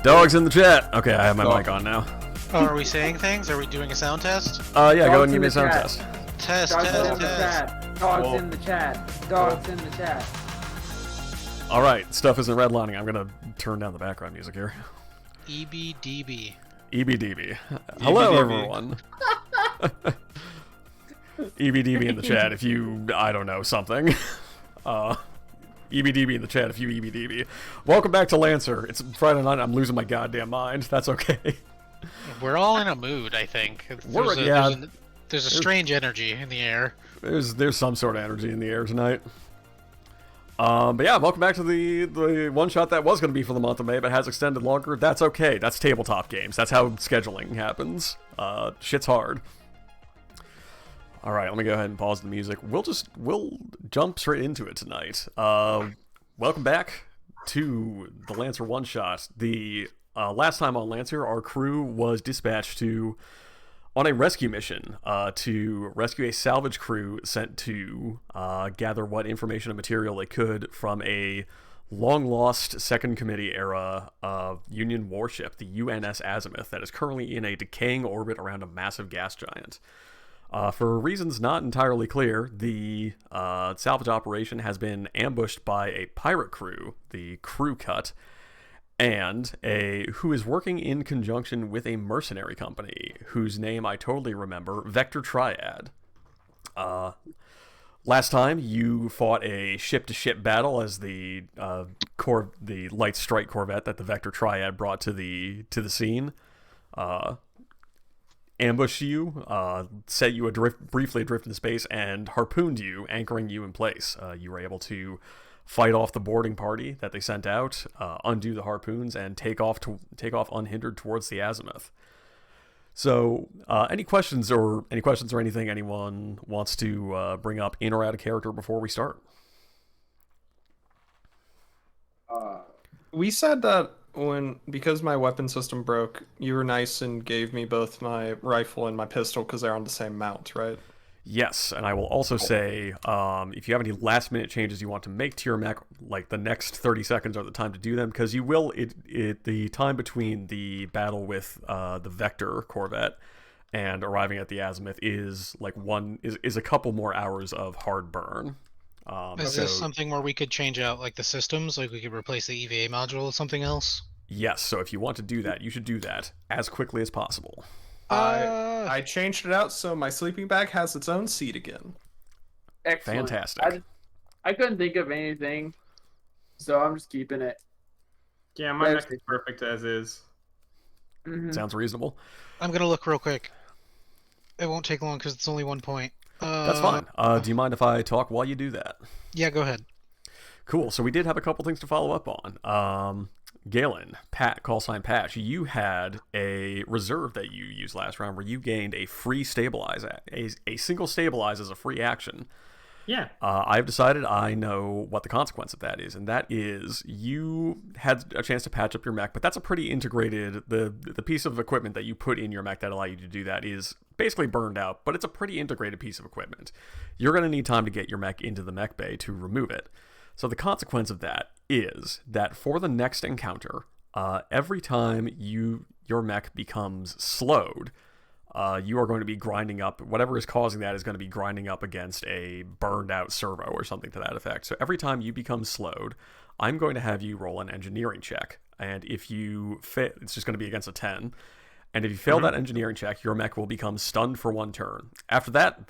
Dogs in the chat. Okay, I have my mic on now. Oh, are we saying things? Are we doing a sound test? Yeah, go ahead and in give me the a sound chat. test. Test, Dogs in test, the test. chat. Dogs in the chat. Dogs in the chat. Alright, stuff isn't redlining. I'm gonna turn down the background music here. EBDB. EBDB. Hello, everyone. EBDB in the chat if you, I don't know, something. EBDB in the chat if you EBDB. Welcome back to Lancer. It's Friday night. I'm losing my goddamn mind. That's okay. We're all in a mood, I think. There's a strange energy in the air. There's some sort of energy in the air tonight. But yeah, welcome back to the one shot that was going to be for the month of May, but has extended longer. That's okay. That's tabletop games. That's how scheduling happens. Shit's hard. All right, let me go ahead and pause the music. We'll jump straight into it tonight. Welcome back to the Lancer one shot. The last time on Lancer, our crew was dispatched on a rescue mission to rescue a salvage crew sent to gather what information and material they could from a long-lost Second Committee era Union warship, the UNS Azimuth, that is currently in a decaying orbit around a massive gas giant. For reasons not entirely clear, the salvage operation has been ambushed by a pirate crew, the Crew Cut, and who is working in conjunction with a mercenary company whose name I totally remember, Vector Triad. Last time you fought a ship-to-ship battle as the light strike corvette that the Vector Triad brought to the scene ambushed you, set you briefly adrift in space, and harpooned you, anchoring you in place. You were able to fight off the boarding party that they sent out, undo the harpoons, and take off unhindered towards the Azimuth. So, any questions or anything anyone wants to bring up in or out of character before we start? We said that because my weapon system broke, you were nice and gave me both my rifle and my pistol because they're on the same mount, right? Yes, and I will also say, if you have any last-minute changes you want to make to your mech, like the next 30 seconds are the time to do them, because you will. The time between the battle with the Vector Corvette and arriving at the Azimuth is a couple more hours of hard burn. Is this something where we could change out like the systems, like we could replace the EVA module with something else? Yes, so if you want to do that, you should do that as quickly as possible. I changed it out so my sleeping bag has its own seat again. Excellent. Fantastic. I couldn't think of anything, so I'm just keeping it. Yeah, my mech is perfect as is. Mm-hmm. Sounds reasonable. I'm gonna look real quick. It won't take long because it's only 1 point. That's fine. Do you mind if I talk while you do that? Yeah, go ahead. Cool. So we did have a couple things to follow up on. Galen, callsign Patch, you had a reserve that you used last round where you gained a free stabilize, a single stabilize as a free action. Yeah. I've decided I know what the consequence of that is, and that is you had a chance to patch up your mech, but that's a pretty integrated, the piece of equipment that you put in your mech that allow you to do that is basically burned out, but it's a pretty integrated piece of equipment. You're going to need time to get your mech into the mech bay to remove it. So the consequence of that is that for the next encounter, every time your mech becomes slowed, you are going to be grinding up, whatever is causing that is going to be grinding up against a burned out servo or something to that effect. So every time you become slowed, I'm going to have you roll an engineering check. And if you fail, it's just going to be against a 10. And if you fail that engineering check, your mech will become stunned for 1 turn. After that,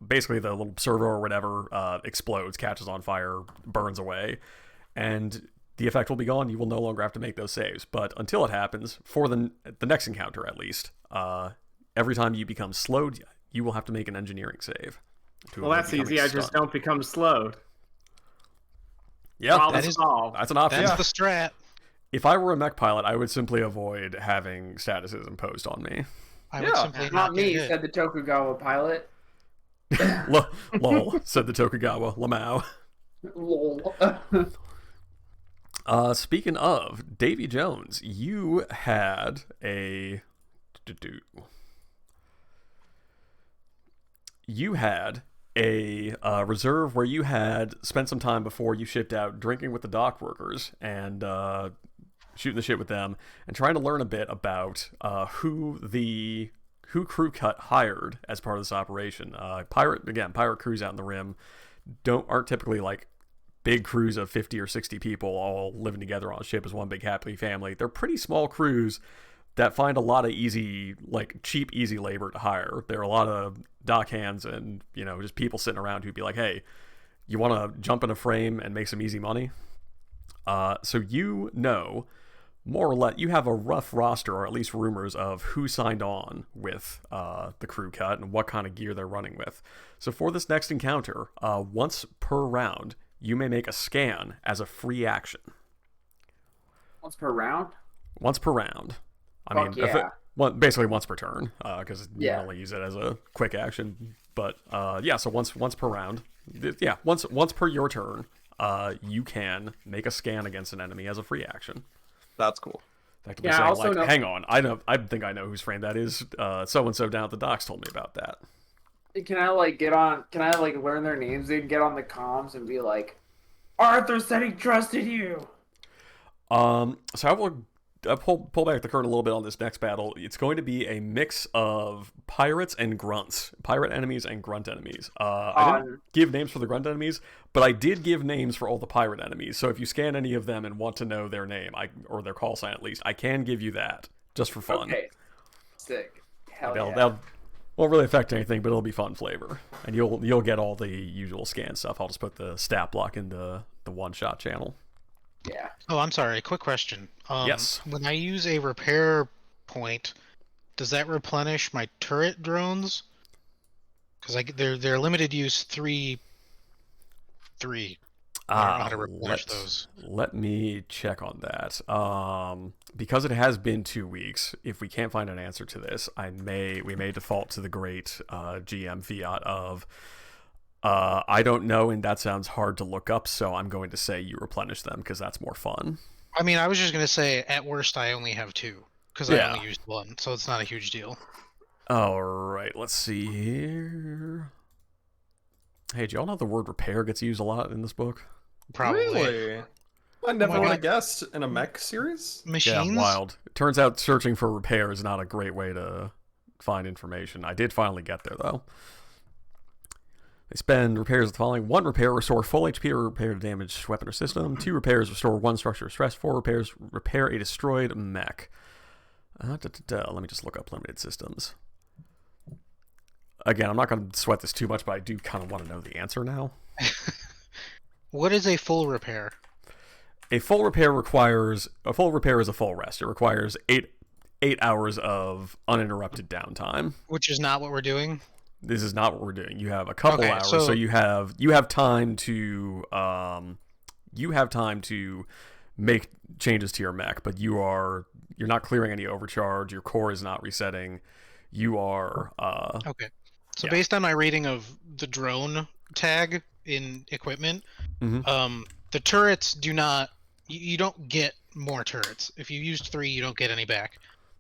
basically the little servo or whatever explodes, catches on fire, burns away, and the effect will be gone. You will no longer have to make those saves. But until it happens, for the next encounter at least, every time you become slowed, you will have to make an engineering save. Well, that's easy. I just don't become slowed. Yeah, that's an option. That's the strat. If I were a mech pilot, I would simply avoid having statuses imposed on me. I would simply not me, said the Tokugawa pilot. Lol, said the Tokugawa Lamau. Lol. Speaking of, Davy Jones, you had a reserve where you had spent some time before you shipped out drinking with the dock workers and shooting the shit with them, and trying to learn a bit about who Crew Cut hired as part of this operation. Pirate crews out in the Rim aren't typically like big crews of 50 or 60 people all living together on a ship as one big happy family. They're pretty small crews that find a lot of cheap, easy labor to hire. There are a lot of dock hands and, just people sitting around who'd be like, hey, you want to jump in a frame and make some easy money? So more or less, you have a rough roster, or at least rumors, of who signed on with the Crew Cut and what kind of gear they're running with. So for this next encounter, once per round, you may make a scan as a free action. Once per round? Once per round. Basically once per turn, because you can only use it as a quick action. But so once per round. Yeah, once per your turn, you can make a scan against an enemy as a free action. That's cool. That could be saying, hang on, I think I know whose frame that is. So and so down at the docks told me about that. Can I learn their names and get on the comms and be like, Arthur said he trusted you? So I will pull back the curtain a little bit on this next battle. It's going to be a mix of pirates and grunts, pirate enemies and grunt enemies. I didn't give names for the grunt enemies, but I did give names for all the pirate enemies. So if you scan any of them and want to know their name, or their call sign at least, I can give you that just for fun. Okay, sick. Hell yeah. That won't really affect anything, but it'll be fun flavor, and you'll get all the usual scan stuff. I'll just put the stat block in the one-shot channel. Yeah. Oh, I'm sorry. Quick question. Yes. When I use a repair point, does that replenish my turret drones? Because they're limited use 3. I don't know how to replenish those. Let me check on that. Because it has been 2 weeks, if we can't find an answer to this, we may default to the great GM fiat of I don't know, and that sounds hard to look up, so I'm going to say you replenish them because that's more fun. I mean, I was just going to say, at worst, I only have 2 because I only used 1, so it's not a huge deal. All right, let's see here. Hey, do y'all know the word repair gets used a lot in this book? Probably. Really? I never would have guessed in a mech series. Machines? Yeah, wild. It turns out searching for repair is not a great way to find information. I did finally get there, though. They spend repairs the following: 1 repair, restore full HP or repair damaged weapon or system. 2 repairs, restore 1 structure or stress. 4 repairs, repair a destroyed mech. Let me just look up limited systems. Again, I'm not going to sweat this too much, but I do kind of want to know the answer now. What is a full repair? A full repair is a full rest. It requires 8 hours of uninterrupted downtime. Which is not what we're doing? This is not what we're doing. You have a couple hours, so you have time to make changes to your mech, but you're not clearing any overcharge. Your core is not resetting. You are okay. So based on my reading of the drone tag in equipment, the turrets do not. You don't get more turrets. If you used 3, you don't get any back.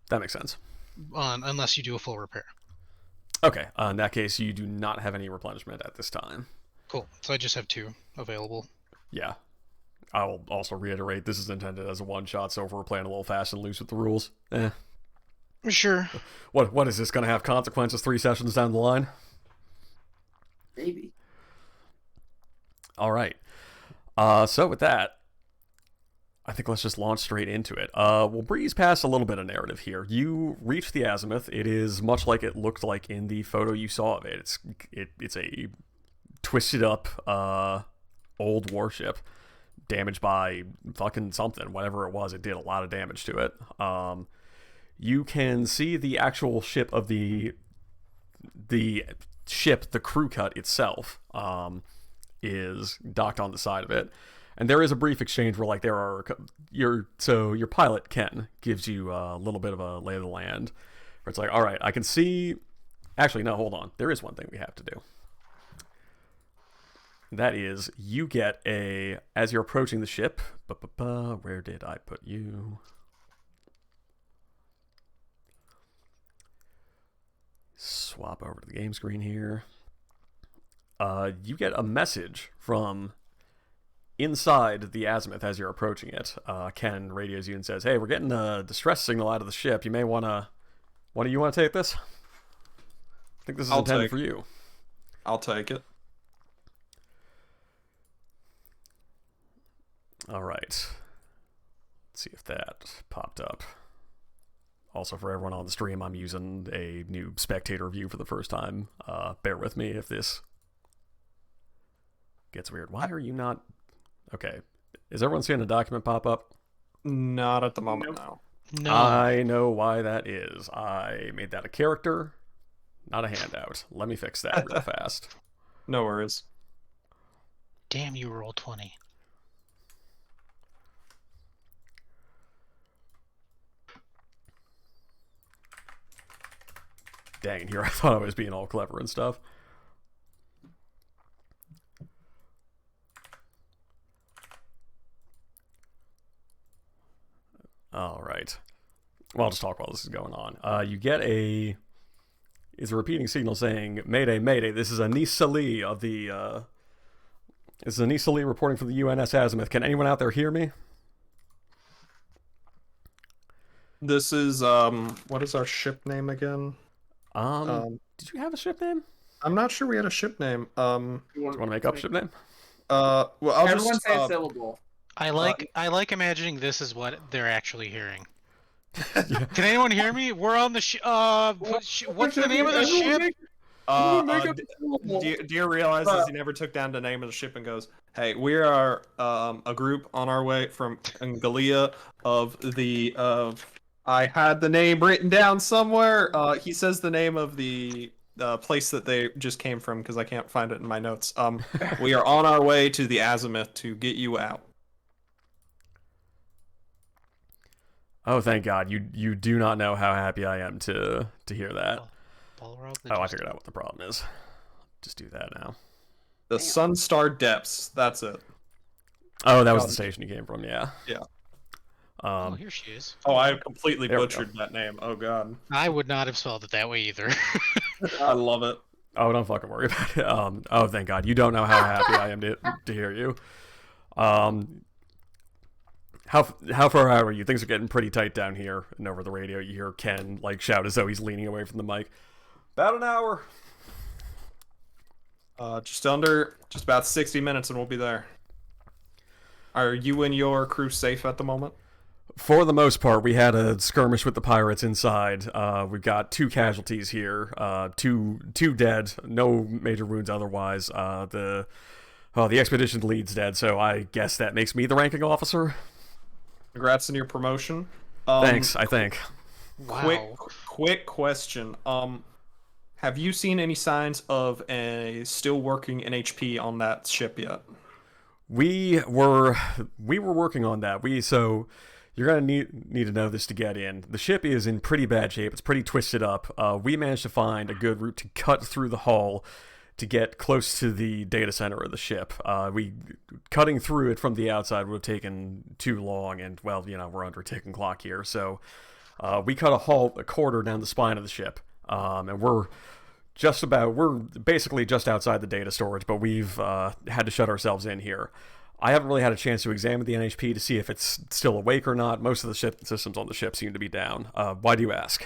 That makes sense. Unless you do a full repair. Okay, in that case, you do not have any replenishment at this time. Cool. So I just have 2 available. Yeah. I'll also reiterate, this is intended as a one-shot, so if we're playing a little fast and loose with the rules, Sure. What is this going to have consequences 3 sessions down the line? Maybe. All right. So with that, I think let's just launch straight into it. We'll breeze past a little bit of narrative here. You reach the Azimuth. It is much like it looked like in the photo you saw of it. It's a twisted up old warship damaged by fucking something, whatever it was. It did a lot of damage to it. You can see the actual ship of the Crew Cut itself is docked on the side of it. And there is a brief exchange where your pilot Ken gives you a little bit of a lay of the land, where it's like, all right, I can see. Actually, no, hold on. There is one thing we have to do. That is, you get as you're approaching the ship. Where did I put you? Swap over to the game screen here. You get a message from inside the Azimuth, as you're approaching it, Ken radios you and says, "Hey, we're getting a distress signal out of the ship. You may wanna. What do you want to take this? I think this is intended for you." I'll take it. All right. Let's see if that popped up. Also, for everyone on the stream, I'm using a new spectator view for the first time. Bear with me if this gets weird. Why are you not... Okay. Is everyone seeing a document pop up? Not at the moment, no. No. I know why that is. I made that a character, not a handout. Let me fix that real fast. No worries. Damn you, Roll20. Dang, here I thought I was being all clever and stuff. All right. Well, I'll just talk while this is going on. You get a... It's a repeating signal saying, "Mayday, Mayday, this is Anissa Lee of the... This is Anissa Lee reporting from the UNS Azimuth. Can anyone out there hear me?" This is, what is our ship name again? Did you have a ship name? I'm not sure we had a ship name. Do you want to make up a ship name? Well, I'll Everyone just, say a syllable. I like imagining this is what they're actually hearing. Can anyone hear me? We're on the what's the name of the ship? Deer realizes he never took down the name of the ship and goes, "Hey, we are a group on our way from Angalia of the I had the name written down somewhere." He says the name of the place that they just came from because I can't find it in my notes. We are on our way to the Azimuth to get you out. Oh, thank God. You do not know how happy I am to hear that. Oh, I figured out what the problem is. Just do that now. The Sunstar Depths. That's it. Oh, that was the station you came from, yeah. Yeah. Oh, here she is. Oh, I completely There we butchered that name. Oh, God. I would not have spelled it that way either. I love it. Oh, don't fucking worry about it. Oh, thank God. You don't know how happy I am to hear you. How far out are you? Things are getting pretty tight down here. And over the radio, you hear Ken shout as though he's leaning away from the mic. About an hour. Just about 60 minutes and we'll be there. Are you and your crew safe at the moment? For the most part, we had a skirmish with the pirates inside. We've got 2 casualties here, two dead, no major wounds otherwise. The expedition lead's dead, so I guess that makes me the ranking officer. Congrats on your promotion. Thanks, I think. Wow. Quick question. Have you seen any signs of a still working NHP on that ship yet? We were working on that. So you're gonna need to know this to get in. The ship is in pretty bad shape. It's pretty twisted up. We managed to find a good route to cut through the hull to get close to the data center of the ship. Cutting through it from the outside would have taken too long, and well, we're under a ticking clock here. So we cut a quarter down the spine of the ship, and we're basically just outside the data storage, but we've had to shut ourselves in here. I haven't really had a chance to examine the NHP to see if it's still awake or not. Most of the systems on the ship seem to be down. Why do you ask?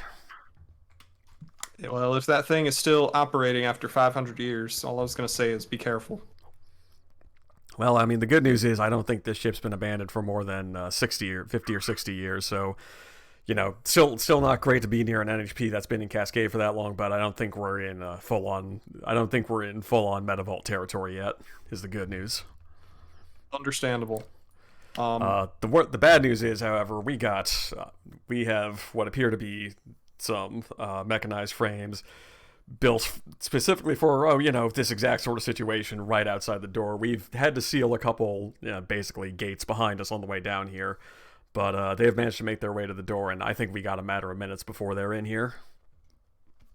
Well, if that thing is still operating after 500 years, all I was going to say is be careful. Well, I mean, the good news is I don't think this ship's been abandoned for more than 50 or 60 years, so, still not great to be near an NHP that's been in Cascade for that long, but I don't think we're in full-on Metavolt territory yet, is the good news. Understandable. The bad news is, however, we have what appear to be some mechanized frames built specifically for this exact sort of situation right outside the door. We've had to seal a couple basically gates behind us on the way down here, but they have managed to make their way to the door, and I think we got a matter of minutes before they're in here.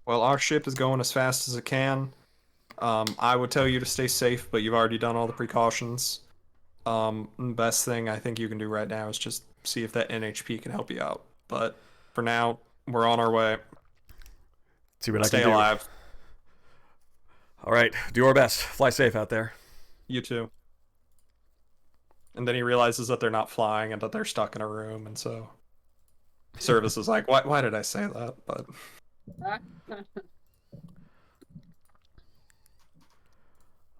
Well, our ship is going as fast as it can. I would tell you to stay safe, but you've already done all the precautions. Best thing I think you can do right now is just see if that NHP can help you out. But for now, we're on our way. See what I Stay can do. alive. All right, do our best. Fly safe out there. You too. And then he realizes that they're not flying and that they're stuck in a room, and so Service is like, why did I say that? But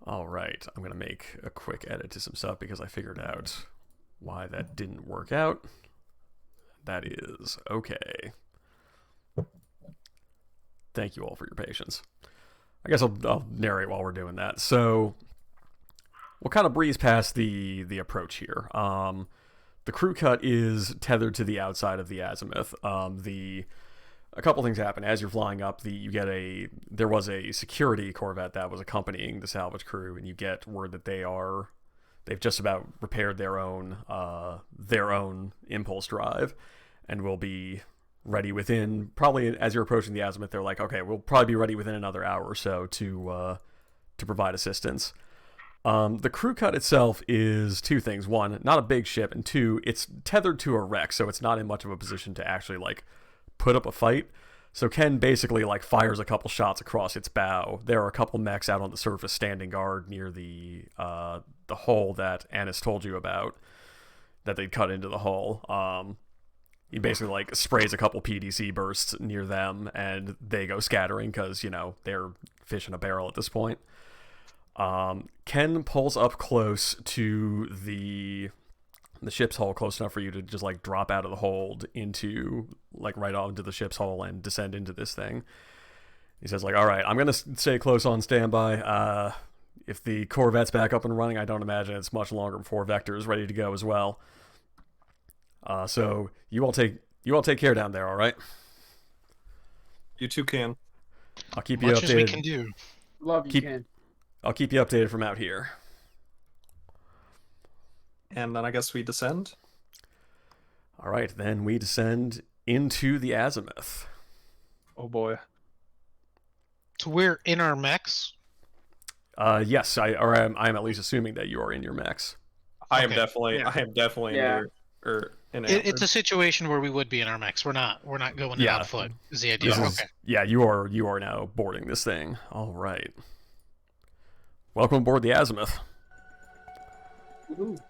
all right, I'm gonna make a quick edit to some stuff because I figured out why that didn't work out. That is okay. Thank you all for your patience. I guess I'll narrate while we're doing that. So we'll kind of breeze past the approach here. The crew cut is tethered to the outside of the Azimuth. A couple things happen as you're flying up. There was a security corvette that was accompanying the salvage crew, and you get word that they've just about repaired their own impulse drive, and will be ready within, probably as you're approaching the Azimuth. They're like, okay, we'll probably be ready within another hour or so to provide assistance. The crew cut itself is two things: one, not a big ship, and two, it's tethered to a wreck, so it's not in much of a position to actually like put up a fight. So Ken basically like fires a couple shots across its bow. There are a couple mechs out on the surface standing guard near the hole that Annis told you about, that they'd cut into the hull. He basically like sprays a couple PDC bursts near them, and they go scattering because, you know, they're fish in a barrel at this point. Ken pulls up close to the ship's hull, close enough for you to just like drop out of the hold into like right onto the ship's hull and descend into this thing. He says like, all right, I'm gonna stay close on standby. If the corvette's back up and running, I don't imagine it's much longer before Vector's ready to go as well. So you all take care down there, all right? you two can. I'll keep you Much updated. as we can do. Love you, Ken. I'll keep you updated from out here. And then I guess we descend. All right, then we descend into the Azimuth. Oh boy. So we're in our mechs. Yes, I'm at least assuming that you are in your mechs. I am Okay. definitely Yeah. in It's a situation where we would be in our mechs. We're not going in Yeah. on foot. Is the idea? This is- Okay. Yeah, you are now boarding this thing. All right. Welcome aboard the Azimuth. Woohoo.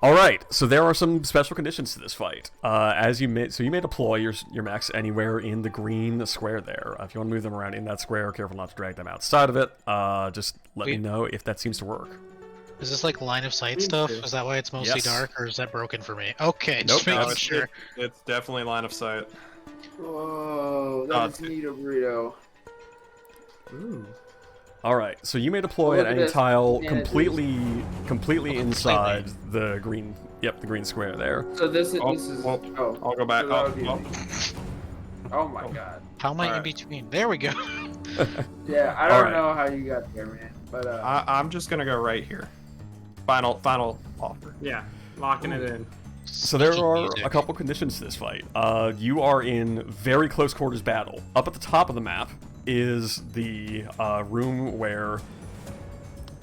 All right, so there are some special conditions to this fight. You may deploy your mechs anywhere in the green square there. If you want to move them around in that square, careful not to drag them outside of it. Just let me know if that seems to work. Is this like line of sight Seems stuff? to. Is that why it's mostly Yes. dark, or is that broken for me? Okay, Nope, just making that's- sure. It's definitely line of sight. Whoa, that's neat, burrito. Ooh. All right, so you may deploy Look at at any this. tile Yeah, completely inside the green scquare there. So this is I'll go back. So that would be- Oh. Oh my god. How am I in Alright. between? There we go. Yeah, I All don't right. know how you got there, man. But I'm just gonna go right here. Final offer. Yeah, locking it in. So there Sneaky are music. a couple conditions to this fight. You are in very close quarters battle. Up at the top of the map is the room where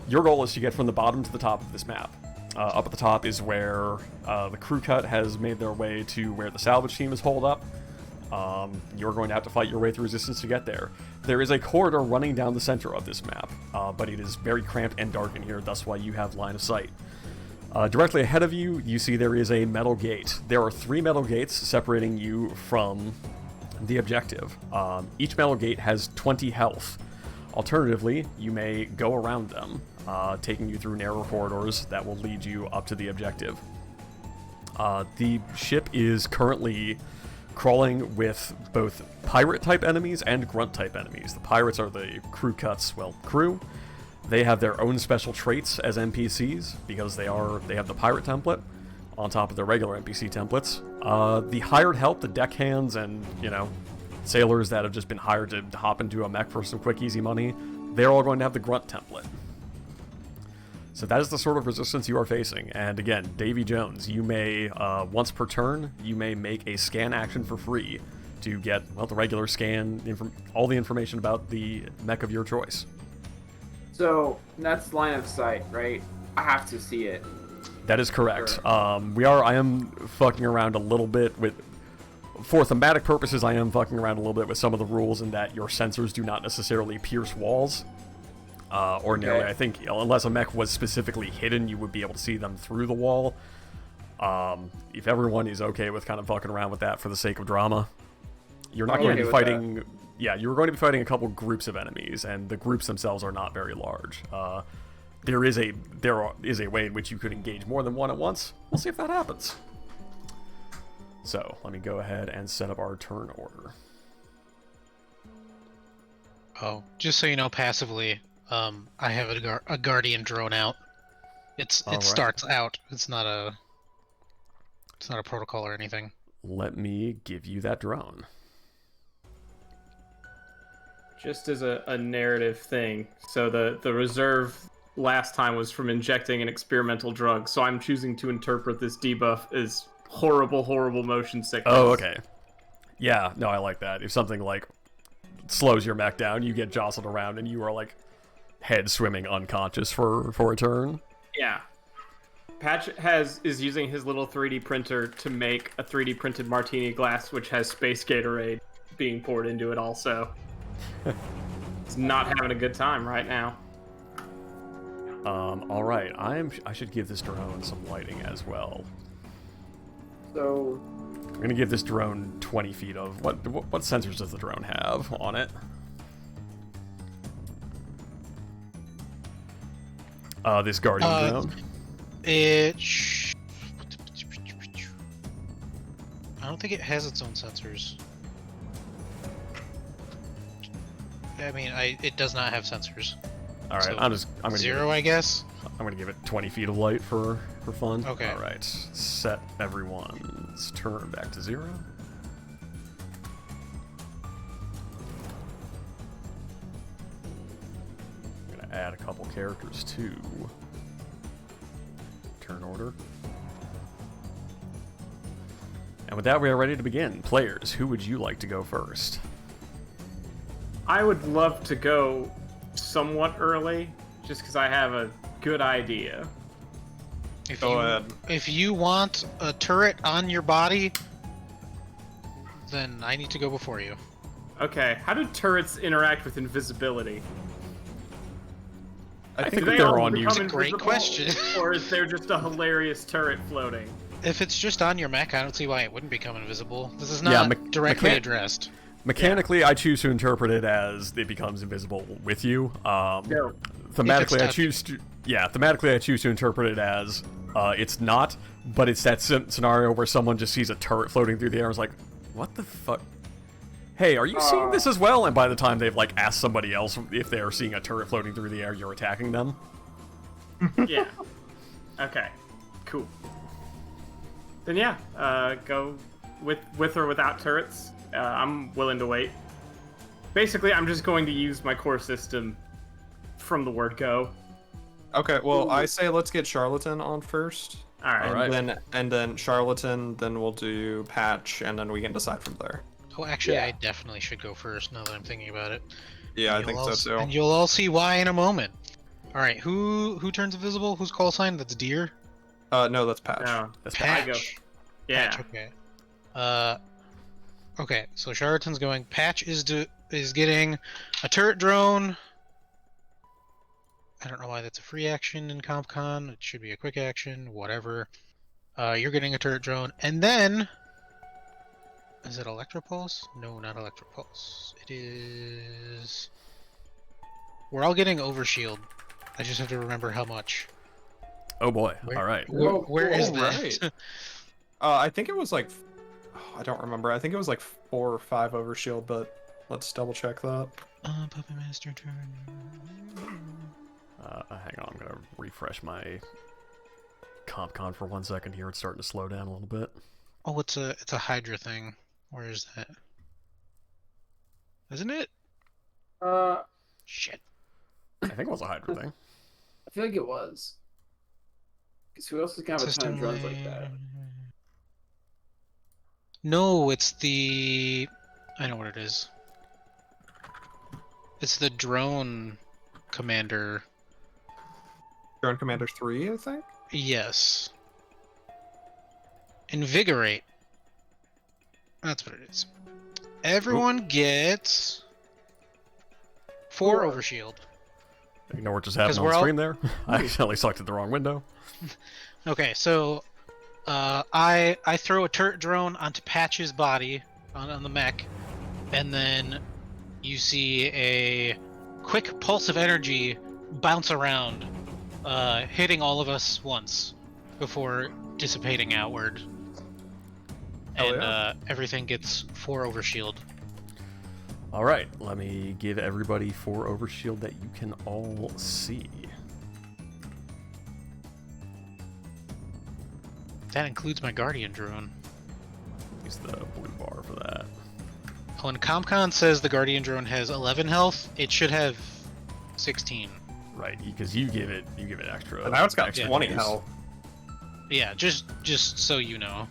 your goal is to get from the bottom to the top of this map. Up at the top is where the crew cut has made their way to where the salvage team is holed up. You're going to have to fight your way through resistance to get there. There is a corridor running down the center of this map, but it is very cramped and dark in here, thus why you have line of sight. Directly ahead of you, you see there is a metal gate. There are 3 metal gates separating you from the objective. Each metal gate has 20 health. Alternatively, you may go around them, taking you through narrow corridors that will lead you up to the objective. The ship is currently crawling with both pirate-type enemies and grunt-type enemies. The pirates are the crew crew. They have their own special traits as NPCs because they have the pirate template on top of their regular NPC templates. The hired help, the deckhands, and sailors that have just been hired to hop into a mech for some quick, easy money, they're all going to have the grunt template. So that is the sort of resistance you are facing. And again, Davy Jones, you may, once per turn, you may make a scan action for free to get, the regular scan, all the information about the mech of your choice. so that's line of sight, right? I have to see it. That is correct. Sure. I am fucking around a little bit with, for thematic purposes, I am fucking around a little bit with some of the rules in that your sensors do not necessarily pierce walls. Ordinarily, Okay. I think unless a mech was specifically hidden, you would be able to see them through the wall. If everyone is okay with kind of fucking around with that for the sake of drama, you're not I'm going okay to be with fighting. Yeah, you're going to be fighting a couple groups of enemies, and the groups themselves are not very large. There is a way in which you could engage more than one at once. We'll see if that happens. So let me go ahead and set up our turn order. Oh, just so you know, passively, I have a guardian drone out. It Alright. starts out. It's not a protocol or anything. Let me give you that drone. Just as a narrative thing. So the reserve last time was from injecting an experimental drug. So I'm choosing to interpret this debuff as horrible, horrible motion sickness. Oh, okay. Yeah, no, I like that. If something like slows your mech down, you get jostled around, and you are like head swimming unconscious for a turn. Yeah. Patch is using his little 3D printer to make a 3D printed martini glass, which has space Gatorade being poured into it also. He's not having a good time right now. All right. I should give this drone some lighting as well. So, I'm gonna give this drone 20 feet of what sensors does the drone have on it? This guardian drone. I don't think it has its own sensors. I mean, it does not have sensors. All right, so I'm gonna zero, I guess. I'm gonna give it 20 feet of light for fun. Okay. All right. Set everyone's turn back to 0. I'm gonna add a couple characters to turn order. And with that, we are ready to begin. Players, who would you like to go first? I would love to go somewhat early, just because I have a good idea. Go ahead. If you want a turret on your body, then I need to go before you. Okay, how do turrets interact with invisibility? I think Do that they they're all on become you. It's a great invisible, question. Or is there just a hilarious turret floating? If it's just on your mech, I don't see why it wouldn't become invisible. This is Yeah, not directly addressed. Mechanically, I choose to interpret it as it becomes invisible with you. No. Thematically, I touched. choose to thematically I choose to interpret it as it's not, but it's that scenario where someone just sees a turret floating through the air and is like, "What the fuck? Hey, are you seeing this as well?" And by the time they've like asked somebody else if they are seeing a turret floating through the air, you're attacking them. Yeah. Okay. Cool. Then yeah, go with or without turrets. I'm willing to wait. Basically, I'm just going to use my core system from the word go. Okay, well, I say let's get Charlatan on first. All right. All right. And then Charlatan, then we'll do Patch, and then we can decide from there. Oh, actually, Yeah. I definitely should go first now that I'm thinking about it. Yeah, I And think you'll so all- too. And you'll all see why in a moment. All right, who turns invisible? Whose call sign? That's Deer. No, that's Patch. No. That's Patch. I go. Yeah. Patch, okay. Okay. So Charlatan's going. Patch is getting a turret drone. I don't know why that's a free action in CompCon. It should be a quick action. Whatever. You're getting a turret drone, and then is it Electropulse? No, not Electropulse. It is. We're all getting Overshield. I just have to remember how much. Oh boy! Where- All right. Where is Oh, that? right. I think it was like, I don't remember. I think it was like 4 or 5 overshield, but let's double check that. Puppet Master turn. Hang on, I'm gonna refresh my CompCon for 1 second here. It's starting to slow down a little bit. Oh, it's a Hydra thing. Where is that? Isn't it? Shit. I think it was a Hydra thing. I feel like it was. Because who else is gonna have a ton of drones like that? No, it's the. I know what it is. It's the drone commander. Drone Commander 3, I think? Yes. Invigorate. That's what it is. Everyone gets 4 overshield. Ignore what just happened 'Cause on we're the all- screen there. I accidentally selected the wrong window. Okay, so I throw a turret drone onto Patch's body on the mech, and then you see a quick pulse of energy bounce around, hitting all of us once before dissipating outward. Hell And yeah. everything gets 4 overshield. All right, let me give everybody 4 overshield that you can all see. That includes my Guardian drone. Use the blue bar for that. When ComCon says the Guardian drone has 11 health, it should have 16. Right, because you give it extra. And now it's got extra 20 boost. health. Yeah, just so you know.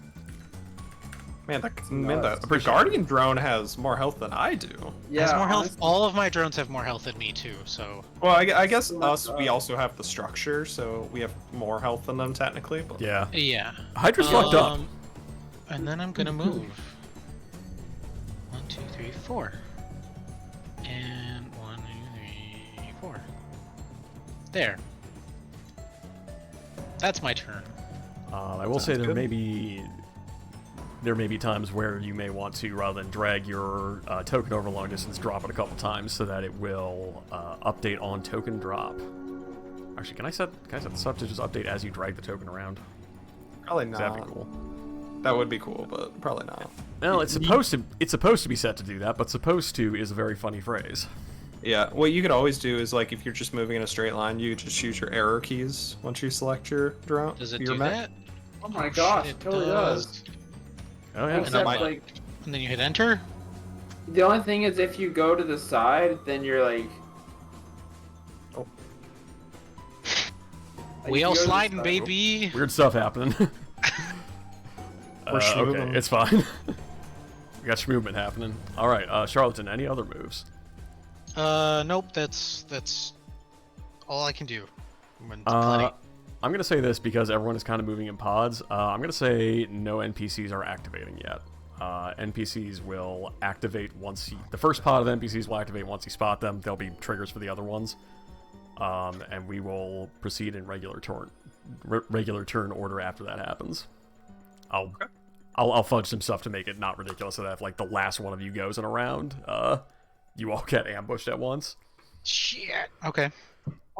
Man, the Appreciate Guardian drone has more health than I do. Yeah, Has more health. honestly, All of my drones have more health than me too. So Well, I guess So much us, we also have the structure, so we have more health than them technically. But Yeah, yeah. Hydra's fucked up. And then I'm gonna move. 1, 2, 3, 4. And 1, 2, 3, 4. There. That's my turn. I will say Sounds good. there may be times where you may want to, rather than drag your token over long distance, drop it a couple times so that it will update on token drop. Actually, can I set this up to just update as you drag the token around? probably That'd not. be cool. That would be cool, but probably not. Well, it's supposed to be set to do that, but "supposed to" is a very funny phrase. Yeah, what you could always do is like if you're just moving in a straight line, you just use your arrow keys once you select your drone. Does it your do mech. that? Oh my shit, gosh, it it totally does. Oh yeah, Except, might- like, And then you hit enter. the only thing is if you go to the side, then you're like. Oh. Like, We if all you go to the sliding, side- baby. weird stuff happening. We're Okay, schmooving. it's fine. We got movement happening. All right, Charlatan, any other moves? Nope. That's all I can do. When plenty. I'm gonna say this because everyone is kind of moving in pods. I'm gonna say no NPCs are activating yet. NPCs will activate once the first pod of NPCs will activate once you spot them. There'll be triggers for the other ones, and we will proceed in regular turn order after that happens. I'll fudge some stuff to make it not ridiculous, so that if like the last one of you goes in a round, you all get ambushed at once. Shit. Okay.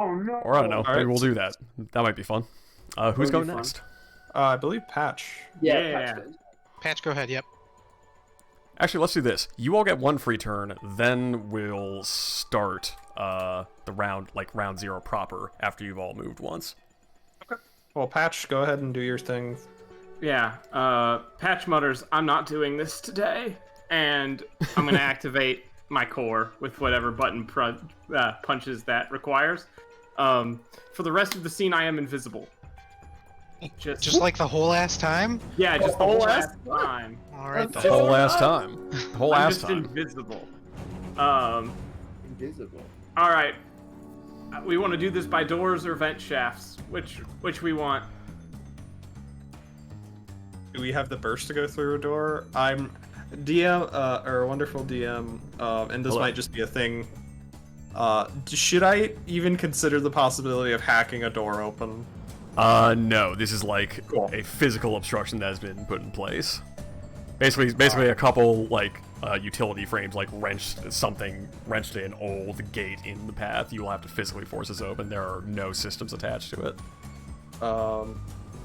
Oh no. Or I don't know, maybe Alright. we'll do that. That might be fun. Who's Would be going fun. next? I believe Patch. Yeah. Yeah. Patch did. Patch, go ahead. Yep. Actually, let's do this. You all get one free turn, then we'll start the round, like round 0 proper, after you've all moved once. Well, Patch, go ahead and do your thing. Yeah, Patch mutters, "I'm not doing this today," and I'm gonna activate my core with whatever button punches that requires. For the rest of the scene, I am invisible. Just like the whole ass time. yeah, just the whole ass time. All right. The Then. whole ass time. The whole I'm ass just time. invisible. Invisible. All right. We want to do this by doors or vent shafts. Which we want? Do we have the burst to go through a door? I'm DM, or a wonderful DM, and this Hello. might just be a thing. Should I even consider the possibility of hacking a door open? No, this is like Cool. a physical obstruction that has been put in place. Basically a couple like utility frames like wrenched an old gate in the path. You will have to physically force this open. There are no systems attached to it.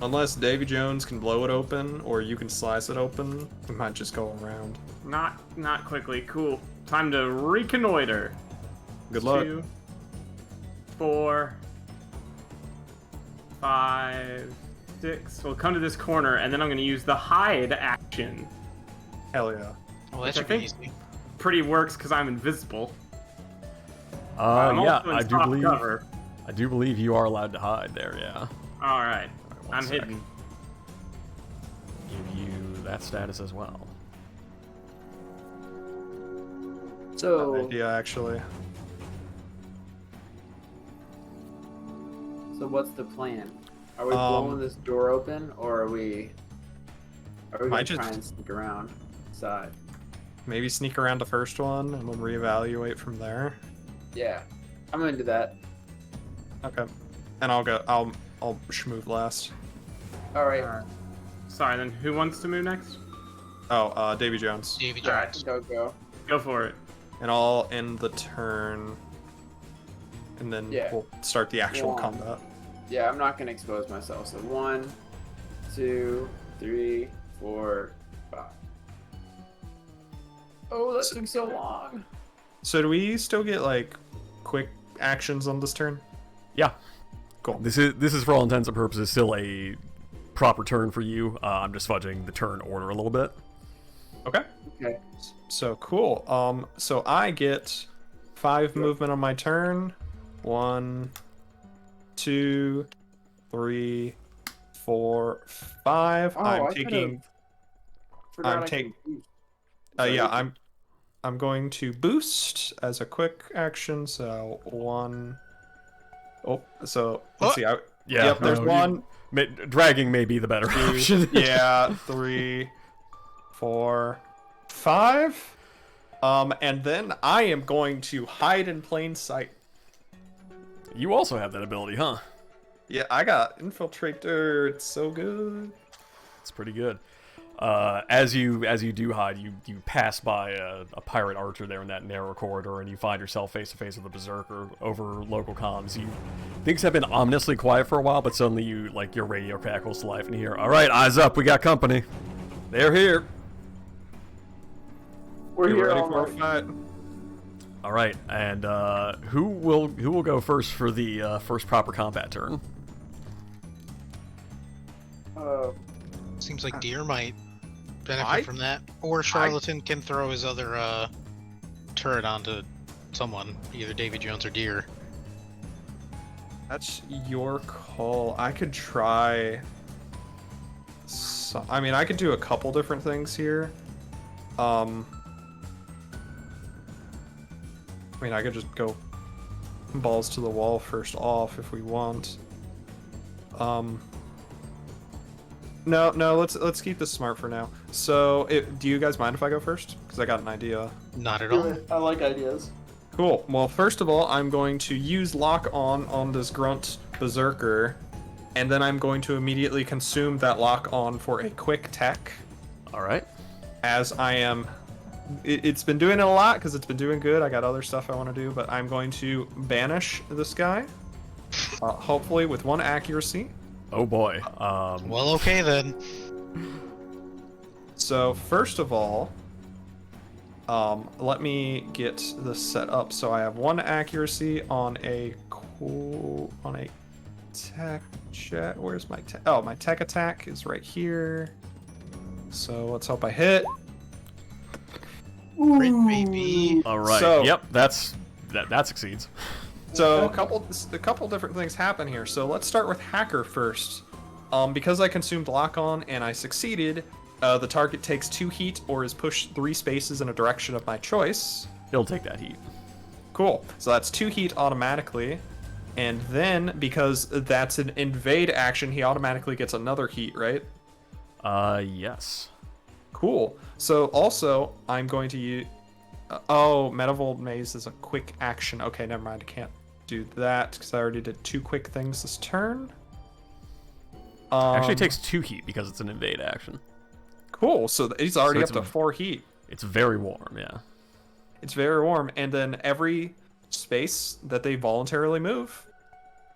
Unless Davy Jones can blow it open, or you can slice it open, we might just go around. Not quickly. Cool. Time to reconnoiter. Good luck. 2, 4, 5, 6. We'll come to this corner, and then I'm going to use the hide action. Hell yeah. Well, that Which I should be think- easy. Pretty works because I'm invisible. I'm Yeah, also in I do soft believe cover. I do believe you are allowed to hide there. Yeah. All right. One I'm sec. hidden. Give you that status as well. So, Yeah, actually. so what's the plan? Are we Um, blowing this door open, or are we gonna Might try just- and sneak around side? Maybe sneak around the first one and then reevaluate from there. Yeah, I'm into that. Okay. And I'll go. I'll move last. All right. Sorry, then who wants to move next? Oh, Davy Jones. Davy Yeah, Jones. go. Go for it. And I'll end the turn. And then Yeah. we'll start the actual One. combat. Yeah, I'm not gonna expose myself. So 1, 2, 3, 4, 5. Oh, that took so long. So do we still get like quick actions on this turn? Yeah. Cool. This is for all intents and purposes still a proper turn for you. I'm just fudging the turn order a little bit. Okay. Okay. So cool. So I get 5 movement on my turn. 1, 2, 3, 4, 5. Oh, I'm I taking. Forgot I'm I taking. could boost. Yeah, I'm going to boost as a quick action. So 1. Oh, so let's see. Yeah. Yep. There's no, 1. Dragging may be the better 2, option. yeah. 3, 4, 5. And then I am going to hide in plain sight. You also have that ability, huh? Yeah, I got Infiltrator. It's so good. It's pretty good. As you do hide, you pass by a pirate archer there in that narrow corridor, and you find yourself face to face with a berserker over local comms. Things have been ominously quiet for a while, but suddenly your radio crackles to life, and you hear, "All right, eyes up, we got company. They're here." We're You here ready all for a night. fight? All right, and who will go first for the first proper combat turn? Seems like Deer might benefit I- from that. Or Charlatan can throw his other turret onto someone, either Davy Jones or Deer. That's your call. I could try. I mean, I could do a couple different things here. I mean, I could just go balls to the wall first off if we want. No, let's keep this smart for now. So, do you guys mind if I go first? Because I got an idea. Not at all. I like ideas. Cool. Well, first of all, I'm going to use lock on this grunt berserker, and then I'm going to immediately consume that lock on for a quick tech. All right. As I am, it's been doing it a lot because it's been doing good. I got other stuff I want to do, but I'm going to banish this guy, hopefully with 1 accuracy. Oh boy. Well, okay then. So first of all, let me get this set up. So I have 1 accuracy on a tech check. Where's my tech? Oh, my tech attack is right here. So let's hope I hit. Crit, baby. All right. So- Yep. That succeeds. So a couple different things happen here. So let's start with hacker first. Because I consumed lock on and I succeeded, the target takes 2 heat or is pushed 3 spaces in a direction of my choice. He'll take that heat. Cool. So that's 2 heat automatically. And then, because that's an invade action, he automatically gets another heat, right? Yes. Cool. So also, I'm going to use... oh, Metavolt Maze is a quick action. Okay, never mind. I can't do that because I already did 2 quick things this turn. Actually, it takes 2 heat because it's an invade action. Cool. So he's already So up it's to 4 heat. It's very warm, yeah. It's very warm. And then every space that they voluntarily move,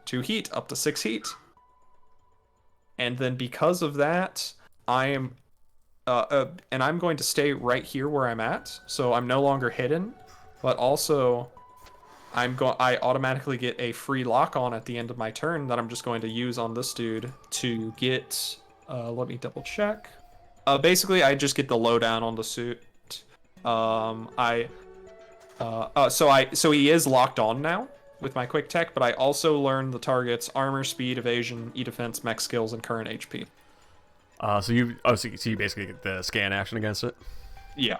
2 heat, up to 6 heat. And then because of that, I am... and I'm going to stay right here where I'm at, so I'm no longer hidden. But also, I automatically get a free lock on at the end of my turn that I'm just going to use on this dude to get. Let me double check. Basically, I just get the lowdown on the suit. So he is locked on now with my quick tech, but I also learned the target's armor, speed, evasion, e-defense, mech skills, and current HP. So you basically get the scan action against it. Yeah.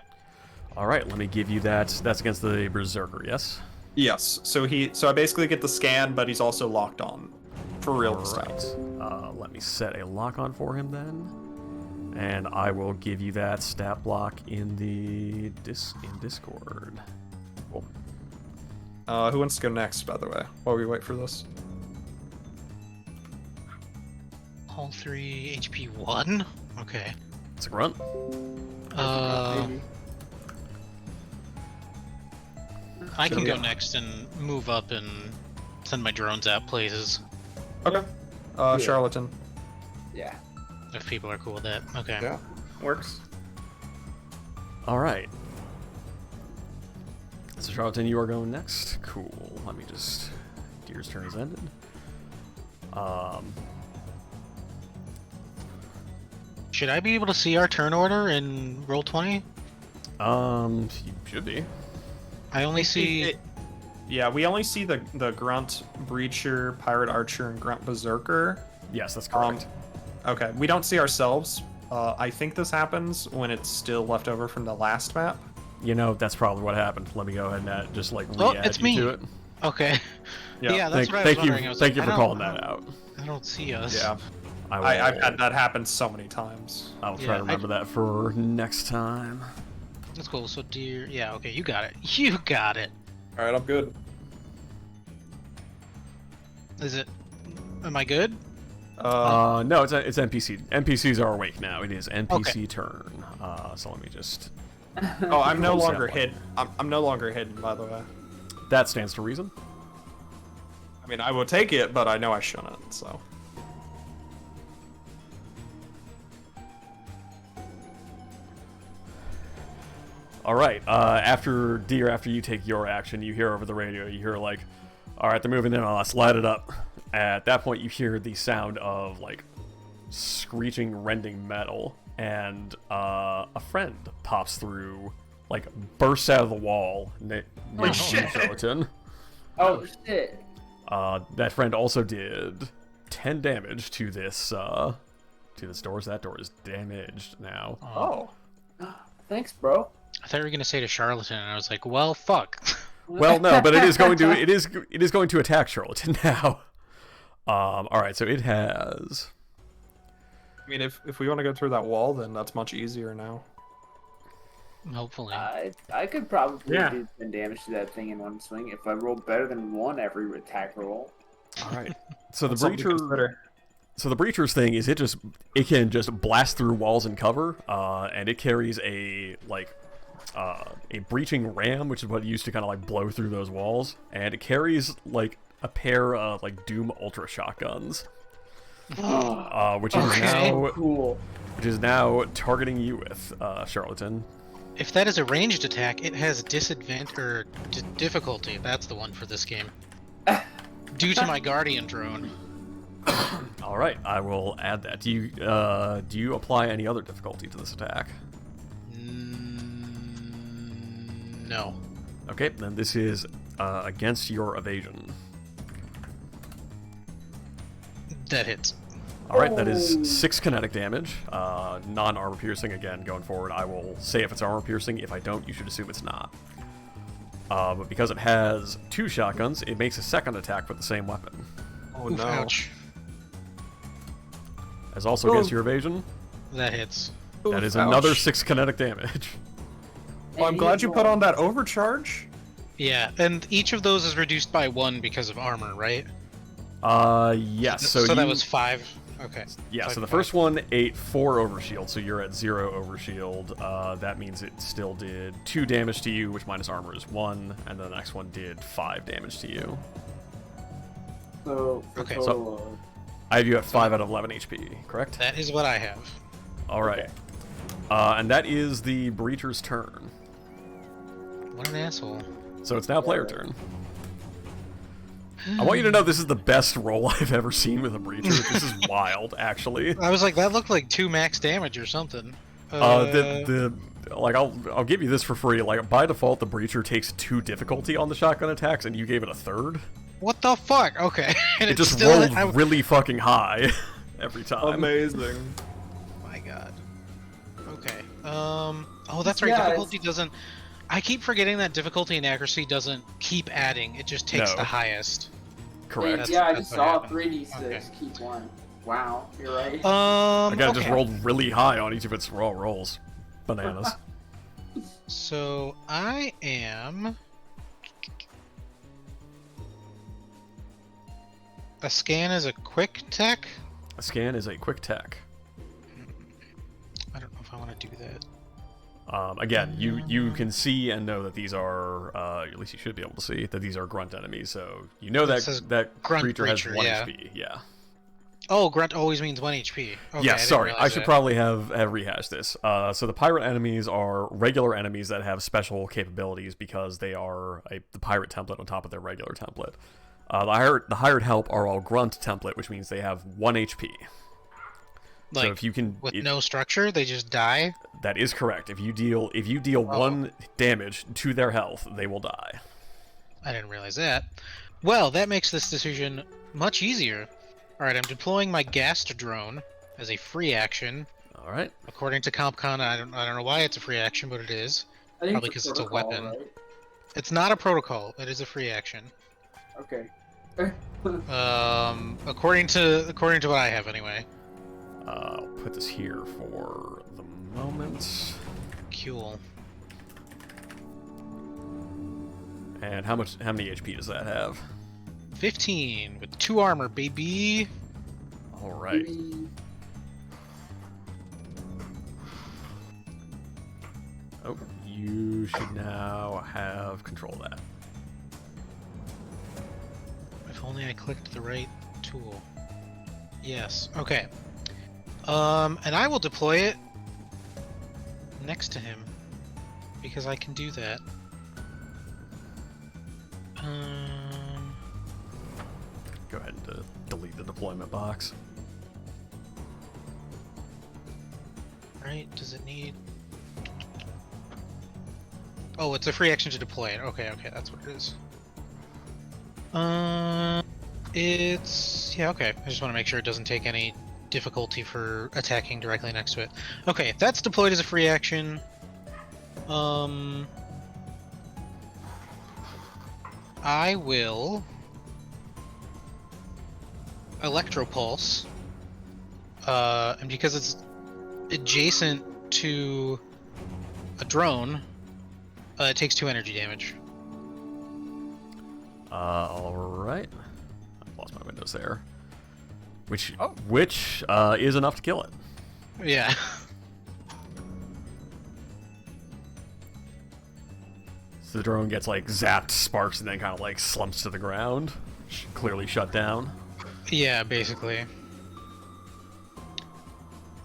All right, let me give you that. That's against the berserker, yes. Yes. So I basically get the scan, but he's also locked on for real All this time. right. Let me set a lock on for him then, and I will give you that stat block in the Discord. Cool. Who wants to go next, by the way, while we wait for this? All 3 HP 1? Okay. It's a grunt. Maybe. I can go next and move up and send my drones out places Okay. Charlatan. Yeah. if people are cool with that. Okay. Yeah. Works. All right. So Charlatan, you are going next. Cool. Let me just. Deer's turn has ended. Should I be able to see our turn order in roll 20? You should be. I only see. Yeah, we only see the grunt, breacher, pirate archer, and grunt berserker. Yes, that's correct. Okay, we don't see ourselves. I think this happens when it's still left over from the last map. You know, that's probably what happened. Let me go ahead and just like Oh, re-add it's you me. to it. Okay. Yeah, that's what I was Thank wondering. you. I was Thank you like, for I calling don't- that out. I don't see us. Yeah, I will, I've had that happen so many times. I'll try Yeah, to remember that for next time. That's cool. So, dear. Yeah, okay, you got it. You got it. All right, I'm good. Is it. Am I good? No, it's NPC. NPCs are awake now. It is NPC Okay. turn. So let me just. Oh, I'm no Close that longer one. hidden. I'm no longer hidden, by the way. That stands to reason. I mean, I will take it, but I know I shouldn't. So. All right. After Deer, after you take your action, you hear over the radio. You hear like, all right, they're moving in on us. Light it up. At that point, you hear the sound of like screeching, rending metal, and a friend pops through, like bursts out of the wall. Holy shit. Charlatan. Oh shit. That friend also did 10 damage to this door. So that door is damaged now. Oh. Thanks, bro. I thought you were gonna say to Charlatan, and I was like, well, fuck. Well, no, but it is going to attack Charlatan now. All right, so it has. I mean, if we want to go through that wall, then that's much easier now. Hopefully. I could probably Yeah. do 10 damage to that thing in one swing if I roll better than 1 every attack roll. All right. So the Something to breacher. consider. So the breacher's thing is it can just blast through walls and cover, and it carries a breaching ram, which is what used to kind of like blow through those walls, and it carries like a pair of like Doom Ultra shotguns, which is Okay. now Cool. targeting you with Charlatan. If that is a ranged attack, it has disadvantage or difficulty. That's the one for this game. Due to my guardian drone. All right, I will add that. Do you apply any other difficulty to this attack? No. Okay, then this is against your evasion. That hits. All right, that is Oh. 6 kinetic damage, non-armor piercing. Again, going forward, I will say if it's armor piercing. If I don't, you should assume it's not. But because it has 2 shotguns, it makes a second attack with the same weapon. Oh Oof, no. ouch. As also against your evasion, That hits. that is Ouch. another 6 kinetic damage. Well, I'm glad you put on that overcharge. Yeah, and each of those is reduced by 1 because of armor, right? Yes. So that you- was 5. Okay. Yeah, Five so the and first five. one ate 4 overshield, so you're at 0 overshield. That means it still did 2 damage to you, which minus armor is 1, and then the next one did 5 damage to you. So, for Okay. total I have you at 5 out of 11 HP, correct? That is what I have. All right. And that is the Breacher's turn. What an asshole. So it's now player turn. I want you to know this is the best roll I've ever seen with a Breacher. This is wild, actually. I was like, that looked like 2 max damage or something. I'll give you this for free. Like by default, the Breacher takes 2 difficulty on the shotgun attacks, and you gave it a 3rd. What the fuck? Okay. And It it's just still, rolled really fucking high every time. Amazing. My god. Okay. Oh, that's right. Yeah, Difficulty doesn't. I keep forgetting that difficulty and accuracy doesn't keep adding. It just takes No. the highest. Correct. That's- yeah, I that's just what saw happened. 3d6 Okay. keep 1. Wow, you're right. Again, it just okay. rolled really high on each of its raw rolls. Bananas. So I am. A scan is a quick tech. A scan is a quick tech. I don't know if I want to do that. Again, you can see and know that these are, at least you should be able to see, that these are grunt enemies, so you know that that grunt creature has creature, 1 yeah. HP, yeah. Oh, grunt always means 1 HP. Okay, Yeah, I didn't sorry, I realize should that. probably have rehashed this. So the pirate enemies are regular enemies that have special capabilities because they are the pirate template on top of their regular template. The hired help are all grunt template, which means they have 1 HP. Like, so if you can, with no structure, they just die? that is correct. If you deal 1 damage to their health, they will die. I didn't realize that. Well, that makes this decision much easier. Alright, I'm deploying my Ghast drone as a free action. All right. According to CompCon, I don't know why it's a free action, but it is. I think Probably because it's a protocol, weapon. right? It's not a protocol. It is a free action. Okay. According to what I have anyway. I'll put this here for the moment. Cool. And how many HP does that have? 15 with 2 armor, baby. All right. Oh, you should now have control of that. If only I clicked the right tool. Yes. Okay. And I will deploy it next to him because I can do that. Go ahead and delete the deployment box. Right? Does it need? Oh, it's a free action to deploy it. Okay, that's what it is. It's yeah. Okay. I just want to make sure it doesn't take any difficulty for attacking directly next to it. Okay, if that's deployed as a free action, I will Electropulse, and because it's adjacent to a drone, it takes 2 energy damage. All right. I lost my windows there. Which Oh. is enough to kill it. Yeah. So the drone gets like zapped, sparks, and then kind of like slumps to the ground. Clearly shut down. Yeah, basically.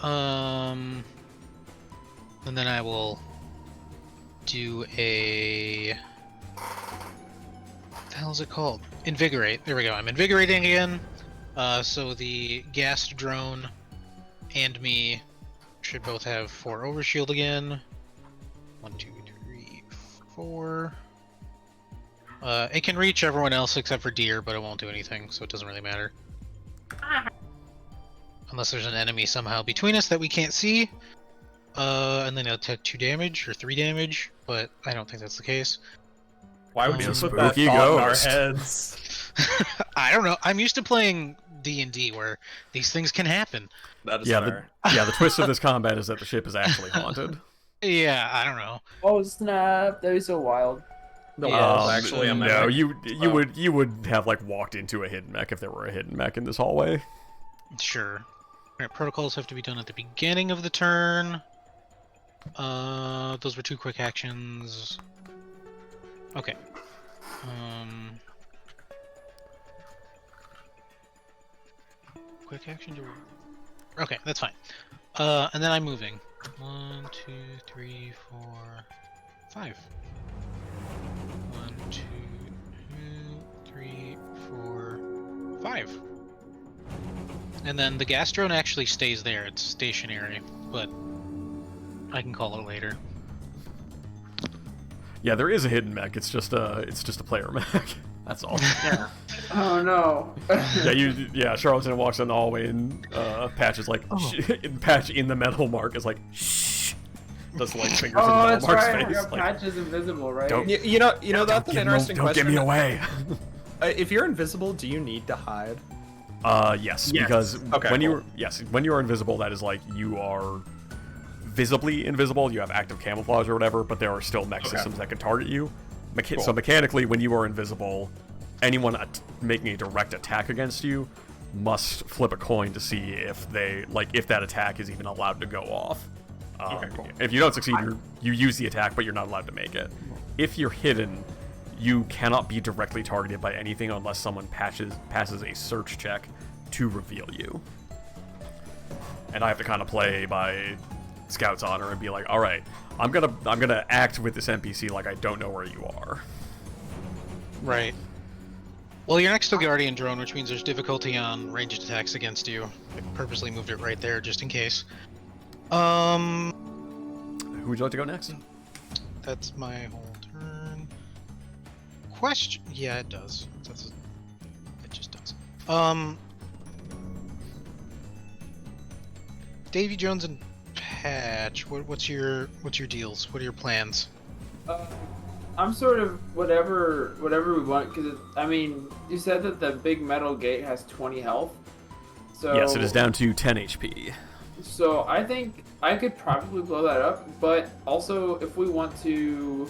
And then I will do a... What the hell is it called? Invigorate. There we go. I'm invigorating again. So the Ghast drone and me should both have 4 overshield again. 1, 2, 3, 4. It can reach everyone else except for deer, but it won't do anything, so it doesn't really matter. Unless there's an enemy somehow between us that we can't see. And then it'll take 2 damage or 3 damage, but I don't think that's the case. Why would you A put that spooky thought in our ghost. heads? I don't know. I'm used to playing D&D where these things can happen. That is Yeah, fair. the twist of this combat is that the ship is actually haunted. Yeah, I don't know. Oh snap! That'd be so wild. The Yeah. wall's actually a no, mimic. you would have like walked into a hidden mech if there were a hidden mech in this hallway. Sure. Alright, protocols have to be done at the beginning of the turn. Those were 2 quick actions. Okay. Quick action to... Okay, that's fine. And then I'm moving. 1, 2, 3, 4, 5. 1, 2, 3, 4, 5. And then the gas drone actually stays there. It's stationary, but I can call it later. Yeah, there is a hidden mech. It's just a player mech. That's all. Yeah. Oh no. Charlatan walks in the hallway and Patch is like, Patch in the metal mark is like, shh. Does like fingers in Oh, the that's metal mark's right. I face. forgot Like, Patch is invisible, right? Don't- You know that's an interesting don't question. get me away. If you're invisible, do you need to hide? Yes, Yes. because Okay, when cool. when you are invisible, that is like you are visibly invisible. You have active camouflage or whatever, but there are still mech systems that can target you. So Cool. mechanically, when you are invisible, anyone making a direct attack against you must flip a coin to see if if that attack is even allowed to go off. Okay, cool. If you don't succeed, you use the attack, but you're not allowed to make it. If you're hidden, you cannot be directly targeted by anything unless someone passes a search check to reveal you. And I have to kind of play by Scout's honor and be like, all right, I'm gonna act with this NPC like I don't know where you are. Right. Well, you're next to Guardian Drone, which means there's difficulty on ranged attacks against you. I purposely moved it right there just in case. Who would you like to go next? That's my whole turn. Question? Yeah, it does. It just does. Davy Jones and Patch, what's your deals? What are your plans? I'm sort of whatever we want, because I mean, you said that the big metal gate has 20 health. So Yes, it is down to 10 HP. So I think I could probably blow that up, but also if we want to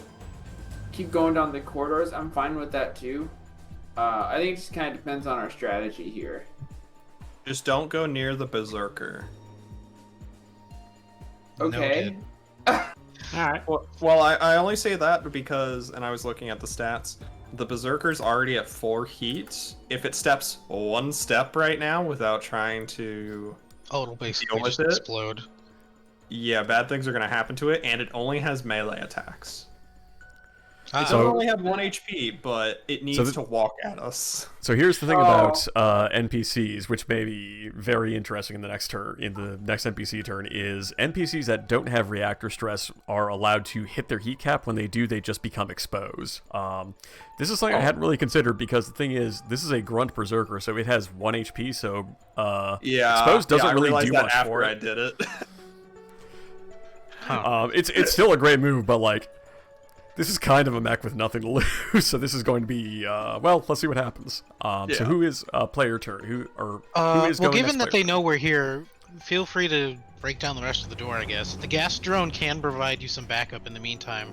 keep going down the corridors, I'm fine with that too. I think it just kind of depends on our strategy here. Just don't go near the berserker. Okay. Alright. Well, I only say that because, and I was looking at the stats, the berserker's already at 4 heat. If it steps 1 step right now without trying to It'll basically deal with just it, explode. yeah, bad things are going to happen to it, and it only has melee attacks. It So- only have 1 HP, but it needs to walk at us. So here's the thing about NPCs, which may be very interesting in the next turn. In the next NPC turn, is NPCs that don't have reactor stress are allowed to hit their heat cap. When they do, they just become exposed. This is something I hadn't really considered because the thing is, this is a grunt berserker, so it has 1 HP. So exposed doesn't really do much after for it. I did it. It's still a great move, but like. This is kind of a mech with nothing to lose, so this is going to be, well, let's see what happens. So who is player turn? Who is well, going given that next they player? know we're here, feel free to break down the rest of the door, I guess. The gas drone can provide you some backup in the meantime.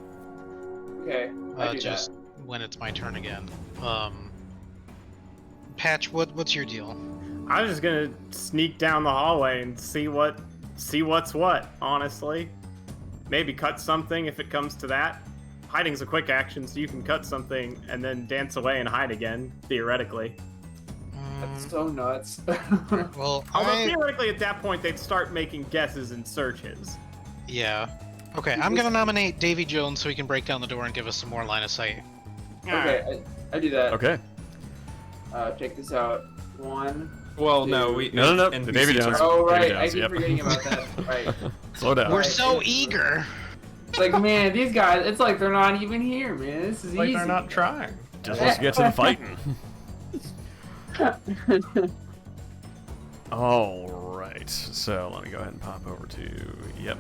Okay. I do Just when it's my turn again. Patch, what's your deal? I was just gonna sneak down the hallway and see what's what, honestly. Maybe cut something if it comes to that. Hiding's a quick action, so you can cut something and then dance away and hide again, theoretically. That's so nuts. Well, Although theoretically at that point they'd start making guesses and searches. yeah. Okay, I'm gonna nominate Davy Jones so he can break down the door and give us some more line of sight. Okay, I do that. Okay. Check this out. 1. Well, no, No. NPCs The Davy Jones. Oh, right. David I Jones, keep yep. forgetting about that. Right. Slow down. We're so eager. It's like, man, these guys, it's like they're not even here, man. This is Like easy. they're not trying. Just let's get to the fighting. Alright, so let me go ahead and pop over to... Yep.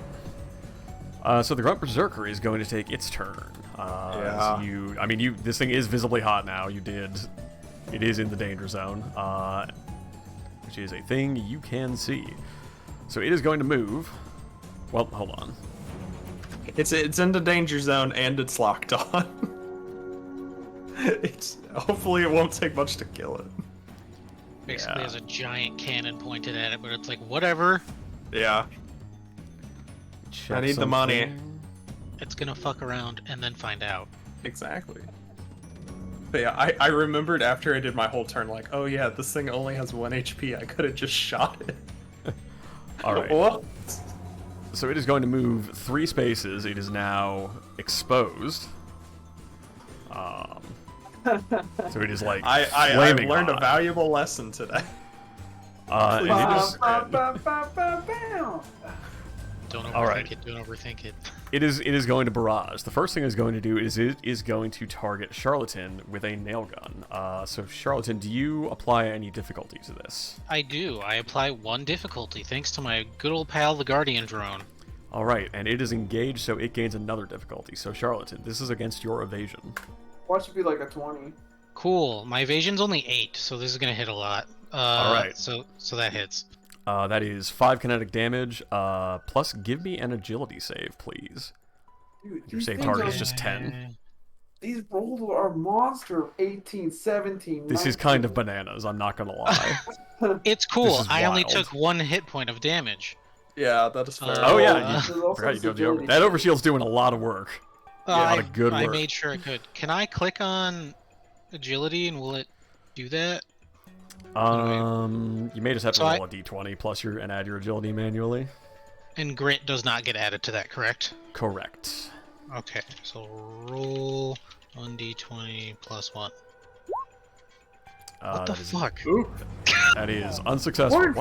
So the Grunt Berserker is going to take its turn. Yeah. This thing is visibly hot now. It is in the danger zone, which is a thing you can see. So it is going to move. Well, hold on. It's in the danger zone and it's locked on. Hopefully it won't take much to kill it. Basically has a giant cannon pointed at it, but it's like, whatever. Yeah. Check I need the money. something. It's gonna fuck around and then find out. Exactly. But yeah, I remembered after I did my whole turn, like, oh yeah, this thing only has 1 HP. I could have just shot it. Alright. What? So it is going to move 3 spaces. It is now exposed. So it is like I flaming learned hot. a valuable lesson today. And it is, Don't overthink Alright. it. Don't overthink it. it is going to barrage. The first thing it's going to do is it is going to target Charlatan with a nail gun. So Charlatan, do you apply any difficulty to this? I do. I apply 1 difficulty thanks to my good old pal, the Guardian Drone. All right, and it is engaged, so it gains another difficulty. So Charlatan, this is against your evasion. Watch it be like a 20. Cool. My evasion's only 8, so this is gonna hit a lot. Alright. So that hits. That is 5 kinetic damage. Plus, give me an agility save, please. Dude, Your these save things target are- is just 10. These rolls are monster. 18, 17. This is 19. kind of bananas, I'm not gonna lie. It's This cool. is I only wild. took 1 hit point of damage. Yeah, that is fair. Oh yeah, Uh, you There's also forgot you do the agility. that overshield's doing a lot of work. Uh, A lot I, of good I work. made sure I could. Can I click on agility and will it do that? You may just have to So roll a d20 plus and add your agility manually. And grit does not get added to that, correct? Correct. Okay, so roll 1d20 plus 1. What the that is- fuck? That is unsuccessful.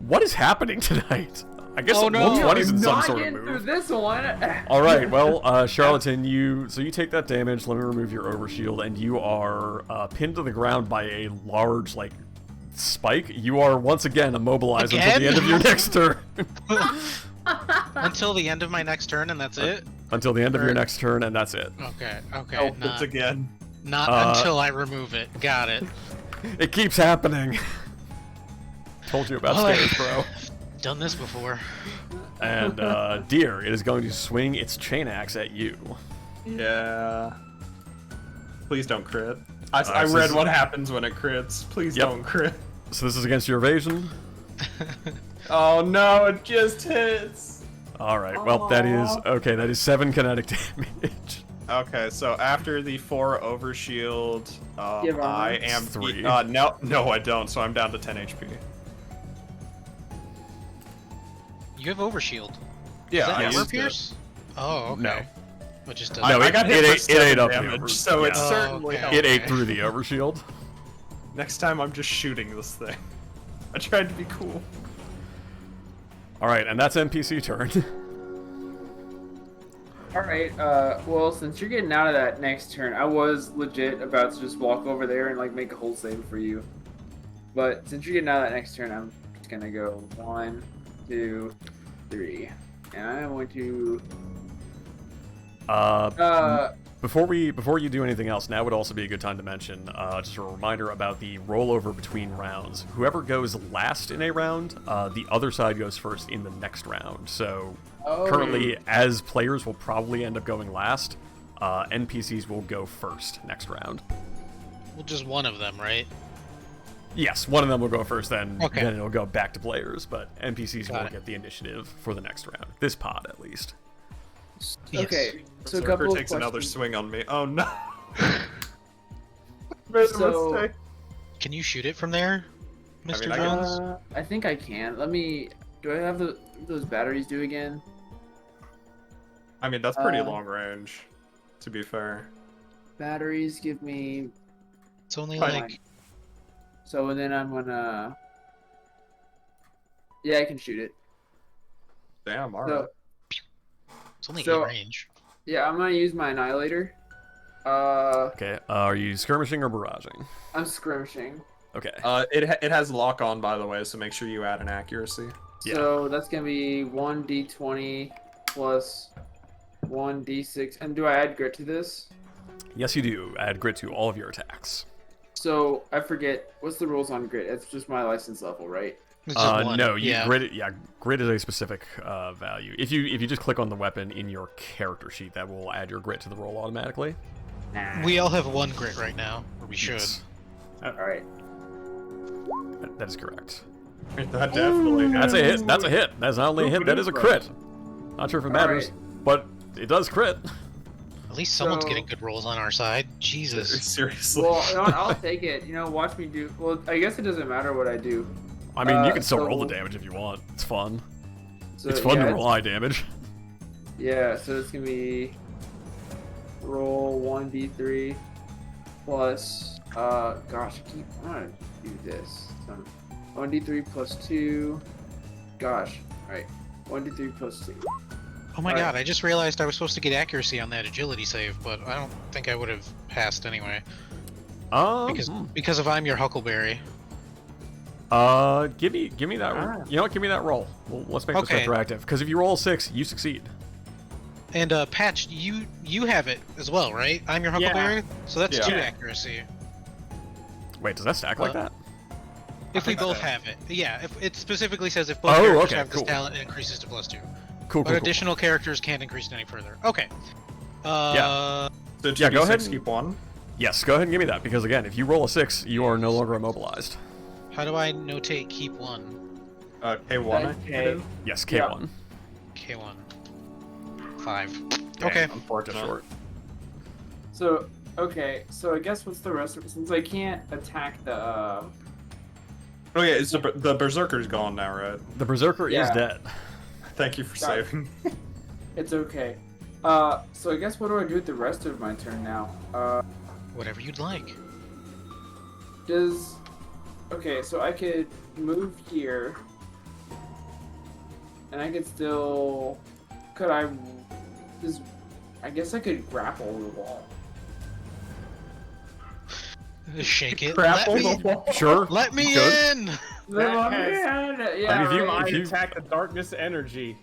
What is happening tonight? I guess Oh, no. 120's in some Not sort of getting through move. this one. All right, well, Charlatan, you take that damage. Let me remove your overshield, and you are pinned to the ground by a large spike. You are once again immobilized until the Again? end of your next turn. Until the end of my next turn, and that's it? Until the end of your next turn, and that's it. Okay, okay. Help Not, it again. not until I remove it. Got it. It keeps happening. Told you about Boy. stairs, bro. Done this before. And Deer, it is going to swing its chain axe at you. Yeah. Please don't crit. I so read this- what happens when it crits. Please Yep. don't crit. So this is against your evasion. Oh no, it just hits. All right. Well, that is okay. That is 7 kinetic damage. Okay, so after the 4 overshield, You have armor? I am 3. no, I don't. So I'm down to 10 HP. You have overshield. Yeah, Is that I armor used it. pierce? Oh, okay. No. It just No, doesn't. I it- got hit it for ate- it 7 ate up the damage, over- so it yeah. certainly Oh, helped. It ate Okay. through the overshield. Next time I'm just shooting this thing. I tried to be cool. All right, and that's NPC turn. All right. Well, since you're getting out of that next turn, I was legit about to just walk over there and make a whole save for you. But since you're getting out of that next turn, I'm just gonna go 1, 2, 3, and I'm going to. Before you do anything else, now would also be a good time to mention just a reminder about the rollover between rounds. Whoever goes last in a round, the other side goes first in the next round. So currently, as players will probably end up going last, NPCs will go first next round. Well, just one of them, right? Yes, one of them will go first, then Okay. it'll go back to players, but NPCs Got will it. get the initiative for the next round. This pod, at least. Yes. Okay. So a Berserker couple of takes another questions. swing on me. Oh no. Made a So- mistake. Can you shoot it from there, Mr. mean, I Jones? I think I can. Let me. Do I have those batteries due again? I mean, that's pretty Uh, long range, to be fair. Batteries give me. It's only Fine. like So and then I'm gonna. Yeah, I can shoot it. Damn, alright. So it's only So- 8 range. yeah, I'm gonna use my annihilator. Okay, are you skirmishing or barraging? I'm skirmishing. Okay. It has lock on, by the way, so make sure you add an accuracy. Yeah. So that's gonna be 1d20 plus 1d6. And do I add grit to this? Yes, you do. Add grit to all of your attacks. So I forget what's the rules on grit. It's just my license level, right? It's just one. No, yeah. grit. Yeah, grit is a specific value. If you just click on the weapon in your character sheet, that will add your grit to the roll automatically. We all have 1 grit right now, or we should. Yes, All right. that is correct. That definitely. That's a hit. That's a hit. That's not only a hit. That is a crit. Not sure if it matters, but it does crit. At least someone's So- getting good rolls on our side. Jesus. Seriously. Well, I'll take it. Watch me do. Well, I guess it doesn't matter what I do. I mean, you can still so- roll the damage if you want. It's fun. So, It's fun yeah, to roll high damage. Yeah, so it's gonna be roll 1d3 plus gosh, I wanna do this. 1d3 plus 2. Gosh, alright. 1d3 plus 2. Oh my Alright. god, I just realized I was supposed to get accuracy on that agility save, but I don't think I would have passed anyway. Because if I'm your Huckleberry. Give me that. You know what? Give me that roll. Well, let's make Okay. this retroactive. Because if you roll a 6, you succeed. And Patch, you have it as well, right? I'm your Huckleberry? So that's Yeah. 2 accuracy. Wait, does that stack like that? If we think both so. have it. Yeah, if it specifically says if both Oh, characters okay, have this cool. talent, it increases to +2. Cool, But cool, cool. additional characters can't increase it any further. Okay. Yeah. So Yeah, go ahead 2d6 and- keep 1. Yes, go ahead and give me that. Because again, if you roll a 6, you are no longer immobilized. How do I notate keep 1? K1. I think it is. Yes, K1. K1. 5. Dang, Okay. Unfortunate. Just short. So, okay, so I guess what's the rest of it? Since I can't attack the, Oh yeah, it's the Berserker's gone now, right? The Berserker is Yeah. dead. Thank you for Got it. saving. it's okay. So I guess what do I do with the rest of my turn now? Whatever you'd like. Okay, so I could move here, and I could still, I guess I could grapple the wall. Shake it. Grapple Let the me, wall. Sure. let me Good. in! That has- Yeah, I mean, right. if you- attack the darkness energy.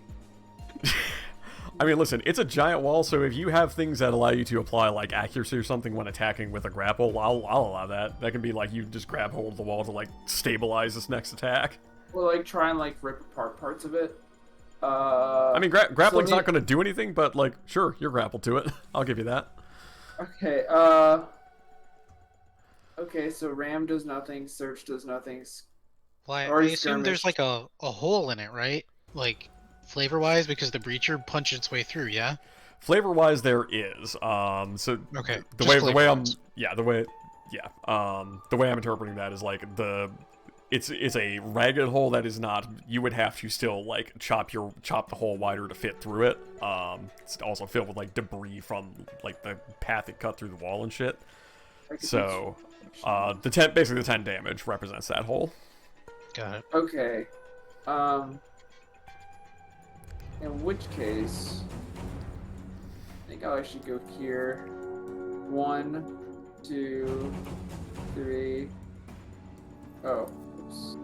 I mean, listen, it's a giant wall, so if you have things that allow you to apply, like, accuracy or something when attacking with a grapple, I'll allow that. That can be, like, you just grab hold of the wall to, like, stabilize this next attack. Or like try and like rip apart parts of it. I mean, grappling's so not going to do anything, but, like, sure, you're grappled to it. I'll give you that. Okay, okay, so Ram does nothing, Search does nothing. Well, I Already assume there's skirmished. like a hole in it, right? Like, flavor-wise, because the Breacher punched its way through, yeah? Flavor-wise, there is. So Okay. the just way flavor-wise. the way I'm interpreting that is like it's a ragged hole that is not, you would have to still like chop the hole wider to fit through it. It's also filled with like debris from like the path it cut through the wall and shit. So basically the 10 damage represents that hole. Got it. Okay, in which case, I think I should go here. 1, 2, 3. Oh, oops.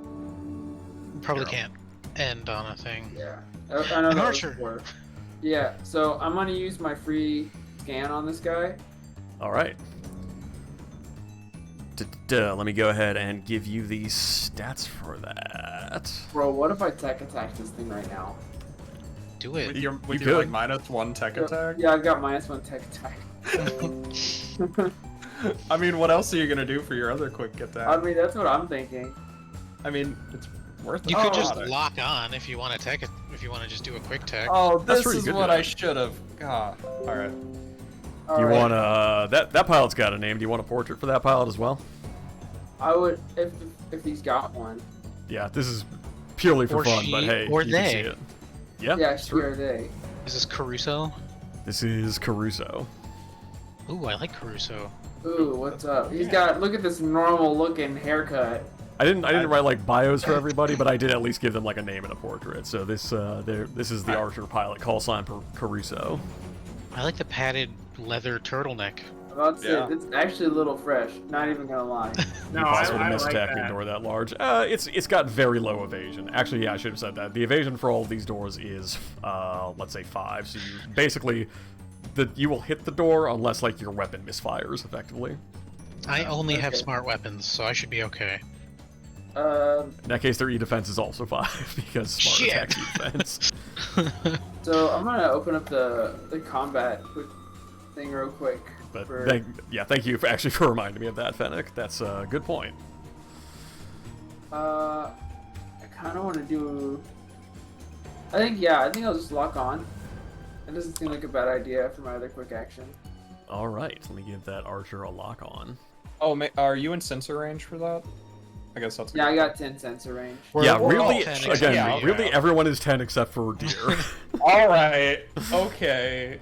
Probably Arrow. can't end on a thing. Yeah. I know An that was archer. 4. Yeah, so I'm gonna use my free scan on this guy. All right. Let me go ahead and give you the stats for that. Bro, what if I tech attack this thing right now? Do With it. your You like could. -1 tech attack. Yeah, I've got -1 tech attack. I mean, what else are you gonna do for your other quick attack? I mean, that's what I'm thinking. I mean, it's worth it. You could Oh, just God. lock on if you want to tech it. If you want to just do a quick tech. Oh, That's this true, you is could do what that. I should have. God. All right. Do you want that pilot's got a name? Do you want a portrait for that pilot as well? I would if he's got one. Yeah, this is purely for Or fun, she, but hey, or you can see they. it. Yeah, Yeah, it's sure true. are they. Is this Caruso? This is Caruso. Ooh, I like Caruso. Ooh, what's up? He's got, look at this normal looking haircut. I didn't write like bios for everybody, but I did at least give them like a name and a portrait. So this is the Archer pilot call sign for Caruso. I like the padded leather turtleneck. I'm about to say, Yeah. it's actually a little fresh. Not even gonna lie. No, Impossible to I miss like attacking a that. door that large. It's got very low evasion. Actually, yeah, I should have said that. The evasion for all of these doors is let's say 5. So you basically you will hit the door unless like your weapon misfires effectively. I only have Okay. smart weapons, so I should be okay. Um, In that case, their E defense is also 5 because smart Shit. attack E defense. so I'm gonna open up the combat quick thing real quick. But for- thank you for reminding me of that, Fennec. That's a good point. I kind of want to do. I think I'll just lock on. It doesn't seem like a bad idea for my other quick action. All right, let me give that archer a lock on. Oh, are you in sensor range for that? I guess that's. a Yeah, I good got 10 sensor range. Yeah, We're all really, 10 again, except yeah, for you. really, everyone is 10 except for Deer. point. All right. Okay.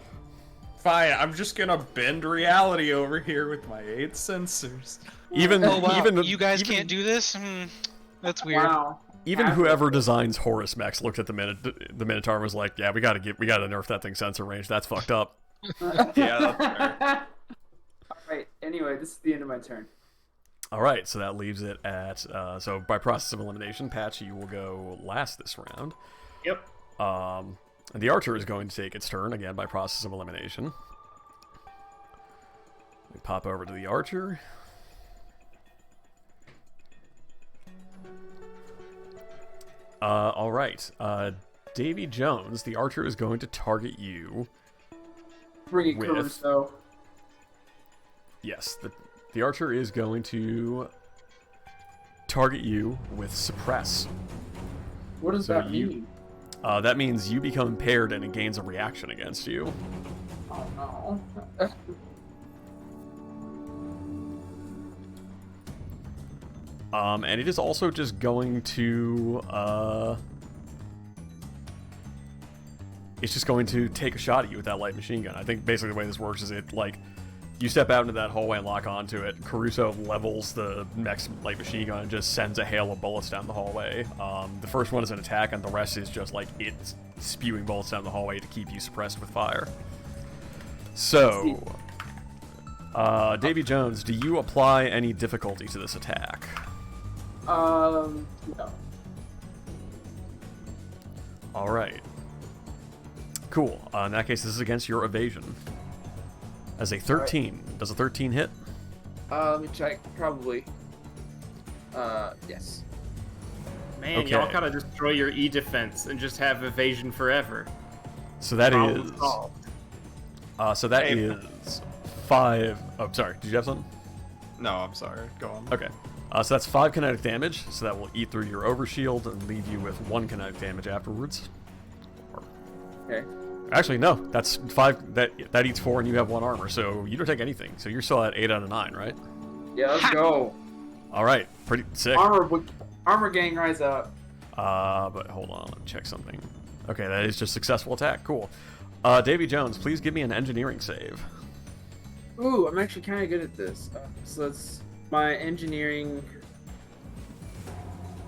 Fine. I'm just gonna bend reality over here with my 8 sensors. even, Oh wow, even you guys even, can't do this? That's weird. Wow. Even Half whoever of it. designs Horus Mechs looked at the Minotaur and was like, "Yeah, we gotta nerf that thing sensor range. That's fucked up." Yeah, that's fair. Alright, anyway, this is the end of my turn. All right, so that leaves it at so by process of elimination, Patch, you will go last this round. Yep. And the archer is going to take its turn again by process of elimination. We pop over to the archer. All right. Davy Jones, the archer is going to target you. Bring it, With- Caruso. Yes, the archer is going to target you with suppress. What does So that you- mean? That means you become impaired and it gains a reaction against you. Oh no. And it is also just going to, it's just going to take a shot at you with that light machine gun. I think basically the way this works is it, like, you step out into that hallway and lock onto it. Caruso levels the next light machine gun and just sends a hail of bullets down the hallway. The first one is an attack, and the rest is just, like, it's spewing bullets down the hallway to keep you suppressed with fire. So, Davy Jones, do you apply any difficulty to this attack? No. All right. Cool. In that case, this is against your evasion. As a 13. Does a 13 hit? Let me check. Probably. Yes. Man, Okay. y'all gotta destroy your E defense and just have evasion forever. So that Problem is... solved. So that Hey. is 5... Oh, sorry. Did you have something? No, I'm sorry. Go on. Okay. So that's 5 kinetic damage. So that will eat through your overshield and leave you with 1 kinetic damage afterwards. Okay. Actually, no. That's 5... That eats 4 and you have 1 armor. So you don't take anything. So you're still at 8 out of 9, right? Yeah, let's go. All right. Pretty sick. Armor gang, rise up. But hold on, let me check something. Okay, that is just successful attack. Cool. Davy Jones, please give me an engineering save. Ooh, I'm actually kind of good at this. So let's my engineering.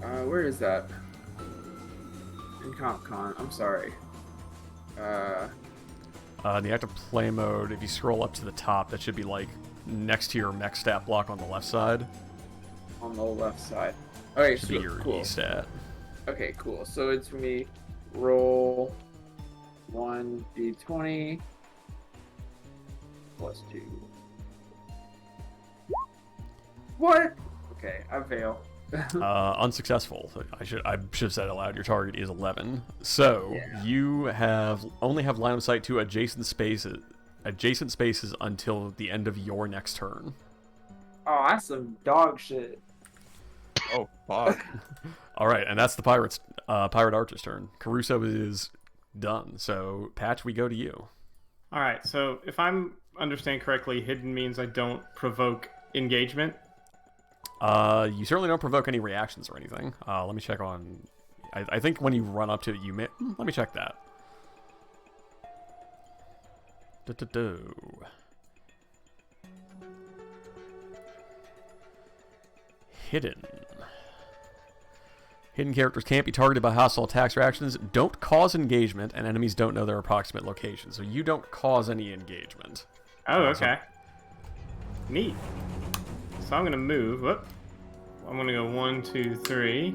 Where is that? In CompCon. I'm sorry. In the active play mode, if you scroll up to the top, that should be like next to your mech stat block on the left side. On the left side. Okay, Should be so your cool. E stat. Okay, cool. So it's for me. Roll 1d20 plus 2. What? Okay, I fail. Unsuccessful. I should have said it aloud. Your target is 11. So Yeah. you only have line of sight to adjacent spaces until the end of your next turn. Oh, that's some dog shit. Oh, fuck. All right, and that's the pirate archer's turn. Caruso is done. So Patch, we go to you. All right, so if I'm understand correctly, hidden means I don't provoke engagement. You certainly don't provoke any reactions or anything. Let me check on... I think when you run up to it, you may... Let me check that. Hidden. Hidden characters can't be targeted by hostile attacks or actions, don't cause engagement, and enemies don't know their approximate location. So you don't cause any engagement. Oh, Awesome. okay. Neat. So I'm gonna move. Whoop. I'm gonna go 1, 2, 3,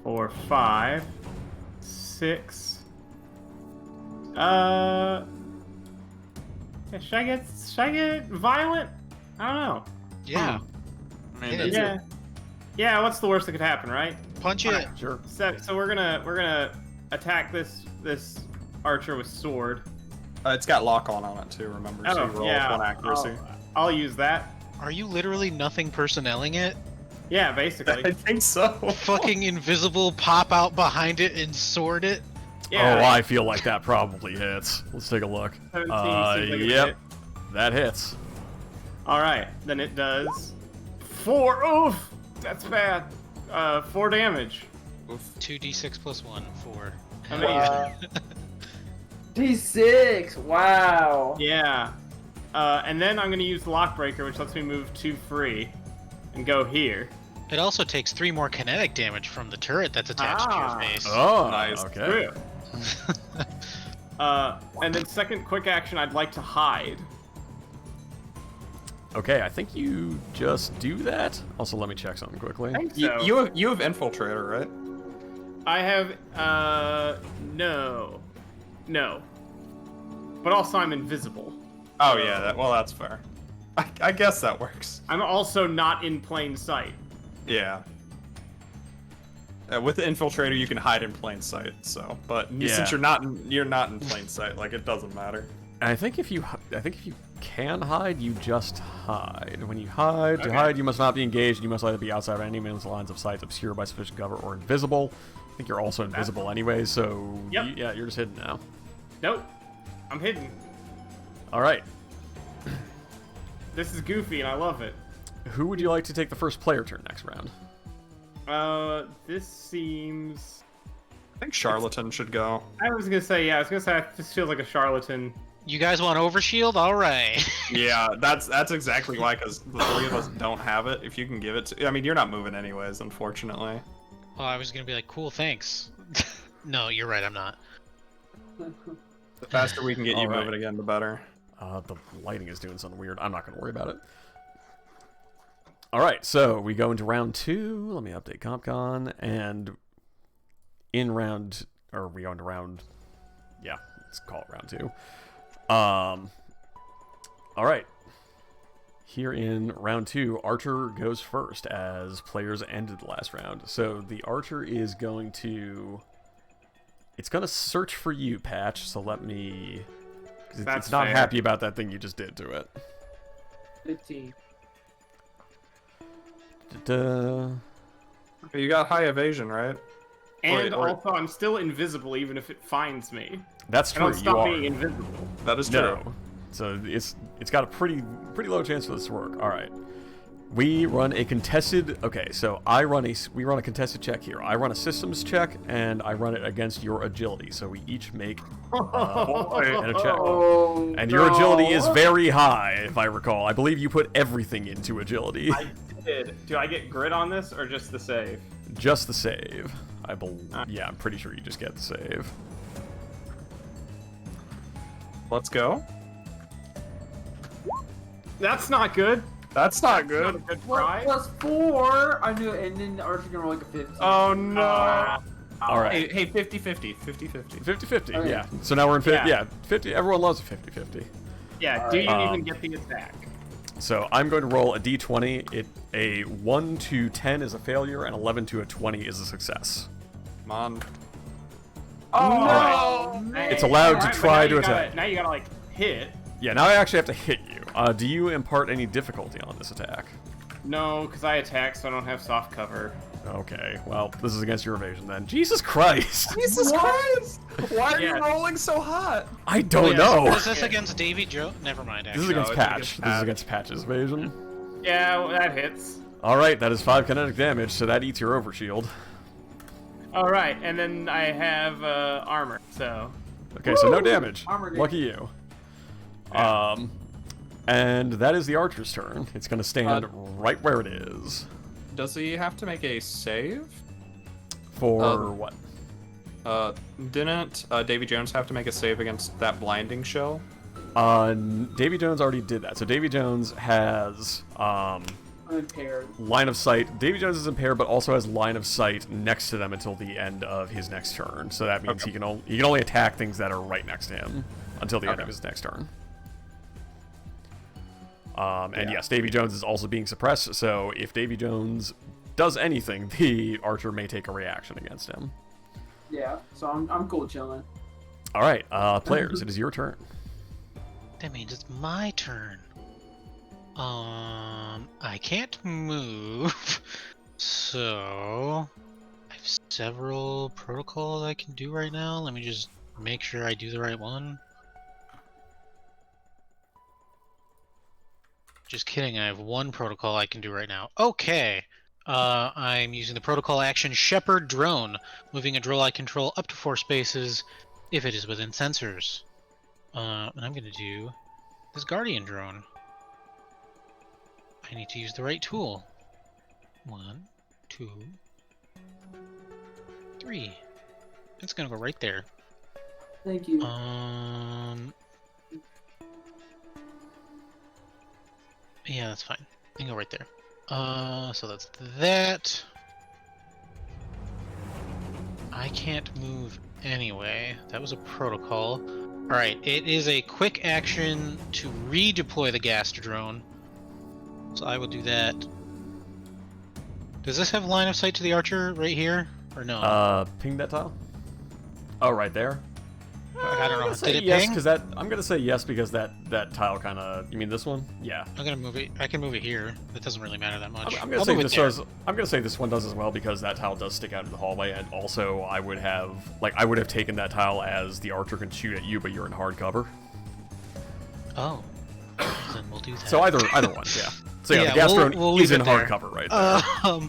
4, 5, 6. Yeah, should I get violent? I don't know. Yeah. I mean, Yeah. it's Yeah. Yeah. What's the worst that could happen, right? Punch it. Sure. So we're gonna attack this archer with sword. it's got lock on it too. Remember, so you roll with 1 accuracy. I'll use that. Are you literally nothing personnelling it? Yeah, I basically. think so. Fucking invisible pop out behind it and sword it? Yeah. Oh, I feel like that probably hits. Let's take a look. 17 seems like a Yep. hit. That hits. All right, then it does 4. Oof, that's bad. 4 damage. 2d6 plus 1, 4. Amazing. D6. Wow. Yeah. And then I'm gonna use the lockbreaker, which lets me move 2 free, and go here. It also takes 3 more kinetic damage from the turret that's attached to your face. Oh, Nice. Okay. True. And then second quick action, I'd like to hide. Okay, I think you just do that. Also, let me check something quickly. So You have infiltrator, right? I have no. But also I'm invisible. Oh yeah, that's fair. I guess that works. I'm also not in plain sight. Yeah. With the infiltrator, you can hide in plain sight. So, but Yeah. since you're not in plain sight, like it doesn't matter. I think if you can hide, you just hide. When you hide, you must not be engaged. You must either be outside of any man's lines of sight, obscured by sufficient cover, or invisible. I think you're also invisible anyway, so Yep. yeah, you're just hidden now. Nope. I'm hidden. All right. This is goofy, and I love it. Who would you like to take the first player turn next round? This seems... I think Charlatan should go. I was gonna say, this feels like a charlatan. You guys want overshield? All right. Yeah, that's exactly why, because the three of us don't have it. If you can give it to... I mean, you're not moving anyways, unfortunately. Well, I was gonna be like, cool, thanks. No, you're right, I'm not. The faster we can get you Alright. moving again, the better. The lighting is doing something weird. I'm not going to worry about it. All right, so we go into round 2. Let me update CompCon. And in round... Or we go into round... Yeah, let's call it round 2. All right. Here in round 2, Archer goes first as players ended the last round. So the Archer is going to... It's going to search for you, Patch, so let me... That's It's not fair. happy about that thing you just did to it. 15. Da-da. You got high evasion, right? And or- also, I'm still invisible even if it finds me. That's I true, don't you stop are. being invisible. That is true. No. So it's got a pretty low chance for this to work. All right. We run a contested... Okay, so we run a contested check here. I run a systems check, and I run it against your agility. So we each make and a check. Oh, And your agility is very high, if I recall. I believe you put everything into agility. I did. Do I get grit on this or just the save? Just the save. Yeah, I'm pretty sure you just get the save. Let's go. That's not good. That's not Not a good. good What, try. +4? I knew it, and then Archer gonna roll like a 15. Oh no. All right. Hey, 50-50. 50-50. 50-50, Okay. yeah. So now we're in 50. Yeah. Yeah, 50. Everyone loves a 50-50. Yeah, All do right. you even get the attack? So I'm going to roll a d20. A 1 to 10 is a failure, and 11 to a 20 is a success. Come on. Oh, man. It's allowed to Alright, but try now to you gotta- attack. Now you gotta, like, hit. Yeah, now I actually have to hit you. Do you impart any difficulty on this attack? No, because I attack, so I don't have soft cover. Okay, well, this is against your evasion then. Jesus Christ! Jesus Christ! Why are Yeah. you rolling so hot? I don't know. Was this against Davy Joe? Never mind, This is actually. against it's Patch. against This is Patch. against Patch's evasion. Yeah, well, that hits. Alright, that is 5 kinetic damage, so that eats your overshield. Alright, and then I have armor, so... Okay, so no Woo! damage. Armor Lucky you. And that is the Archer's turn. It's going to stand right where it is. Does he have to make a save? For what? Didn't Davy Jones have to make a save against that blinding shell? Davy Jones already did that. So Davy Jones has Unimpaired. line of sight. Davy Jones is impaired, but also has line of sight next to them until the end of his next turn. So that means he can only attack things that are right next to him until the end of his next turn. And yes, Davy Jones is also being suppressed. So if Davy Jones does anything, the Archer may take a reaction against him. Yeah, so I'm cool chilling. All right, players, it is your turn. That means it's my turn. I can't move, so I have several protocols I can do right now. Let me just make sure I do the right one. Just kidding, I have one protocol I can do right now. Okay. I'm using the protocol action Shepherd Drone, moving a drone I control up to 4 spaces if it is within sensors. And I'm gonna do this Guardian Drone. I need to use the right tool. 1, 2, 3. It's gonna go right there. Thank you. Yeah, that's fine. I can go right there. So that's that. I can't move anyway. That was a protocol. Alright, it is a quick action to redeploy the gas drone. So I will do that. Does this have line of sight to the Archer right here? Or no? Ping that tile. Oh, right there. I don't know. Did it yes, ping? because that I'm gonna say yes because that tile kind of. You mean this one? Yeah. I'm gonna move it. I can move it here. It doesn't really matter that much. I'm gonna I'll say move it this there. does. I'm gonna say this one does as well because that tile does stick out in the hallway, and also I would have taken that tile as the archer can shoot at you, but you're in hard cover. Oh. Then we'll do that. So either one, yeah. So yeah, Yeah, the gas we'll- drone we'll is leave in it hard there. cover right there.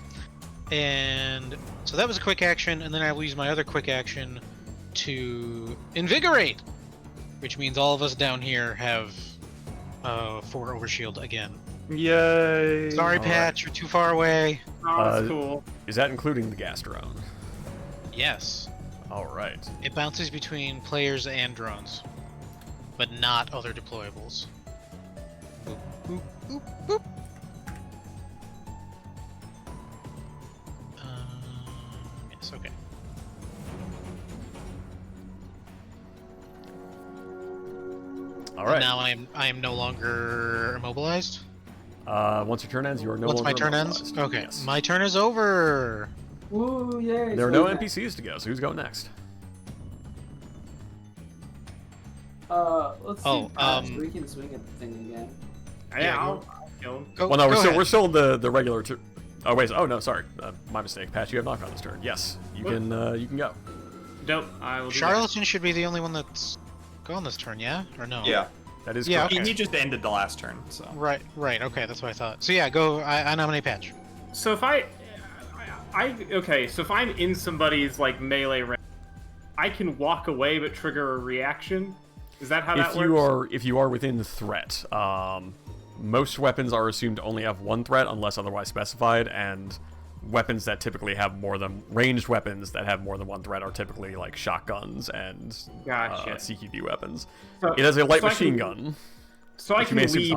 And so that was a quick action, and then I will use my other quick action to invigorate, which means all of us down here have 4 overshield again. Yay! Sorry, All Pat, you're too far away. Oh, that's cool. Is that including the gas drone? Yes, All right. it bounces between players and drones, but not other deployables. Boop, boop, boop, boop. Yes, okay. All right. Now I am no longer immobilized. Once your turn ends, you are no Once longer my turn ends? immobilized. Okay. Yes. My turn is over. Woo, yay. There are no so NPCs to go, so who's going next? Let's see. Oh, Pat, so we can swing at the thing again. Yeah, go- I'll kill him. Go, Well, no, go ahead. we're still in the regular. Oh wait. Oh no, sorry. My mistake. Pat, you have knocked on this turn. Yes, you What? can go. Dope. I will do that. Charlatan should be the only one that's going this turn, yeah? Or no? Yeah, That is Yeah, correct. he just ended the last turn. So Right, okay, that's what I thought. So yeah, go, I nominate Patch. So if okay, so if I'm in somebody's like melee range, I can walk away but trigger a reaction. Is that how that works? If you are within threat, most weapons are assumed to only have one threat unless otherwise specified, and weapons that typically have ranged weapons that have more than one threat are typically like shotguns and Gotcha. CQB weapons. So- It has a light so I machine can- gun. So I Which you can may assume is leave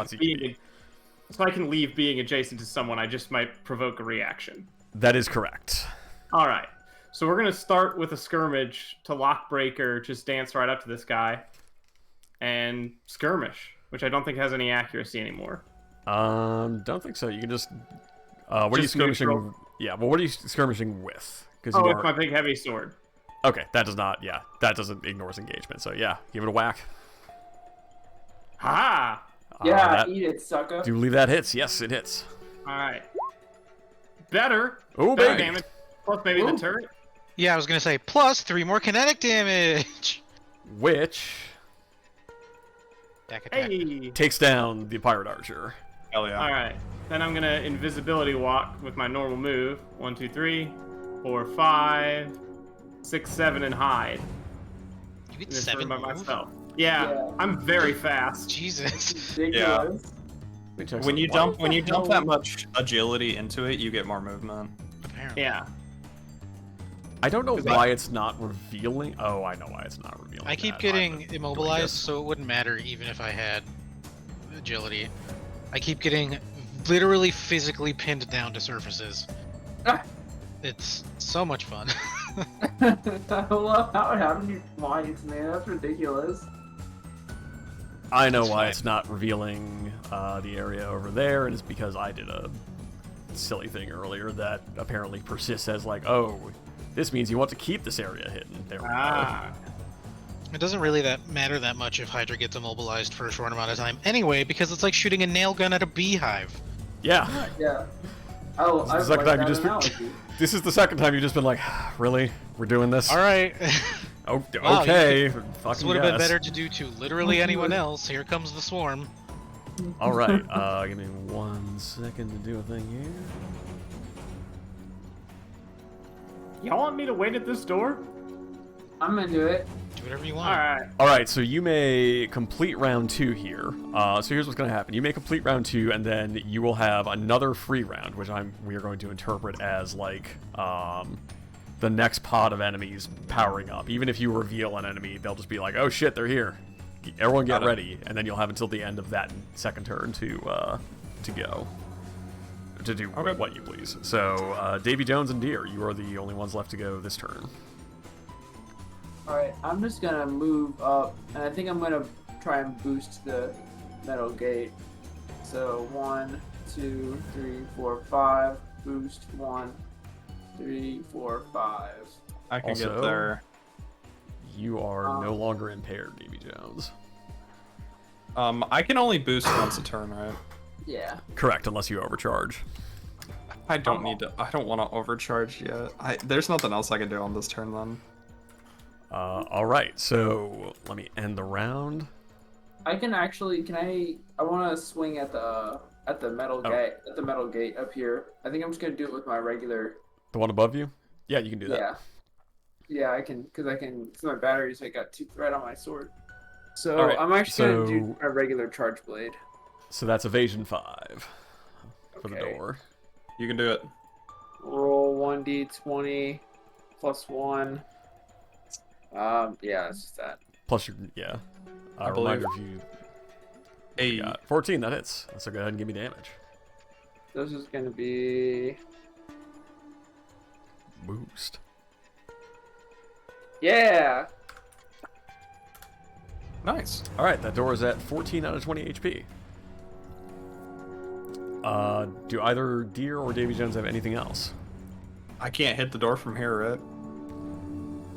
not CQB. being adjacent to someone. I just might provoke a reaction. That is correct. All right. So we're gonna start with a skirmish to lockbreaker. Just dance right up to this guy and skirmish, which I don't think has any accuracy anymore. Don't think so. You can just. What are you Just skirmishing? neutral. Yeah, well, what are you skirmishing with? Because Oh, you with are. my big heavy sword. Okay, that does not. Yeah, that doesn't ignores engagement. So yeah, give it a whack. Ha! Yeah, that, eat it, sucker. do you believe that hits? Yes, it hits. All right. Better. Oh, Better baby. damage. Plus maybe the Ooh. turret. Yeah, I was gonna say, plus 3 more kinetic damage! Which Attack, attack. Hey. takes down the pirate archer. hell yeah. All right. Then I'm gonna invisibility walk with my normal move. 1, 2, 3, 4, 5, 6, 7, and hide. You get In this 7 room by move? myself. Yeah, Yeah. I'm very fast. Jesus. Ridiculous. Let me check When you something. dump What the that hell? much agility into it, you get more movement. Apparently. Yeah. I don't know 'Cause why it's not revealing. Oh, I know why it's not revealing. I keep that. getting I'm immobilized, this. so it wouldn't matter even if I had agility. I keep getting literally physically pinned down to surfaces. Ah. It's so much fun. I love how it happened twice, man. That's ridiculous. I know It's why fine. it's not revealing the area over there, and it's because I did a silly thing earlier that apparently persists as like, oh, this means you want to keep this area hidden. There we Ah. It doesn't really matter that much if Hydra gets immobilized for a short amount of time anyway, because it's like shooting a nail gun at a beehive. go. Yeah. Yeah. Oh, This is the I second like time you that just. analogy. This is the second time you've just been like, really? We're doing this? All right. Oh, Wow, okay. this Fucking would have been yes. better to do to literally anyone else. Here comes the swarm. All right. Give me 1 second to do a thing here. Y'all want me to wait at this door? I'm into it. Do whatever you All want. right. All right, so you may complete round 2 here. So here's what's going to happen. You may complete round 2, and then you will have another free round, which we are going to interpret as like the next pod of enemies powering up. Even if you reveal an enemy, they'll just be like, "Oh shit, they're here! Everyone get Got it. ready!" And then you'll have until the end of that second turn to go. To do Okay. what you please. So, Davy Jones and Deer, you are the only ones left to go this turn. Alright, I'm just gonna move up, and I think I'm gonna try and boost the metal gate. So 1, 2, 3, 4, 5. Boost 1, 3, 4, 5. I can Also- get there. You are no longer impaired, Davy Jones. I can only boost once a turn, right? Yeah. Correct, unless you overcharge. I don't need to. I don't want to overcharge yet. There's nothing else I can do on this turn then. All right, so let me end the round. I can actually. Can I? I want to swing at the metal gate. At the metal gate up here. I think I'm just gonna do it with my regular. The one above you? Yeah, you can do that. Yeah. Yeah, I can, because I can. It's my batteries. I got 2 thread on my sword. So All right, I'm actually gonna so- do a regular charge blade. So that's evasion 5 for the Okay. door. You can do it. Roll 1d20 plus 1. Yeah, it's just that. Plus, yeah. I believe. Reminder if you Hey, got 14, that hits. So go ahead and give me damage. This is gonna be. Boost. Yeah. nice. All right, that door is at 14 out of 20 HP. Do either Deer or Davy Jones have anything else? I can't hit the door from here, right?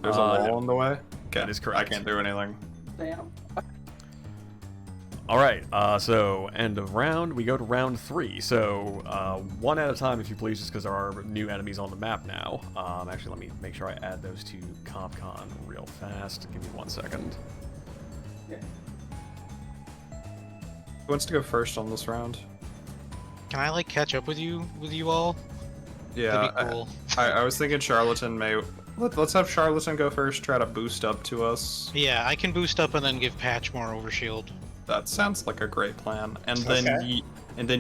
There's a No. wall in the way. Okay, That is correct. I can't do anything. Damn. All right, so end of round. We go to round 3. So one at a time, if you please, just because there are new enemies on the map now. Actually, let me make sure I add those to CompCon real fast. Give me 1 second. Who wants to go first on this round? Can I like catch up with you all? Yeah, That'd be cool. I was thinking Charlatan may. Let's have Charlatan go first. Try to boost up to us. Yeah, I can boost up and then give Patch more overshield. That sounds like a great plan. And then Okay.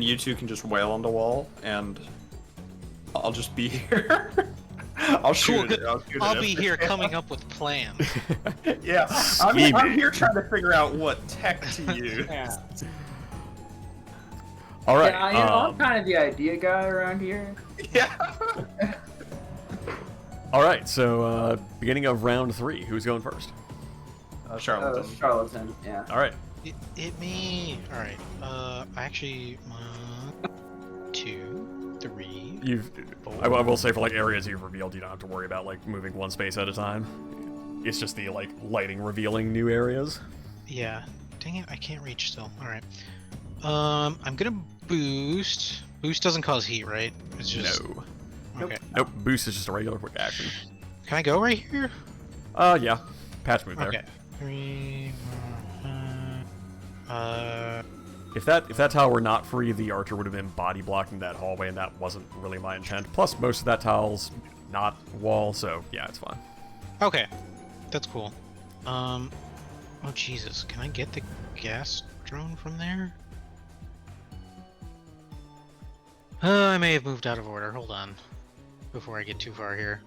you two can just wail on the wall, and I'll just be here. I'll shoot it. I'll be here coming up with plans. Yeah, I'm here trying to figure out what tech to use. Yeah. All right. Yeah, you know, I'm kind of the idea guy around here. Yeah. All right. So beginning of round 3. Who's going first? Charlatan. Charlatan. Yeah. All right. Hit me. All right. Actually, 1, 2, 3. I will say for like areas you've revealed, you don't have to worry about like moving one space at a time. It's just the like lighting revealing new areas. Yeah. Dang it, I can't reach still. All right. I'm gonna boost. Boost doesn't cause heat, right? It's just No. okay. Nope. Boost is just a regular quick action. Can I go right here? Yeah. Patch move there. Okay. 3. If that tile were not free, the archer would have been body blocking that hallway, and that wasn't really my intent. Plus, most of that tile's not wall, so yeah, it's fine. Okay, that's cool. Oh Jesus, can I get the gas drone from there? I may have moved out of order. Hold on, before I get too far here.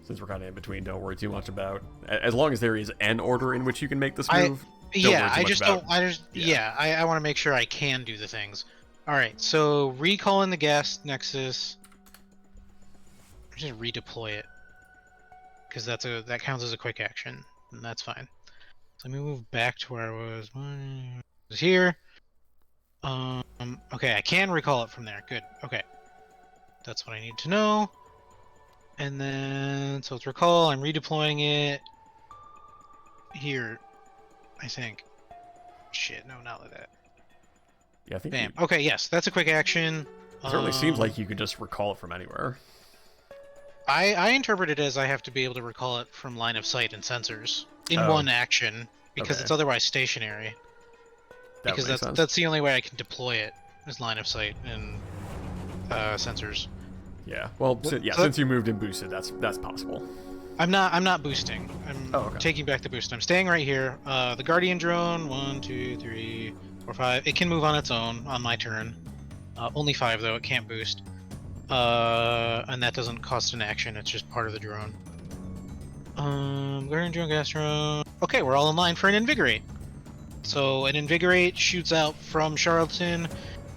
Since we're kind of in between, don't worry too much about. As long as there is an order in which you can make this move. Yeah, I just about- don't. I just yeah. I want to make sure I can do the things. All right, so recalling the gas nexus. Just redeploy it, because that counts as a quick action, and that's fine. So let me move back to where I was. I was here. Okay, I can recall it from there. Good. Okay, that's what I need to know. And then, so it's recall. I'm redeploying it here, I think. Shit, no, not like that. Yeah, I think Bam. Okay, yes, that's a quick action. it certainly seems like you could just recall it from anywhere. I interpret it as I have to be able to recall it from line of sight and sensors in Oh. one action, because Okay. it's otherwise stationary. That Because makes sense. that's the only way I can deploy it is line of sight and sensors. Yeah. Well, So- since you moved and boosted, that's possible. I'm not boosting. I'm okay. taking back the boost. I'm staying right here. The Guardian drone, 1, 2, 3, 4, 5. It can move on its own on my turn. Only 5 though. It can't boost. And that doesn't cost an action. It's just part of the drone. Guardian drone, gas drone. Okay, we're all in line for an invigorate. So an invigorate shoots out from Charlatan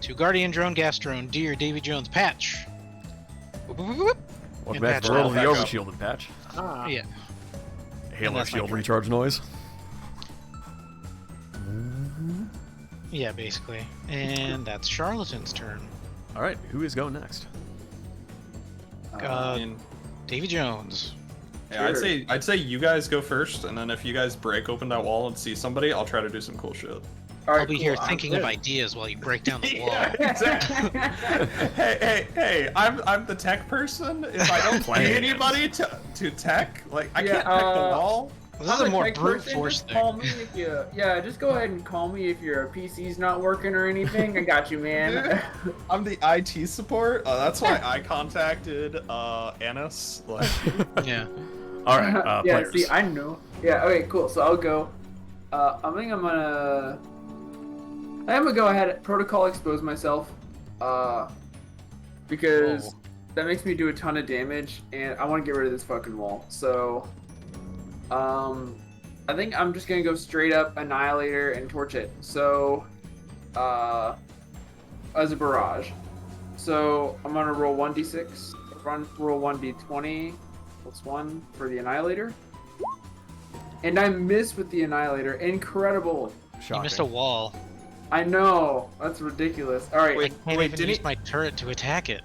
to Guardian drone, gas drone, Deer, Davy Jones, Patch. Whoop, whoop, whoop, whoop. Welcome And back patch to World of the back up. Overshielded patch. Yeah. Halo that's my shield turn. recharge noise. Yeah, basically. And that's Charlatan's turn. All right, who is going next? And- Davy Jones. Yeah, Sure. I'd say you guys go first, and then if you guys break open that wall and see somebody, I'll try to do some cool shit. All I'll right, be cool, here I'm thinking of good. ideas while you break down the wall. Yeah, exactly. hey! I'm the tech person. If I don't pay anybody to tech, like I Yeah, can't tech the wall. This is I'm a more tech brute person, force just thing. call me if you. Yeah, just go ahead and call me if your PC's not working or anything. I got you, man. I'm the IT support. That's why I contacted Annis. Like, Yeah. All right, yeah, players. see, I know. Yeah, okay, cool. So I'll go. I think I'm gonna go ahead and protocol expose myself, because Whoa. that makes me do a ton of damage, and I want to get rid of this fucking wall. So, I think I'm just gonna go straight up Annihilator and torch it. So, as a barrage. So I'm gonna roll 1d6, roll 1d20 plus 1 for the Annihilator. And I miss with the Annihilator. Incredible. Shocking. You missed a wall. I know. That's ridiculous. All right. Wait, I can't even didn't use he- my turret to attack it.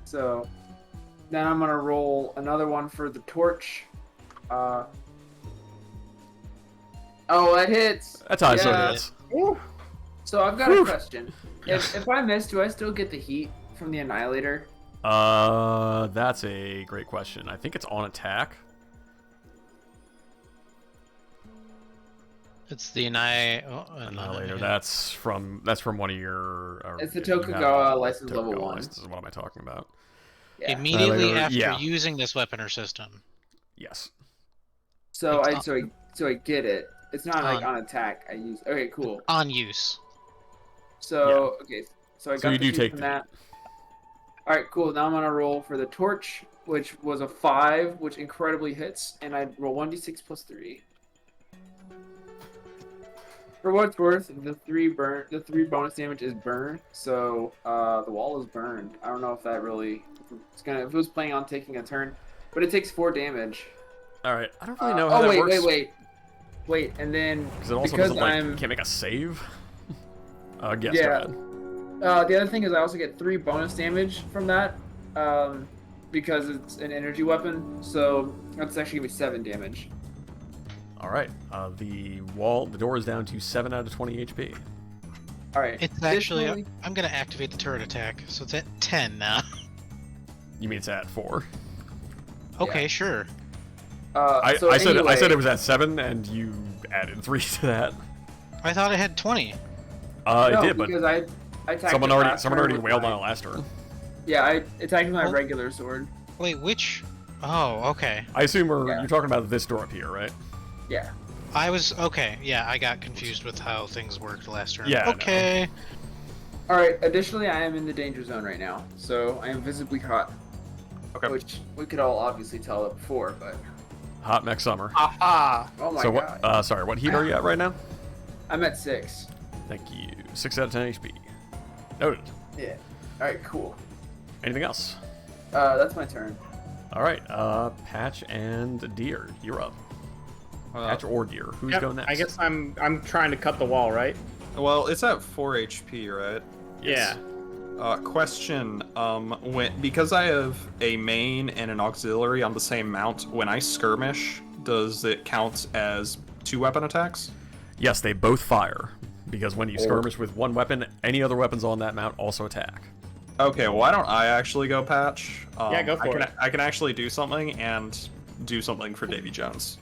So then I'm gonna roll another one for the torch. Oh, that hits. That's how so Yeah. it is. So I've got a question. If I miss, do I still get the heat from the Annihilator? That's a great question. I think it's on attack. It's the Annihilator. That's from one of your. It's the you have Tokugawa a license level Tokugawa 1. license. What am I talking about? Yeah. Immediately Annihilator, after yeah. using this weapon or system. Yes. So It's I get it. It's not like on. on attack. I use. Okay, cool. On use. So okay, so I So got you the do heat take from the that. All right, cool. Now I'm gonna roll for the torch, which was a 5, which incredibly hits, and I roll 1d6 plus 3. For what it's worth, the 3 bonus damage is burn, so the wall is burned. I don't know if that really, if it was planning on taking a turn, but it takes 4 damage. All right. I don't really know how that works. Wait, and then Because it also because doesn't like I'm can't make a save. Yes. Yeah. Go ahead. The other thing is I also get 3 bonus damage from that, because it's an energy weapon. So that's actually gonna be 7 damage. All right. The door is down to 7 out of 20 HP. All right. It's actually. Additionally- I'm gonna activate the turret attack, so it's at 10 now. You mean it's at 4? Okay, sure. I so said anyway, it was at 7, and you added 3 to that. I thought I had 20. no, It did, but because I attacked someone it already last turn with wailed my- on it last turn. Yeah, I attacked with my Oh. regular sword. Wait, which? Oh, okay. I assume Yeah. you're talking about this door up here, right? Yeah. I was okay. Yeah, I got confused with how things worked last turn. Yeah, I know. Okay. All right. Additionally, I am in the danger zone right now, so I am visibly hot, okay. which we could all obviously tell it before, but Hot mech summer. Aha. oh my So god, what? Sorry, what heat are you at right now? I'm at 6. Thank you. 6 out of 10 HP. Noted. Yeah. All right. Cool. Anything else? That's my turn. All right. Patch and Deer, you're up. Patch or Deer, who's Yep, going next? I guess I'm trying to cut the wall, right? Well, it's at 4 HP, right? Yeah. Question. Because I have a main and an auxiliary on the same mount, when I skirmish, does it count as 2 weapon attacks? Yes, they both fire because when you skirmish with one weapon, any other weapons on that mount also attack. Okay, well, why don't I actually go patch? Yeah, go for it. I can actually do something and do something for Davy Jones.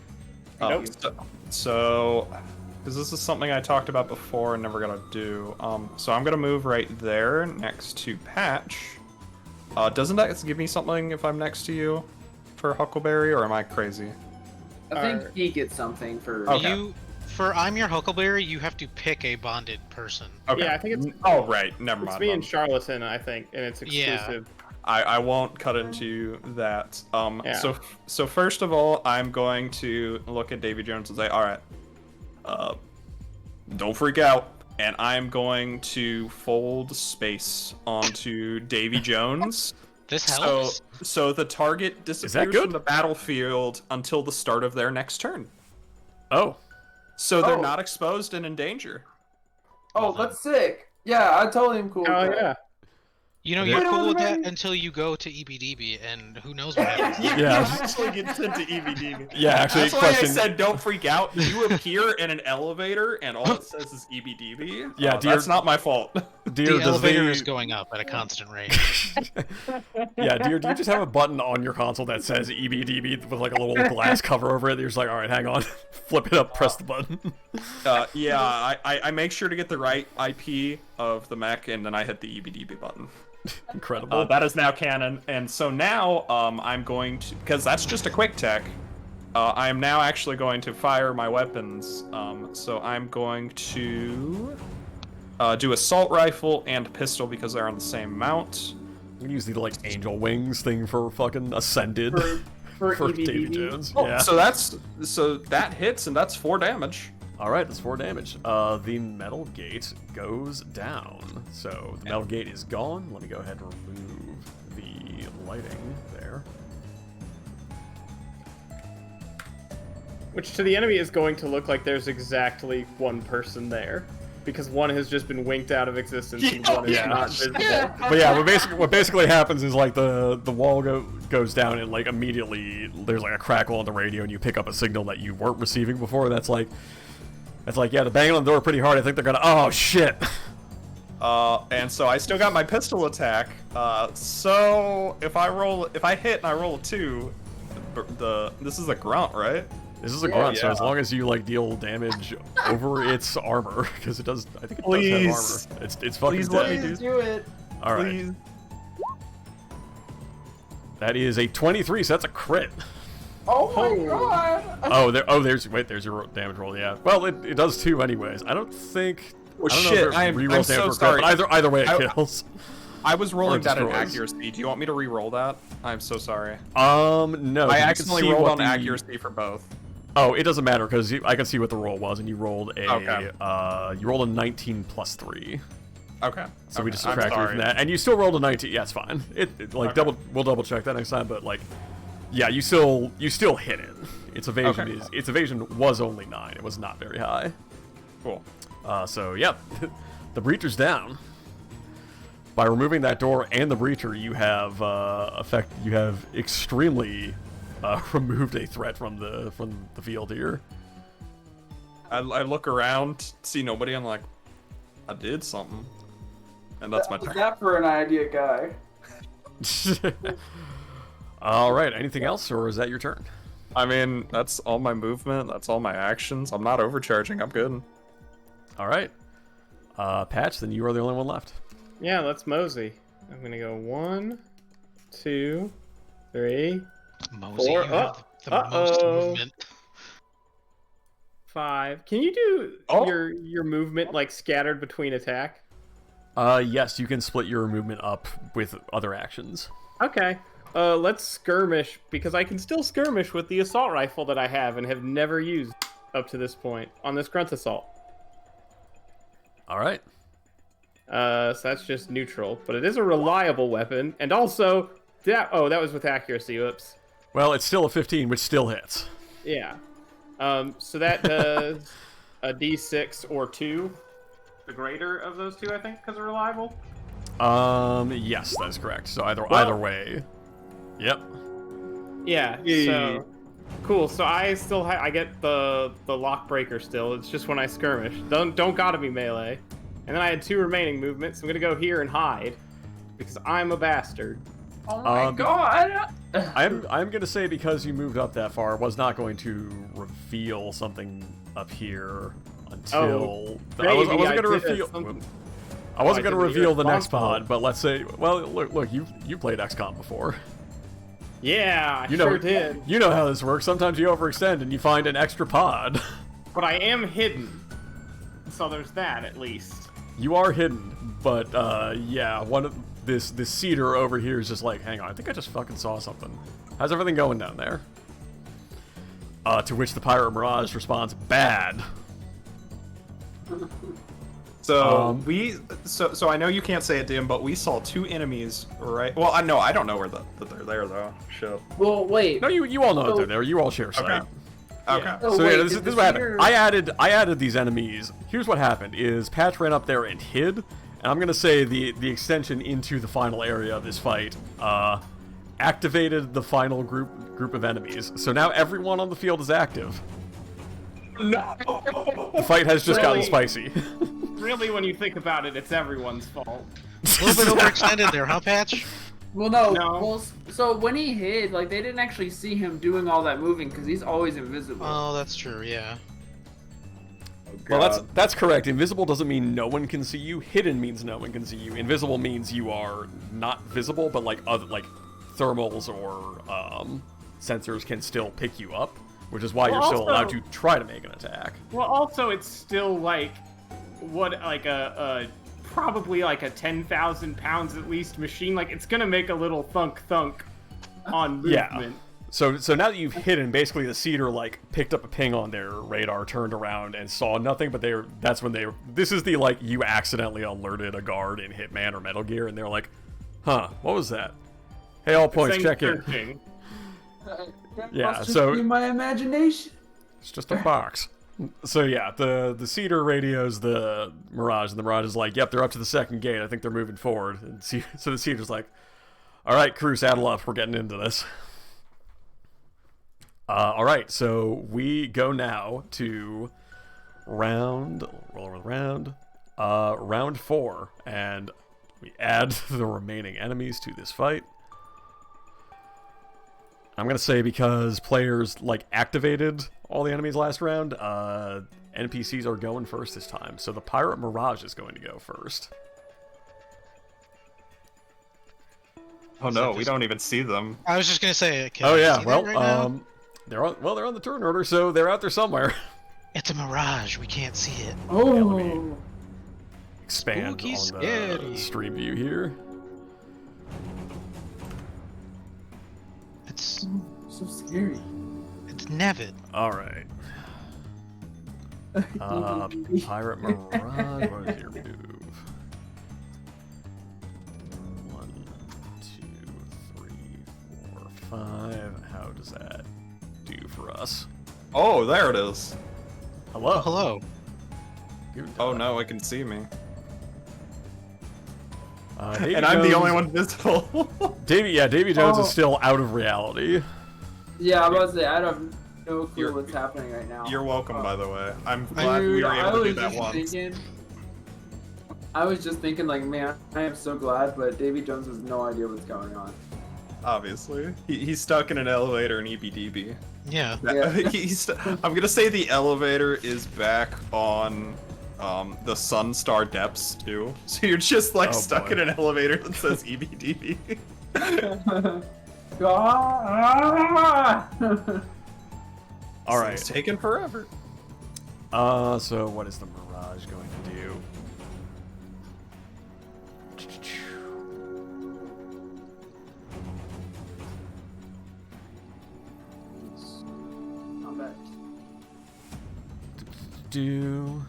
Nope. So, because this is something I talked about before and never gonna do. So I'm gonna move right there next to Patch. Doesn't that give me something if I'm next to you for Huckleberry, or am I crazy? I think he gets something for. Okay. I'm your Huckleberry, you have to pick a bonded person. Okay. Yeah, I think it's Oh, right. Never it's mind. me then. and Charlatan, I think, and it's Yeah. exclusive. I won't cut into that. Yeah. So first of all, I'm going to look at Davy Jones and say, all right, don't freak out. And I'm going to fold space onto Davy Jones. This So, helps. so the target disappears good? from the battlefield until the start of their next turn. Oh, So they're Oh. not exposed and in danger. Oh, that's sick. Yeah, I totally am cool. Oh with that. yeah. You know, you're cool with that until you go to EBDB, and who knows what happens. You Yeah. actually get sent to EBDB. Yeah, actually, That's why question. I said don't freak out. You appear in an elevator, and all it says is EBDB. Yeah, dear- that's not my fault. Dear, The does elevator is going up at a constant rate. Yeah, dear, do you just have a button on your console that says EBDB with like a little glass cover over it? You're just like, all right, hang on, flip it up, press the button. Yeah, I make sure to get the right IP of the mech, and then I hit the EBDB button. Incredible. That is now canon, and so now I'm going to, because that's just a quick tech. I am now actually going to fire my weapons. So I'm going to do assault rifle and pistol because they're on the same mount. I'm gonna use the like angel wings thing for fucking ascended For for EBDB. Davy Jones. Oh, Yeah. so that hits, and that's 4 damage. All right, that's 4 damage. The metal gate goes down. So the metal gate is gone. Let me go ahead and remove the lighting there. Which to the enemy is going to look like there's exactly one person there. Because one has just been winked out of existence and one is Yeah. not visible. But yeah, what basically happens is like the wall goes down and like immediately there's like a crackle on the radio and you pick up a signal that you weren't receiving before. That's like yeah, they're banging on the door pretty hard. I think they're gonna. Oh shit. And so I still got my pistol attack. So if I hit and I roll a 2, this is a grunt, right? This is a grunt, so yeah. as long as you like deal damage over its armor, because it does. I think it Please. does have armor. It's fucking Please dead. let me Do it. All right, Please. that is a 23. So that's a crit. Oh my god. There's your damage roll. Yeah. Well, it does 2 anyways. I don't think. Well, I don't shit, know if it I'm rerolls so damage for sorry. crit, but either way it I- kills. I was rolling that in destroys. accuracy. Do you want me to re-roll that? I'm so sorry. No. I you can accidentally see rolled what on the- accuracy for both. Oh, it doesn't matter because I can see what the roll was, and you rolled a Okay. you rolled a 19 plus 3. Okay. So we Okay, just I'm subtract 3 sorry. from that, and you still rolled a 19. Yeah, it's fine. Okay. We'll double check that next time, but like, yeah, you still hit it. Its evasion Okay. its evasion was only 9. It was not very high. Cool. So yeah, the breacher's down. By removing that door and the breacher, you have extremely removed a threat from the field here. I look around, see nobody. I'm like, I did something, and that's my What's turn. that for an idea, guy? All right. Anything else, or is that your turn? I mean, that's all my movement. That's all my actions. I'm not overcharging. I'm good. All right. Patch, then you are the only one left. Yeah, let's mosey. I'm gonna go 1, 2, 3, Mosey, Four. you have the most movement. 5. Can you do Oh. your movement like scattered between attack? Yes, you can split your movement up with other actions. Okay. Let's skirmish because I can still skirmish with the assault rifle that I have and have never used up to this point on this grunt assault. All right. So that's just neutral, but it is a reliable weapon, and also that was with accuracy. Oops. Well, it's still a 15, which still hits. Yeah. So that does a D6 or 2. The greater of those two, I think, because they're reliable. Yes, that is correct. So either way. Yep. Yeah. So cool. So I still I get the lock breaker still. It's just when I skirmish. Don't gotta be melee. And then I had 2 remaining movements. So I'm gonna go here and hide because I'm a bastard. Oh my Um, god. I'm gonna say because you moved up that far, I was not going to reveal something up here until I wasn't maybe gonna I did reveal. something. I wasn't I gonna didn't reveal the next responsible. pod, but let's say, well, look, you played XCOM before. Yeah, I You know, sure did. You know how this works. Sometimes you overextend and you find an extra pod. But I am hidden. So there's that at least. You are hidden, but yeah, one of this cedar over here is just like, hang on, I think I just fucking saw something. How's everything going down there? To which the Pirate Mirage responds, bad. So so I know you can't say it, Dim, but we saw 2 enemies, right? Well, I don't know where that they're there though. Shit. Well, wait. No, you all know that they're there. You all share sight. Okay. Oh, So wait, yeah, this did is the what happened. cedar- I added these enemies. Here's what happened: is Patch ran up there and hid, and I'm gonna say the extension into the final area of this fight activated the final group of enemies. So now everyone on the field is active. No. The fight has just gotten Really? spicy. Really, when you think about it, it's everyone's fault. A little bit overextended there, huh, Patch? Well, no. No. Well, so when he hid, like they didn't actually see him doing all that moving because he's always invisible. Oh, that's true. Yeah. Well, that's correct. Invisible doesn't mean no one can see you. Hidden means no one can see you. Invisible means you are not visible, but like thermals or sensors can still pick you up, which is why Well, you're still also- allowed to try to make an attack. Well, also, it's still like probably like a 10,000 pounds at least machine. Like it's gonna make a little thunk on movement. Yeah. So now that you've hidden, basically the Cedar like picked up a ping on their radar, turned around and saw nothing. But this is the like you accidentally alerted a guard in Hitman or Metal Gear, and they're like, huh, what was that? Hey, all points, Same check in. searching. Yeah, Must just so- be my imagination. It's just a box. So yeah, the Cedar radios the Mirage, and the Mirage is like, yep, they're up to the second gate. I think they're moving forward. And so the Cedar's like, all right, crew, saddle up. We're getting into this. All right, so we go now to round 4, and we add the remaining enemies to this fight. I'm gonna say because players like activated all the enemies last round, NPCs are going first this time. So the Pirate Mirage is going to go first. Oh no, we don't even see them. I was just gonna say. Can Oh I yeah, see well, that right now? they're on the turn order, so they're out there somewhere. It's a mirage. We can't see it. Oh. Expand Spooky on scary. the stream view here. It's So scary. Nevid. All right. Pirate Mirage, what is your move? 1, 2, 3, 4, 5. How does that do for us? Oh, there it is. Hello. Oh, hello. Oh no, it can see me. Davy And I'm the Jones- only one visible. Davy Jones Oh. is still out of reality. Yeah, I was about to say, I have no clue You're- what's happening right now. You're welcome, Oh. by the way. I'm glad we Dude, were able to do that just once. I was just thinking, like, man, I am so glad, but Davy Jones has no idea what's going on. Obviously, he's stuck in an elevator in EBDB. Yeah. Yeah. I'm gonna say the elevator is back on the Sunstar depths too. So you're just like Oh, stuck boy. in an elevator that says EBDB. Ah! All It's right. taking forever. So what is the Mirage going to do? Not bad. Do.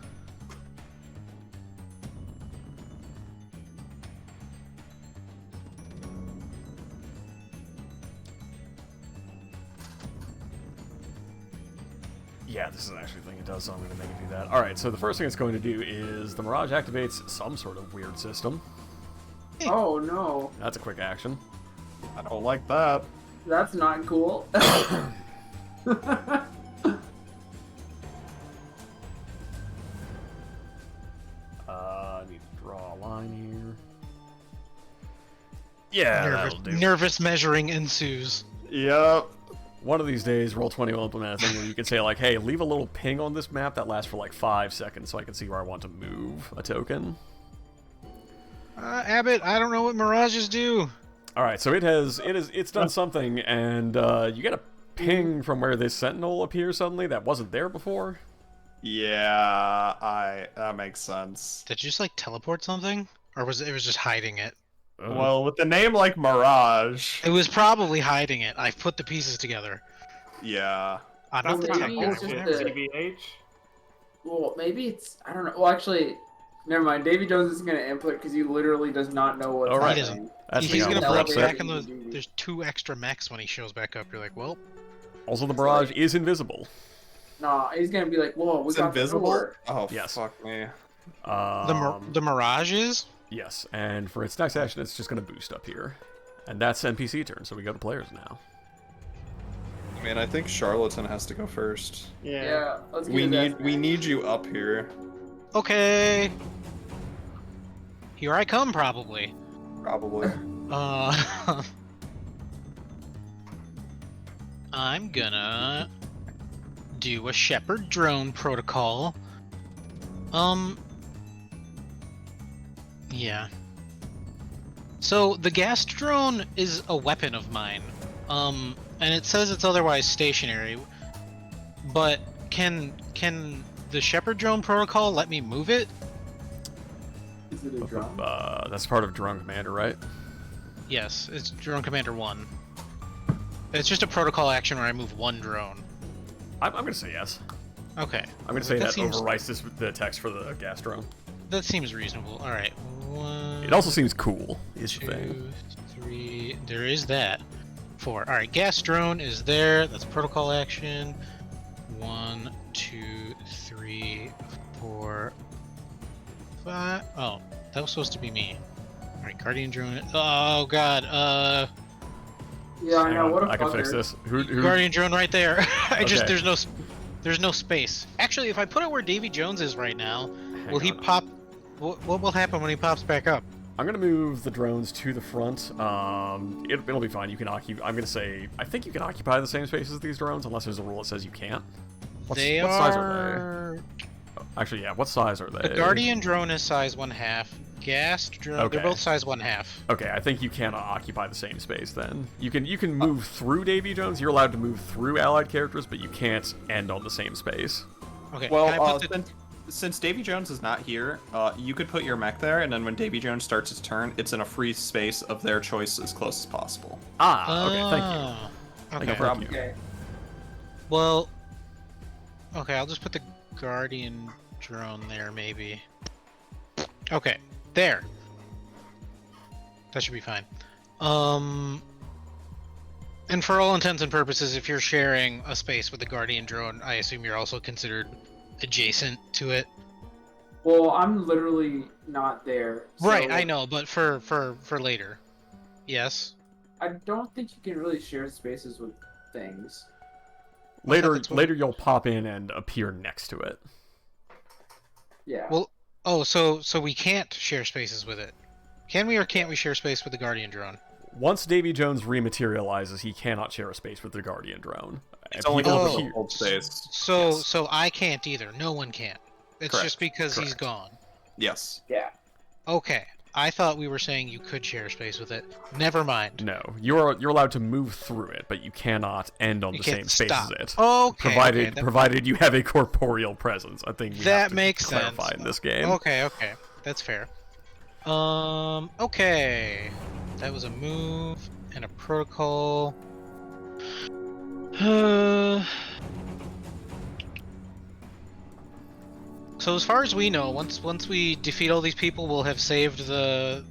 Yeah, this is actually the thing it does, so I'm going to make it do that. Alright, so the first thing it's going to do is the Mirage activates some sort of weird system. Oh no, That's a quick action. I don't like that. that's not cool. I need to draw a line here. Yeah, that'll do. Nervous measuring ensues. Yep. One of these days, Roll20 will implement a thing where you can say, like, hey, leave a little ping on this map that lasts for like 5 seconds so I can see where I want to move a token. Abbott, I don't know what mirages do. Alright, so it's done something, and you get a ping from where this sentinel appears suddenly that wasn't there before. Yeah, that makes sense. Did you just like teleport something, or was it was just hiding it? Well, with the name like Mirage, It was probably hiding it. I've put the pieces together. yeah. I'm Well, not the maybe tech it's guy. just whatever. a- CBH. Well, maybe it's, I don't know. Well, actually, never mind. Davy Jones isn't gonna input because he literally does not know what's Alright. He happening. That's He's the gonna other flip upset. back in those. There's 2 extra mechs when he shows back up. You're like, well, Also, the Mirage is invisible. Nah, he's gonna be like, whoa, we It's got invisible? The door. Oh, Yes. fuck me. the Mirage is. Yes, and for its next action, it's just going to boost up here. And that's NPC turn, so we go to players now. I mean, I think Charlatan has to go first. Yeah, let's get We it need back. we need you up here, Okay. Here I come, probably. probably. I'm gonna do a Shepherd drone protocol. Yeah. So the gas drone is a weapon of mine. And it says it's otherwise stationary. But can the Shepherd drone protocol let me move it? Is it a drum? That's part of Drone Commander, right? Yes, it's Drone Commander 1. It's just a protocol action where I move one drone. I'm going to say yes. Okay. I'm going to say that seems, overwrites the text for the gas drone. That seems reasonable. All right. 1, It also seems cool, is the 2, thing. 3. There is that. 4. All right. Gas drone is there. That's protocol action. 1, 2, 3, 4, 5. Oh, that was supposed to be me. All right. Guardian drone. Oh God. Yeah, I Hang know. on, What a I can fix fucker. this. Who? Guardian drone right there. Okay. There's no space. Actually, if I put it where Davy Jones is right now, Hang will he on. pop? What will happen when he pops back up? I'm gonna move the drones to the front. It'll be fine. You can occupy. I'm gonna say I think you can occupy the same space as these drones, unless there's a rule that says you can't. What size are they? Oh, actually, yeah. What size are they? The Guardian drone is size 1/2. Gas drone. Okay. They're both size 1/2. Okay, I think you cannot occupy the same space then. You can move through Davy Jones. You're allowed to move through allied characters, but you can't end on the same space. Okay. Well, can I put the- since Davy Jones is not here, you could put your mech there, and then when Davy Jones starts his turn, it's in a free space of their choice as close as possible. Ah, okay. Thank you. Oh, Thank Okay. you. Thank you. Okay. Well. Okay, I'll just put the Guardian drone there, maybe. Okay, there. That should be fine. And for all intents and purposes, if you're sharing a space with the Guardian drone, I assume you're also considered adjacent to it. Well, I'm literally not there. Right, so I know, but for later. Yes. I don't think you can really share spaces with things. Later, that's what- later you'll pop in and appear next to it. Yeah. Well, oh, so we can't share spaces with it. Can we or can't we share space with the Guardian drone? Once Davy Jones rematerializes, he cannot share a space with the Guardian drone. It's If only he Oh. does going appear- to hold space. So Yes. so I can't either. No one can. It's Correct. just because he's Correct. gone. Yes. yeah. Okay. I thought we were saying you could share space with it. Never mind. No, you're allowed to move through it, but you cannot end on You the same can't space stop. as it. Okay. Provided okay, that, provided you have a corporeal presence. I think we that have to makes clarify sense. in this game. Okay, okay. That's fair. Okay. That was a move and a protocol. So as far as we know, once we defeat all these people, we'll have saved the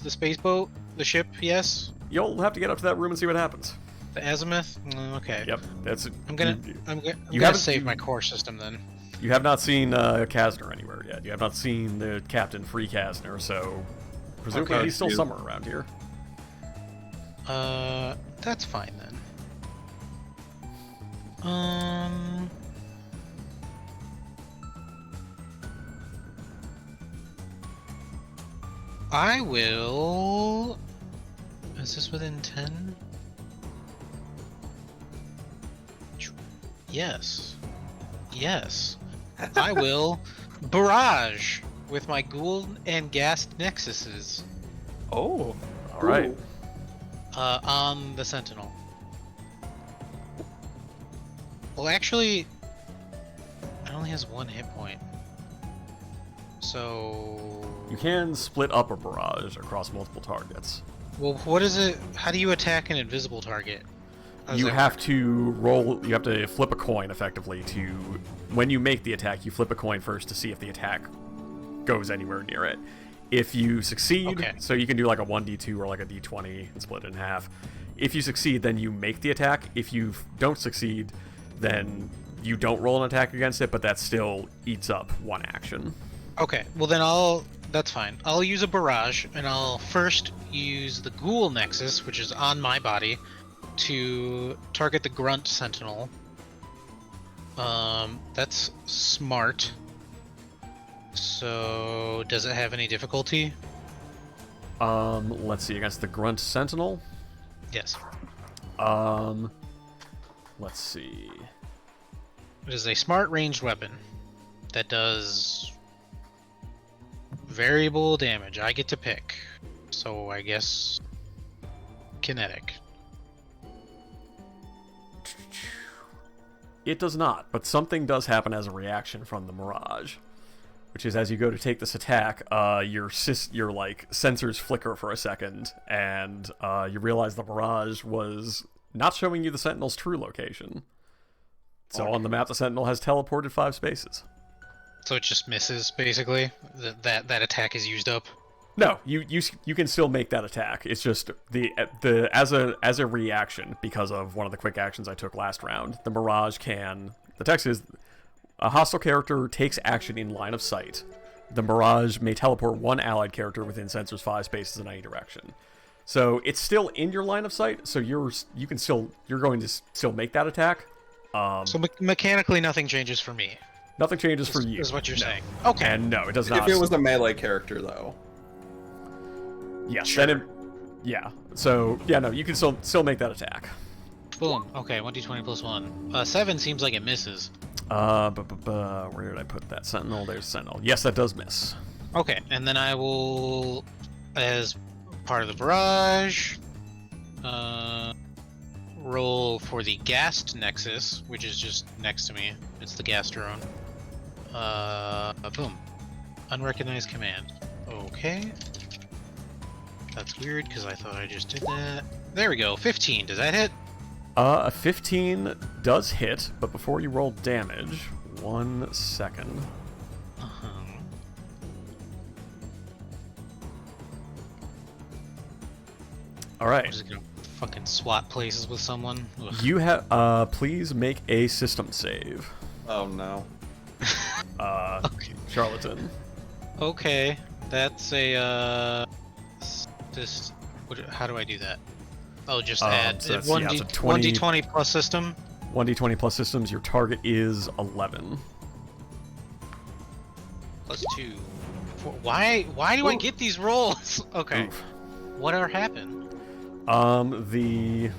space boat, the ship. Yes, You'll have to get up to that room and see what happens. the Azimuth. Okay. Yep, that's. I'm gonna you gonna haven't- save my core system then. You have not seen Kasner anywhere yet. You have not seen the Captain Free Kasner, so presumably Okay. he's still somewhere around here. That's fine then. I will. Is this within 10? Yes. Yes. I will barrage with my ghoul and gas nexuses Oh. All right. Ooh. on the sentinel. Well, actually, it only has 1 hit point. So, You can split up a barrage across multiple targets. well, what is it? How do you attack an invisible target? How does You that have work? to roll. You have to flip a coin effectively to. When you make the attack, you flip a coin first to see if the attack goes anywhere near it. If you succeed, Okay. so you can do like a 1d2 or like a d20 and split it in half. If you succeed, then you make the attack. If you don't succeed, then you don't roll an attack against it, but that still eats up 1 action. Okay, well then I'll That's fine. I'll use a barrage, and I'll first use the Ghoul Nexus, which is on my body, to target the Grunt Sentinel. That's smart. So, does it have any difficulty? Let's see, against the Grunt Sentinel. Yes. Let's see. It is a smart ranged weapon that does variable damage. I get to pick. So I guess kinetic. It does not, but something does happen as a reaction from the Mirage, which is as you go to take this attack, your like sensors flicker for a second, and you realize the Mirage was not showing you the Sentinel's true location. So on the map, the Sentinel has teleported 5 spaces. So it just misses, basically. That attack is used up. No, you can still make that attack. It's just as a reaction because of one of the quick actions I took last round. The Mirage can. The text is a hostile character takes action in line of sight. The Mirage may teleport one allied character within sensors 5 spaces in any direction. So it's still in your line of sight. So you're going to still make that attack. So mechanically, nothing changes for me. Nothing changes for you. Is what you're saying. Okay. And no, it does not. If it was a melee character, though. Yes. Sure. Then yeah. So yeah, no, you can still make that attack. Boom. Okay, 1d20 plus 1. 7 seems like it misses. Where did I put that? Sentinel. There's Sentinel. Yes, that does miss. Okay, and then I will, as part of the barrage, roll for the Ghast Nexus, which is just next to me. It's the Ghast drone. Boom. Unrecognized command. Okay. That's weird, because I thought I just did that. There we go. 15. Does that hit? A 15 does hit, but before you roll damage, 1 second. Uh-huh. All right. I'm just gonna fucking swap places with someone. Ugh. You have. Please make a system save. Oh no. Okay. Charlatan. Okay. That's a, how do I do that? Oh, just add. So that's, 1d20 plus system. 1d20 plus systems. Your target is 11. Plus 2. Why do I get these rolls? Okay. Oof. Whatever happened? The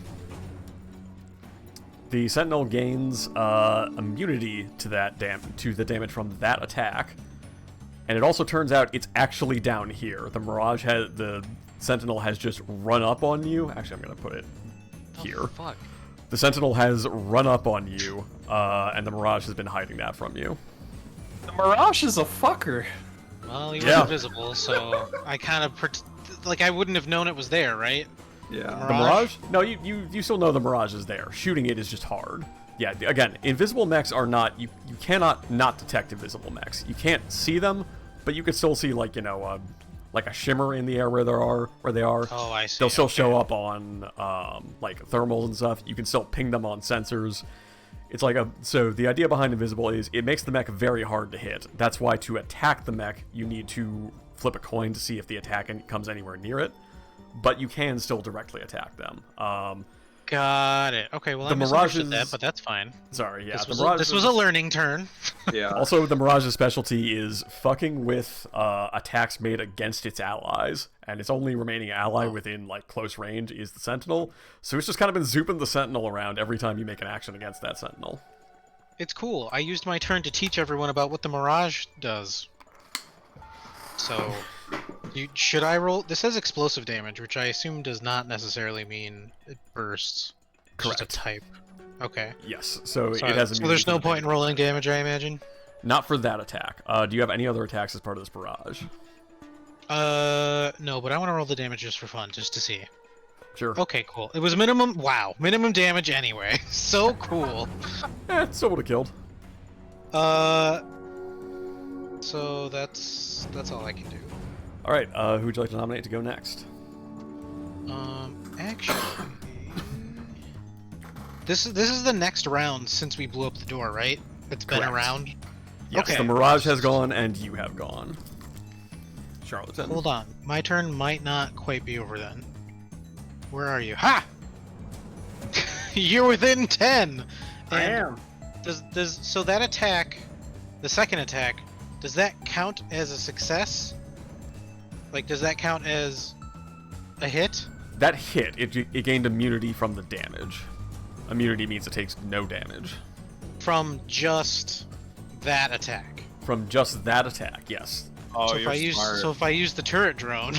Sentinel gains immunity to the damage from that attack, and it also turns out it's actually down here. The Sentinel has just run up on you. Actually, I'm gonna put it here. Oh, fuck. The Sentinel has run up on you, and the Mirage has been hiding that from you. The Mirage is a fucker. Well, he was Yeah. invisible, so I kind of I wouldn't have known it was there, right? Yeah. The Mirage? No, you still know the Mirage is there. Shooting it is just hard. Yeah, again, invisible mechs are not... You cannot not detect invisible mechs. You can't see them, but you can still see, like, like a shimmer in the air where they are. Oh, I see. They'll still Okay. show up on, like, thermals and stuff. You can still ping them on sensors. It's like so the idea behind invisible is it makes the mech very hard to hit. That's why to attack the mech, you need to flip a coin to see if the attack comes anywhere near it. But you can still directly attack them. Got it. Okay, well, The I misunderstood Mirage's- that, but that's fine. Sorry, yeah. This was a learning turn. Yeah. Also, the Mirage's specialty is fucking with attacks made against its allies, and its only remaining ally within like close range is the Sentinel. So it's just kind of been zooping the Sentinel around every time you make an action against that Sentinel. It's cool. I used my turn to teach everyone about what the Mirage does. So, should I roll? This says explosive damage, which I assume does not necessarily mean it bursts. It's just a Correct. type. Okay. Yes, so So, it has. so there's immunity no to the point in damage. rolling damage, I imagine. Not for that attack. Do you have any other attacks as part of this barrage? No, but I want to roll the damage just for fun, just to see. Sure. Okay, cool. It was minimum. Wow, minimum damage anyway. So cool. Still would have killed. So that's all I can do. All right. Who would you like to nominate to go next? Actually, this is the next round since we blew up the door, right? It's been Correct. around. Yes, Okay. the Mirage has gone, and you have gone. Charlatan. Hold on. My turn might not quite be over then. Where are you? Ha! You're within 10! I And am. so that attack, the second attack, does that count as a success? Like, does that count as a hit? That hit, it gained immunity from the damage. Immunity means it takes no damage. From just that attack. From just that attack, yes. Oh, so you're smart. if I use the turret drone,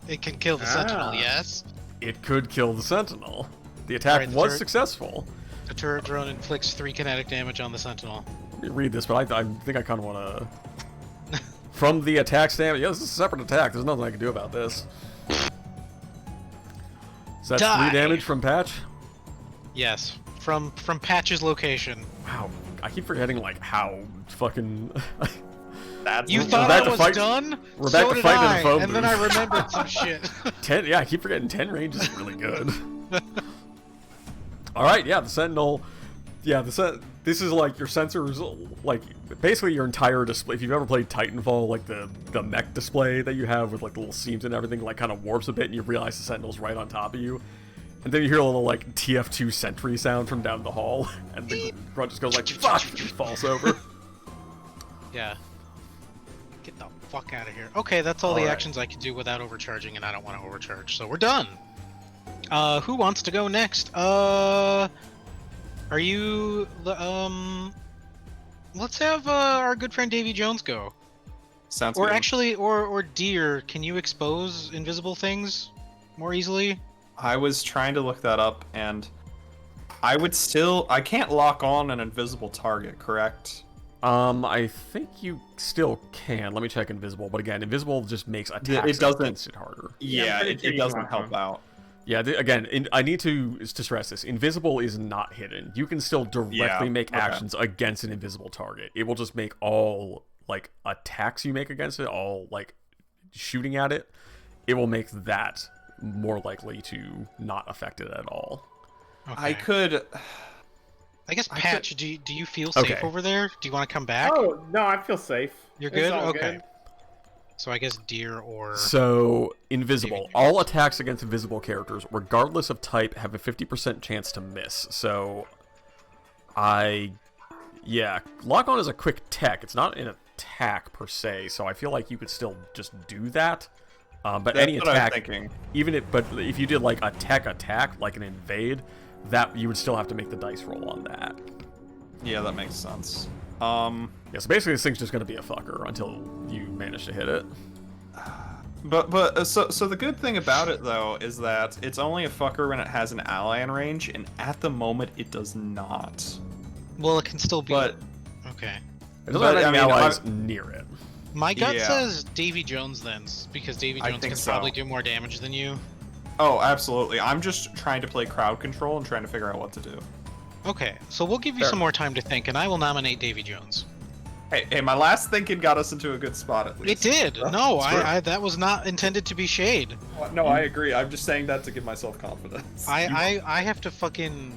it can kill the sentinel, yes? It could kill the Sentinel. The attack Alright, the was turret- successful. The turret drone inflicts 3 kinetic damage on the sentinel. Let me read this, but I think I kind of want to... From the attack standpoint, yeah, this is a separate attack. There's nothing I can do about this. So that's Die. 3 damage from Patch? Yes, from Patch's location. Wow, I keep forgetting, like, how fucking... That's You We're thought back I to was fight- done? we're back so to did fighting in I, a phone and then I booth. remembered some shit. 10, yeah, I keep forgetting 10 range is really good. Alright, yeah, the Sentinel... Yeah, this is like your sensors, like, basically your entire display. If you've ever played Titanfall, like the mech display that you have with like the little seams and everything, like kind of warps a bit and you realize the Sentinel's right on top of you. And then you hear a little like TF2 sentry sound from down the hall, and the grunt just goes like, fuck, and falls over. Yeah. Get the fuck out of here. Okay, that's all the Alright. actions I can do without overcharging, and I don't want to overcharge, so we're done. Who wants to go next? Are you, let's have, our good friend Davy Jones go. Sounds Or good. actually, or Deer, can you expose invisible things more easily? I was trying to look that up, and I can't lock on an invisible target, correct? I think you still can. Let me check Invisible, but again, Invisible just makes attacks doesn't- against it harder. Yeah, pretty it sure you doesn't can help lock out. Yeah, again, I need to stress this. Invisible is not hidden. You can still directly Yeah, make okay. actions against an invisible target. It will just make all, like, attacks you make against it, all, like, shooting at it, it will make that more likely to not affect it at all. I Okay. could. I guess, I Patch, do you feel safe Okay. over there? Do you want to come back? Oh no, I feel safe. You're It's good? all Okay. good. So I guess Deer or... So, Invisible. Maybe. All attacks against invisible characters, regardless of type, have a 50% chance to miss. So, yeah, Lock On is a quick tech. It's not an attack, per se, so I feel like you could still just do that. But That's any what I was attack, thinking. but if you did, like, a tech attack, like an invade, that you would still have to make the dice roll on that. Yeah, that makes sense. Yeah, so basically this thing's just going to be a fucker until you manage to hit it. So the good thing about it though is that it's only a fucker when it has an ally in range, and at the moment it does not. Well, it can still be... But Okay. It doesn't But, have any I mean, allies near it. My gut Yeah. says Davy Jones then, because Davy I Jones think can so. probably do more damage than you. oh, absolutely. I'm just trying to play crowd control and trying to figure out what to do. Okay, so we'll give you Fair. some more time to think, and I will nominate Davy Jones. Hey, my last thinking got us into a good spot at It least. did. No, It's true. I that was not intended to be shade. No, I agree. I'm just saying that to give myself confidence. I have to fucking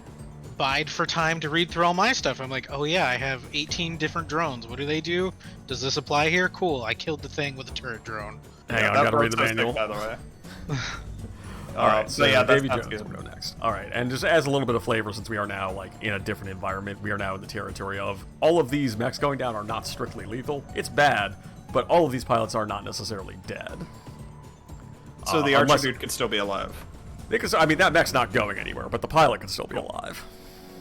bide for time to read through all my stuff. I'm like, oh yeah, I have 18 different drones. What do they do? Does this apply here? Cool. I killed the thing with a turret drone. Hang on, I that gotta read the part's so manual. sick, by the way. Alright, so yeah, Davy that's Jones good. will go next. Alright, and just as a little bit of flavor, since we are now like in a different environment, we are now in the territory of all of these mechs going down are not strictly lethal. It's bad, but all of these pilots are not necessarily dead. So the archer unless- dude could still be alive. Because I mean that mech's not going anywhere, but the pilot can still be alive.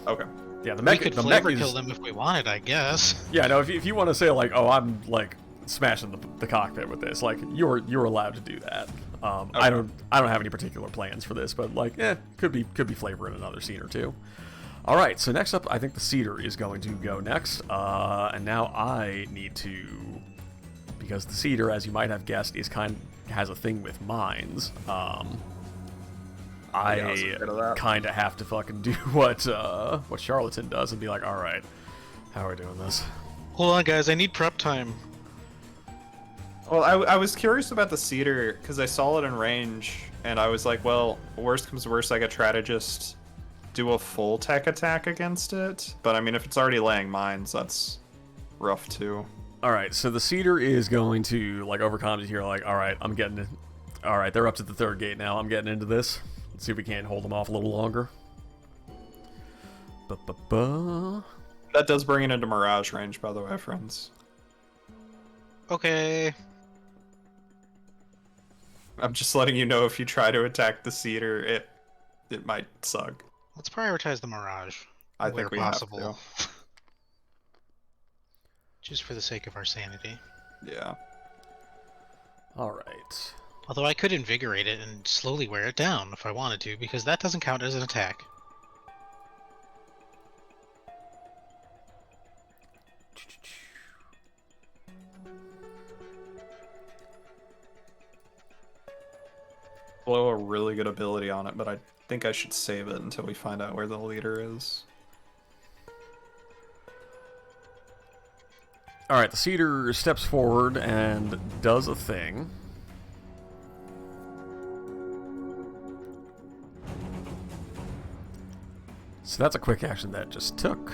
Okay. Yeah, the We mech. could The mech flavor is. kill them if we wanted, I guess. Yeah, no. If you want to say like, oh, I'm like smashing the cockpit with this, like you're allowed to do that. I don't have any particular plans for this, but like, could be flavor in another scene or two. All right, so next up, I think the Cedar is going to go next, and now I need to, because the Cedar, as you might have guessed, has a thing with mines. I was afraid of that. kind of have to fucking do what Charlatan does and be like, all right, how are we doing this? Hold on, guys. I need prep time. Well, I was curious about the cedar because I saw it in range, and I was like, well, worst comes to worst, I could try to just do a full tech attack against it. But I mean, if it's already laying mines, that's rough too. All right, so the Cedar is going to like overcome here. Like, all right, I'm getting it. All right, they're up to the third gate now. I'm getting into this. Let's see if we can't hold them off a little longer. Ba-ba-ba. That does bring it into Mirage range, by the way, friends. Okay. I'm just letting you know if you try to attack the Cedar, it might suck. Let's prioritize the Mirage. I where think we possible. have to. Just for the sake of our sanity. Yeah. All right. Although I could invigorate it and slowly wear it down if I wanted to, because that doesn't count as an attack. Blow a really good ability on it, but I think I should save it until we find out where the leader is. All right, the Cedar steps forward and does a thing. So that's a quick action that just took.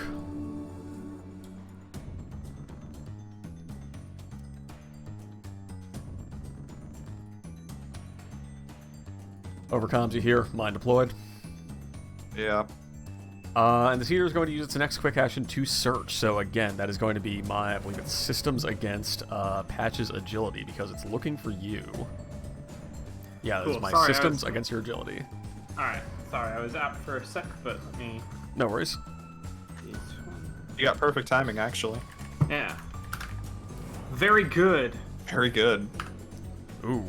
Overcomes you here, mind deployed. Yeah. And the Cedar is going to use its next quick action to search. So again, that is going to be my, I believe it's systems against Patch's agility, because it's looking for you. Yeah, that is Cool, my sorry, systems against your agility. Alright, sorry, I was out for a sec, but let me... No worries. You got perfect timing, actually. Yeah. Very good. Very good. Ooh.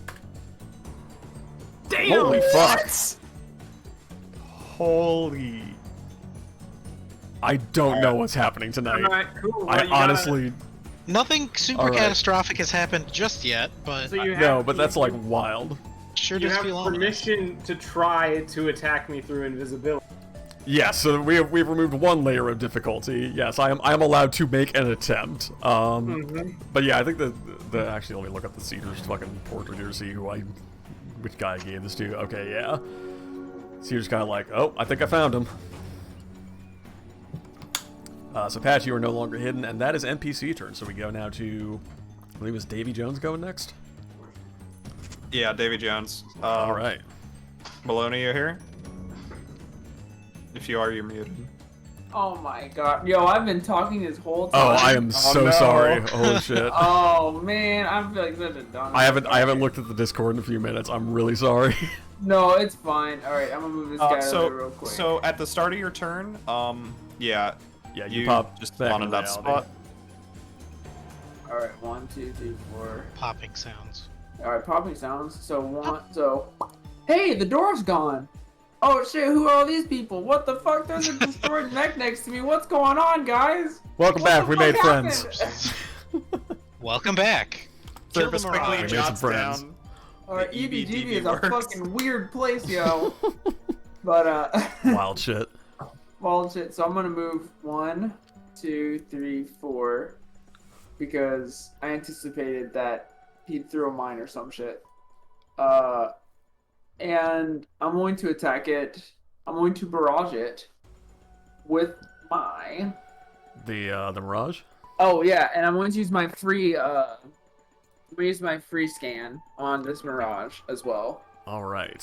Damn! Holy fuck! Holy. I don't know what's happening tonight. Alright, cool. I Well, you gotta- honestly... Nothing super All right. catastrophic has happened just yet, but So you have No, but that's like wild. sure you does have feel ominous. permission to try to attack me through invisibility. Yes, so we've removed one layer of difficulty. Yes, I am allowed to make an attempt. But yeah, I think the actually, let me look up the Cedar's fucking portrait here to see which guy I gave this to. Okay, yeah. Cedar's kind of like, oh, I think I found him. So Patch, you are no longer hidden, and that is NPC turn. So we go now to, I believe it was Davy Jones going next. Yeah, Davy Jones. All right. Maloney, you here? If you are, you're muted. Oh my god. Yo, I've been talking this whole Oh, time. I am so no. sorry. Holy shit. Oh man, I feel like such a dumb. I haven't looked at the Discord in a few minutes. I'm really sorry. No, it's fine. Alright, I'm gonna move this guy out of there real quick. So at the start of your turn, yeah, Yeah, you pop just back spawn in in that reality. spot. Alright, 1, 2, 3, 4. Popping sounds. Alright, popping sounds. So hey, the door's gone. Oh shit, who are all these people? What the fuck? There's a destroyed mech next to me. What's going on, guys? Welcome What back. the We fuck made friends. happened? Welcome back. Kill the Service quickly Mirage. We made some jots friends. down. Alright, The EBGB EBGB is a works. fucking weird place, yo. But Wild shit. well, shit. So I'm gonna move 1, 2, 3, 4, because I anticipated that he'd throw a mine or some shit. And I'm going to attack it. I'm going to barrage it with my. The Mirage. Oh yeah, and I'm going to use my free. I'm gonna use my free scan on this Mirage as well. All right.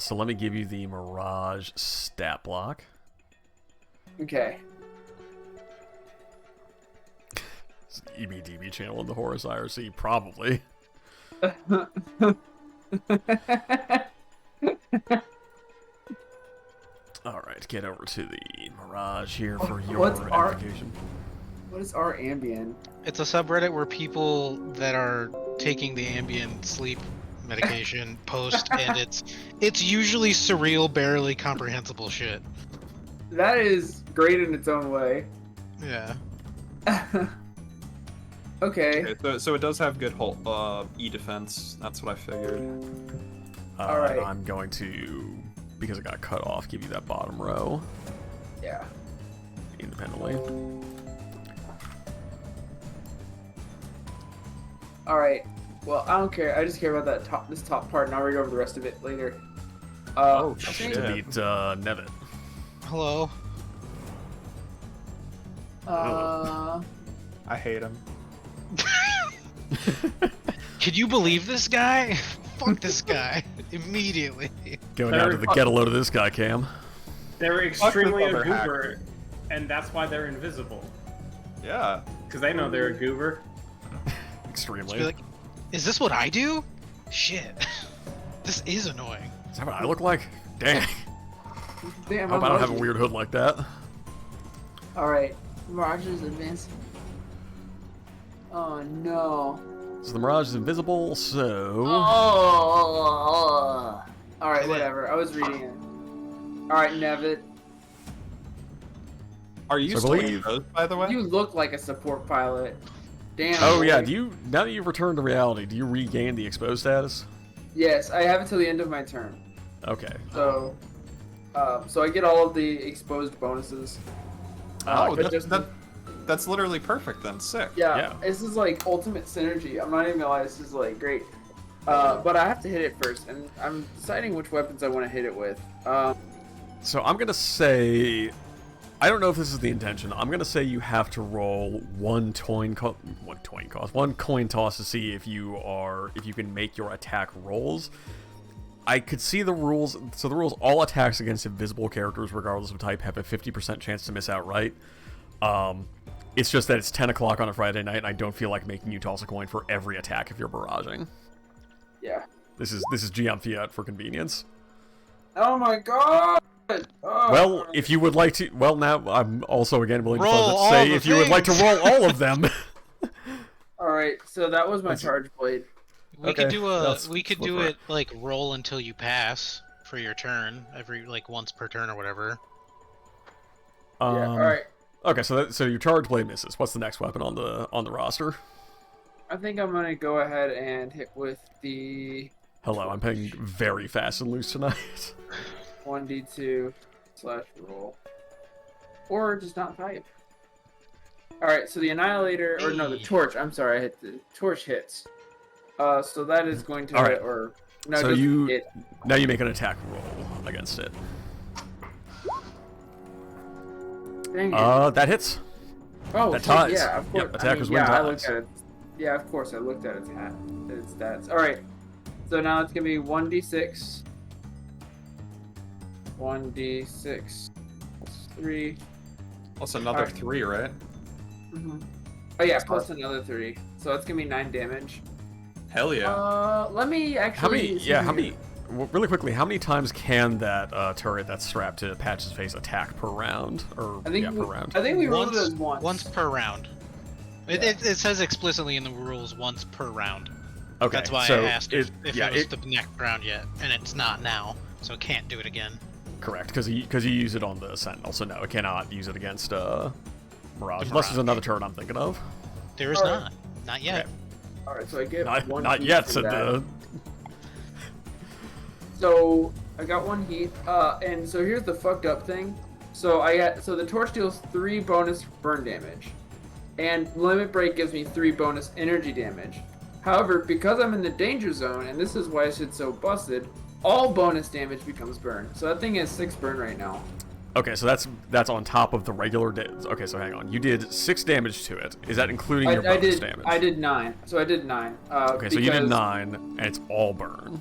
So let me give you the Mirage stat block. Okay. It's an EBDB channel in the Horus IRC, probably. All right, get over to the Mirage here for your What's our- application. What is our Ambien? It's a subreddit where people that are taking the Ambien sleep medication post, and it's usually surreal, barely comprehensible shit. That is great in its own way. Yeah. Okay. Okay, so it does have good E defense. That's what I figured. All right. I'm going to, because it got cut off, give you that bottom row Yeah. independently. All right. Well, I don't care. I just care about that this top part, and I'll read over the rest of it later. Oh, I shit. think- To beat Nevitt. Hello. Uh, I hate him. Can you believe this guy? Fuck this guy immediately. Going down to the get a load of this guy, Cam. They're extremely a other goober, hacker. and that's why they're invisible. Yeah. Because they know they're a goober. Extremely. Be like, is this what I do? Shit. This is annoying. Is that what I look like? Dang. Damn, I hope I don't have a lucky. weird hood like that. Alright, Mirage's advancing. Oh no. So the Mirage is invisible, so... Oh. Alright, whatever. I was reading it. Alright, Nevid. Are you So I still believe- exposed, by the way? You look like a support pilot. Damn. Oh yeah, boy. do you, now that you've returned to reality, do you regain the exposed status? Yes, I have it till the end of my turn. Okay. So, so I get all of the exposed bonuses. Oh, but that's literally perfect then. Sick. yeah, this is like ultimate synergy. I'm not even gonna lie, this is like great. But I have to hit it first, and I'm deciding which weapons I want to hit it with. So I'm gonna say, I don't know if this is the intention. I'm gonna say you have to roll one coin toss to see if you can make your attack rolls. I could see the rules. So the rules: all attacks against invisible characters, regardless of type, have a 50% chance to miss outright. It's just that it's 10 o'clock on a Friday night, and I don't feel like making you toss a coin for every attack if you're barraging. Yeah. This is Gion Fiat for convenience. Oh my god! Oh. Well, if you would like to, well, now I'm also again willing to Roll all say the if you would like to things. roll all of them. Alright, so that was my charge blade. We Okay, could do that's- we could let's do look for it like roll until you pass for your turn, every like once per turn or whatever. Yeah, alright. Okay, so your charge blade misses. What's the next weapon on the roster? I think I'm gonna go ahead and hit with the Hello, I'm playing very fast and loose tonight. 1d2/roll. Or just not type. Alright, so the Annihilator, or no, the Hey. Torch, I'm sorry, I hit the Torch hits. So that is going to All right. hit, or... No, So just you- hit. Now you make an attack roll against it. Dang it. That hits. Oh, that shit, ties. yeah, of course. Yep, attackers win yeah, I ties. looked at it. Yeah, of course, I looked at its stats. Alright, so now it's gonna be 1d6. 1d6. Plus 3. Plus another Alright. 3, right? Oh yeah, plus another 3. So that's gonna be 9 damage. Hell yeah. Let me actually. How many? see Yeah, how here. many? Well, really quickly, how many times can that turret that's strapped to Patch's face attack per round? Or I think yeah, we, per round. I think we rolled it as once. Once per round. It says explicitly in the rules once per round. Okay, That's why so I asked if yeah, it was the next round yet, and it's not now, so it can't do it again. correct, because you use it on the Sentinel, so no, it cannot use it against Mirage, unless Mirage. there's another turret I'm thinking of. There is Alright. not yet. Okay. Alright, so I get Not, one. not heat yet, from said that. the. So I got 1 heat, and so here's the fucked up thing. So the torch deals 3 bonus burn damage, and limit break gives me 3 bonus energy damage. However, because I'm in the danger zone, and this is why it's so busted, all bonus damage becomes burn. So that thing has 6 burn right now. Okay, so that's on top of the regular. Okay, so hang on. You did 6 damage to it. Is that including your bonus damage? I did 9. So I did 9. Okay, so you did because- 9, and it's all burn.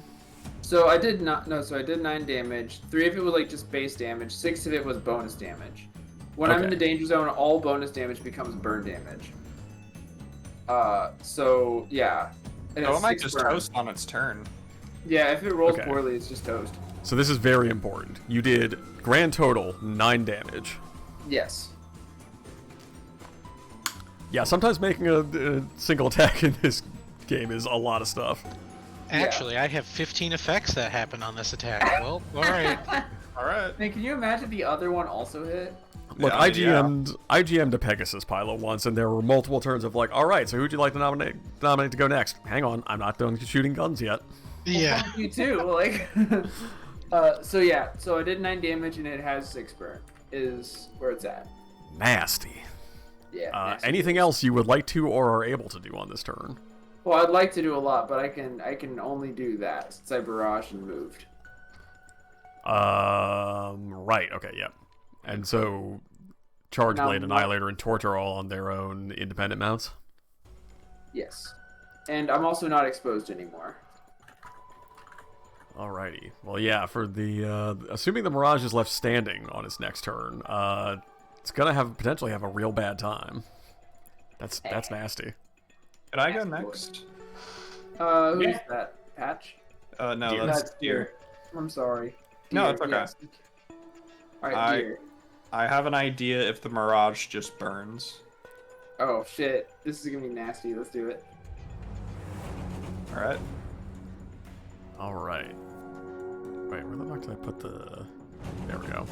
So I did not. No, so I did 9 damage. 3 of it was like just base damage. 6 of it was bonus damage. When I'm in Okay. the danger zone, all bonus damage becomes burn damage. So yeah. And So it's it might 6 just burn. toast on its turn. Yeah, if it rolls Okay. poorly, it's just toast. So this is very important. You did grand total 9 damage. Yes. Yeah, sometimes making a single attack in this game is a lot of stuff. Actually, I have 15 effects that happen on this attack. Well, alright. Alright. Man, can you imagine the other one also hit? Look, Yeah, I GM'd a Pegasus pilot once, and there were multiple turns of like, all right, so who'd you like to nominate to go next? Hang on, I'm not done shooting guns yet. Yeah. Fuck you too. Like. So yeah. So I did 9 damage, and it has 6 burn. Is where it's at. Nasty. Yeah. next Anything week. else you would like to or are able to do on this turn? Well, I'd like to do a lot, but I can only do that since I barraged and moved. Right, okay, yep. And so, Charge Now Blade, what- Annihilator, and Torch are all on their own independent mounts? Yes. And I'm also not exposed anymore. Alrighty. Well, yeah, for the assuming the Mirage is left standing on its next turn, it's gonna potentially have a real bad time. That's nasty. Can I go next? Who's Yeah. that? Patch? No, Deer. that's Deer. I'm sorry. No, Deer, it's okay. yes. Alright, Deer. I have an idea if the Mirage just burns. Oh shit. This is gonna be nasty. Let's do it. Alright. Alright. Wait, where the fuck did I put the... There we go.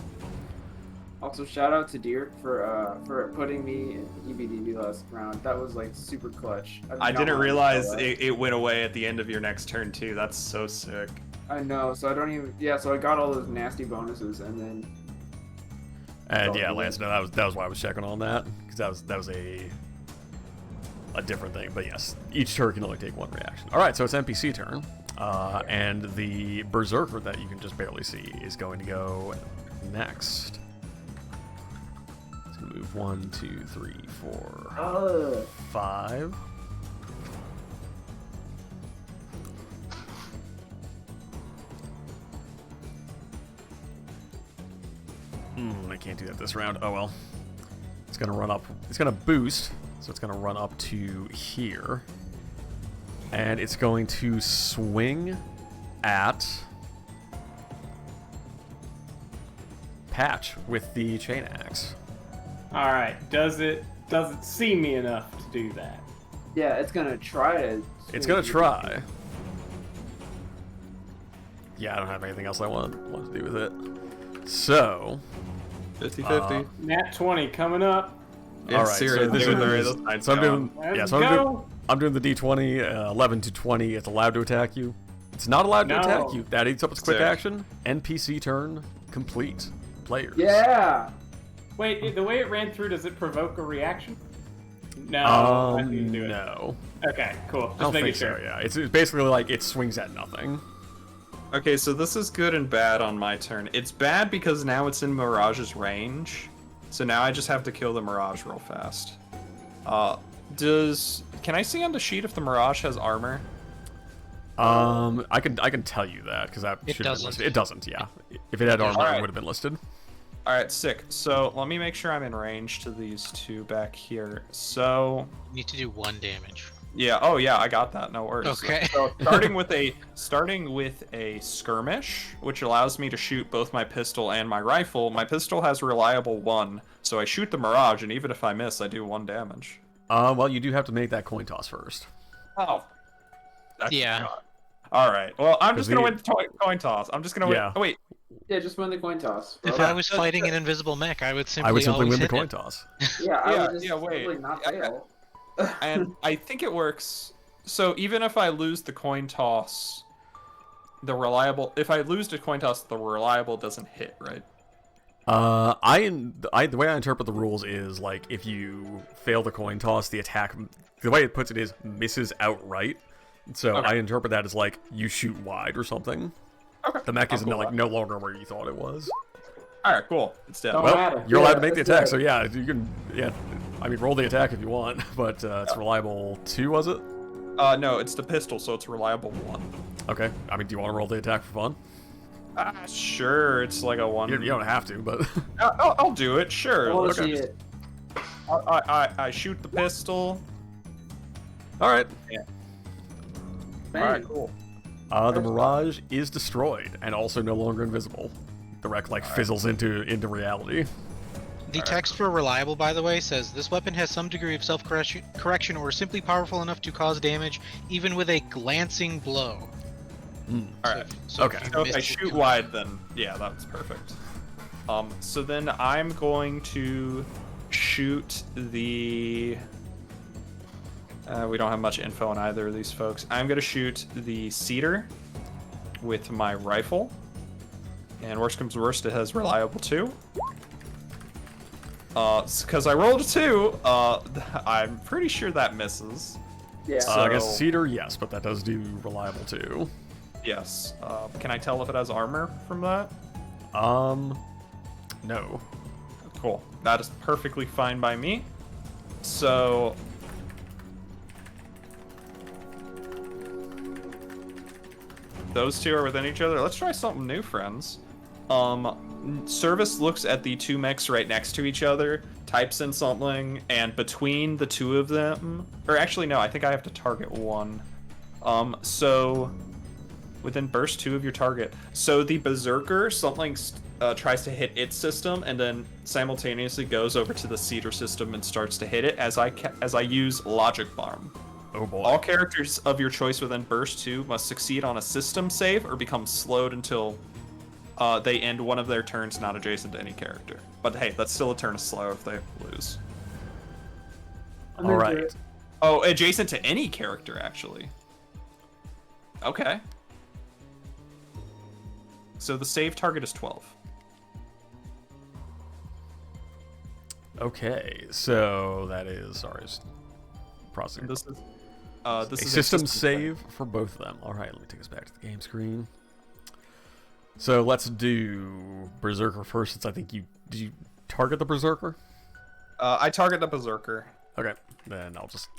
Also, shout out to Deer for putting me in EBDB last round. That was like super clutch. I didn't realize it went away at the end of your next turn too. That's so sick. I know, so I don't even. Yeah, so I got all those nasty bonuses, and then. And yeah, Lance, no, that was why I was checking on that, because that was a different thing. But yes, each turn can only take one reaction. All right, so it's NPC turn, and the Berserker that you can just barely see is going to go next. It's gonna move 1, 2, 3, 4, 5. I can't do that this round. Oh well. It's gonna run up. It's gonna boost, so it's gonna run up to here, and it's going to swing at Patch with the chain axe. All right. Does it see me enough to do that? Yeah, it's gonna try to. It's gonna try. Yeah, I don't have anything else I want to do with it. So 50-50. Nat 20 coming up. Yeah, all right, seriously, so this with the is- way those lines so I'm go. doing, Let's so go. I'm doing the D20, 11 to 20. It's allowed to attack you. It's not allowed to No. attack you. That eats up its quick Sick. action. NPC turn complete. Players. Yeah. Wait, the way it ran through, does it provoke a reaction? No. I didn't do it. No. Okay, cool. I Just don't making think sure. so. Yeah, it's basically like it swings at nothing. Okay, so this is good and bad on my turn. It's bad because now it's in Mirage's range. So now I just have to kill the Mirage real fast. Can I see on the sheet if the Mirage has armor? I can tell you that because that It should have been doesn't. listed. It doesn't. Yeah. If it had armor, Alright. it would have been listed. Alright, sick. So let me make sure I'm in range to these two back here. So You need to do 1 damage. yeah, oh yeah, I got that. No worries. Okay. So starting with a skirmish, which allows me to shoot both my pistol and my rifle. My pistol has reliable 1, so I shoot the Mirage, and even if I miss, I do 1 damage. Well, you do have to make that coin toss first. Oh. That's Yeah. All right. Well, I'm just Because gonna win the coin toss. I'm just gonna win. Yeah. Oh wait. Yeah, just win the coin toss. If I was fighting an invisible mech, I would simply, I would simply always win the hit coin it. toss. Yeah, I Yeah, would just yeah, wait. totally not fail. And I think it works. So even if I lose the coin toss, if I lose the coin toss, the reliable doesn't hit, right? The way I interpret the rules is like if you fail the coin toss, the attack. The way it puts it is misses outright. So Okay. I interpret that as like you shoot wide or something. Okay. The mech is cool. like no longer where you thought it was. All right, cool. It's dead. Don't Well, matter. you're Yeah, allowed to make the that's attack, good. so yeah, you can. Yeah, I mean, roll the attack if you want, but it's reliable 2, was it? No, it's the pistol, so it's reliable 1. Okay. I mean, do you want to roll the attack for fun? Sure. It's like a 1. You don't have to, but I'll do it. Sure. I want to Okay. see it. I shoot the pistol. all right. Bang. All right, cool. The Mirage is destroyed and also no longer invisible. The wreck like fizzles into reality. The text for reliable, by the way, says this weapon has some degree of self-correction or is simply powerful enough to cause damage, even with a glancing blow. All right. Okay. if you So if miss I it, shoot you- wide, then yeah, that's perfect. So then I'm going to shoot the. We don't have much info on either of these folks. I'm gonna shoot the cedar with my rifle, and worst comes to worst, it has reliable 2. Because I rolled a 2, I'm pretty sure that misses. Yeah. I guess So- Cedar, yes, but that does do reliable too. Yes. Can I tell if it has armor from that? No. Cool. That is perfectly fine by me. So those two are within each other. Let's try something new, friends. Service looks at the two mechs right next to each other, types in something, and between the two of them, or actually no, I think I have to target one. So within burst 2 of your target. So the Berserker, something tries to hit its system, and then simultaneously goes over to the Cedar system and starts to hit it as I use Logic Bomb. Oh boy. All characters of your choice within burst 2 must succeed on a system save or become slowed until they end one of their turns not adjacent to any character. But hey, that's still a turn of slow if they lose. I'm All into right. it. Oh, adjacent to any character, actually. Okay. So the save target is 12. Okay, so that is processing. This is A system save for both of them. All right, let me take us back to the game screen. So let's do Berserker first, since I think did you target the Berserker? I target the Berserker. Okay, then I'll just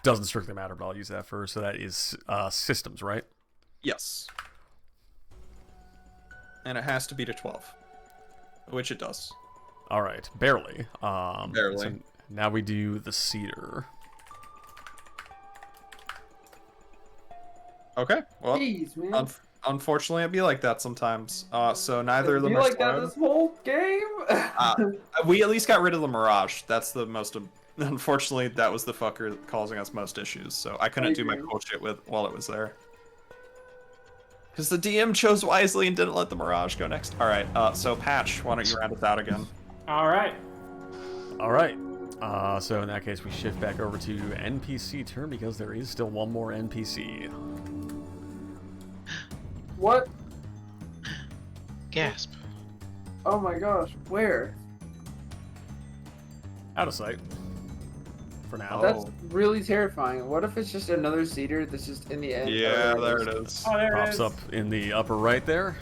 doesn't strictly matter, but I'll use that first. So that is systems, right? Yes. And it has to be to 12, which it does. All right, barely. Barely. So now we do the Cedar. Okay. Well, Jeez, man. unfortunately, it'd be like that sometimes. So neither of them you are like that slowed. this whole game? We at least got rid of the Mirage. That's the most. Unfortunately, that was the fucker causing us most issues. So I couldn't do my agree. cool shit while it was there. Because the DM chose wisely and didn't let the Mirage go next. All right. So Patch, why don't you round us out again? All right. All right. So in that case, we shift back over to NPC turn because there is still one more NPC. What? Gasp. Oh my gosh, where? Out of sight. For now. That's really terrifying. What if it's just another cedar that's just in the end? Yeah, there it is. Oh, there it Pops is. up in the upper right there.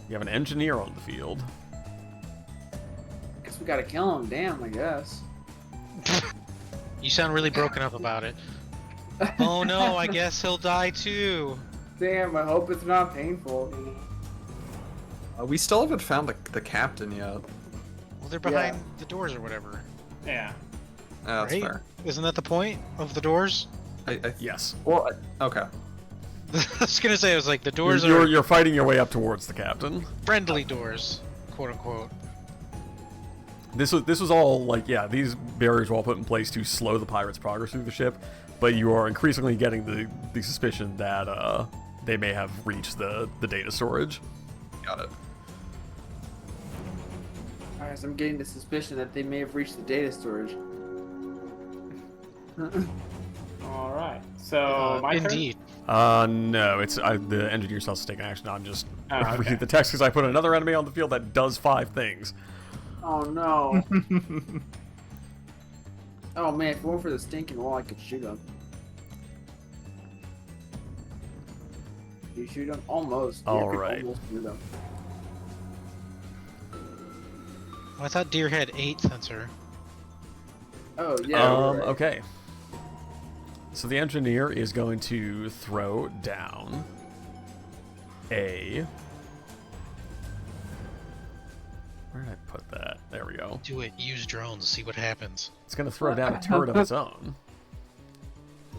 You have an engineer on the field. Guess we gotta kill him. Damn, I guess. You sound really broken up about it. Oh no, I guess he'll die too. Damn, I hope it's not painful. We still haven't found the captain yet. Well, they're behind the doors or whatever. Yeah. That's Right? fair. Isn't that the point of the doors? Yes. Well, okay. I was gonna say, I was like, the doors You're fighting your way up towards the captain. friendly doors, quote unquote. This was all like, yeah, these barriers were all put in place to slow the pirates' progress through the ship, but you are increasingly getting the suspicion that they may have reached the data storage. Got it. Alright, so I'm getting the suspicion that they may have reached the data storage. All right. So my turn? Indeed. No, it's the engineer still has to take an action. I'm just Oh, okay. reading the text because I put another enemy on the field that does 5 things. Oh no. Oh man, if it weren't for the stinking wall, I could shoot him. You shoot him? Almost. Yeah, I could Alright. almost shoot him. I thought deer had 8 sensor. Oh yeah. right. Okay. So the engineer is going to throw down a... Where did I put that? There we go. Do it. Use drones. See what happens. It's going to throw down a turret of its own.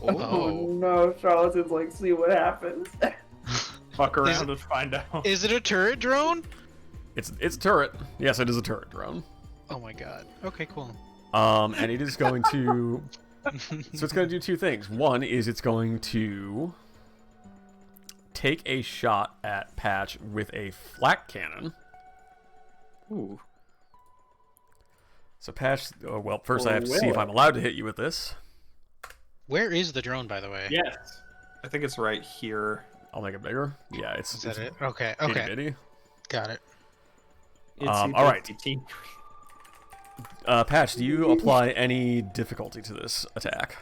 Oh Oh. no, Charlatans like see what happens. Fuck around and find out. Is it a turret drone? It's a turret. Yes, it is a turret drone. Oh my god. Okay, cool. And it is going to... So it's going to do 2 things. One is it's going to take a shot at Patch with a flak cannon. Ooh. So Patch, well, first I have to see if I'm allowed to hit you with this. Where is the drone, by the way? Yes. I think it's right here. I'll make it bigger. Yeah, Is that it? Okay. itty Okay. bitty. Got it. All right. Patch, do you apply any difficulty to this attack?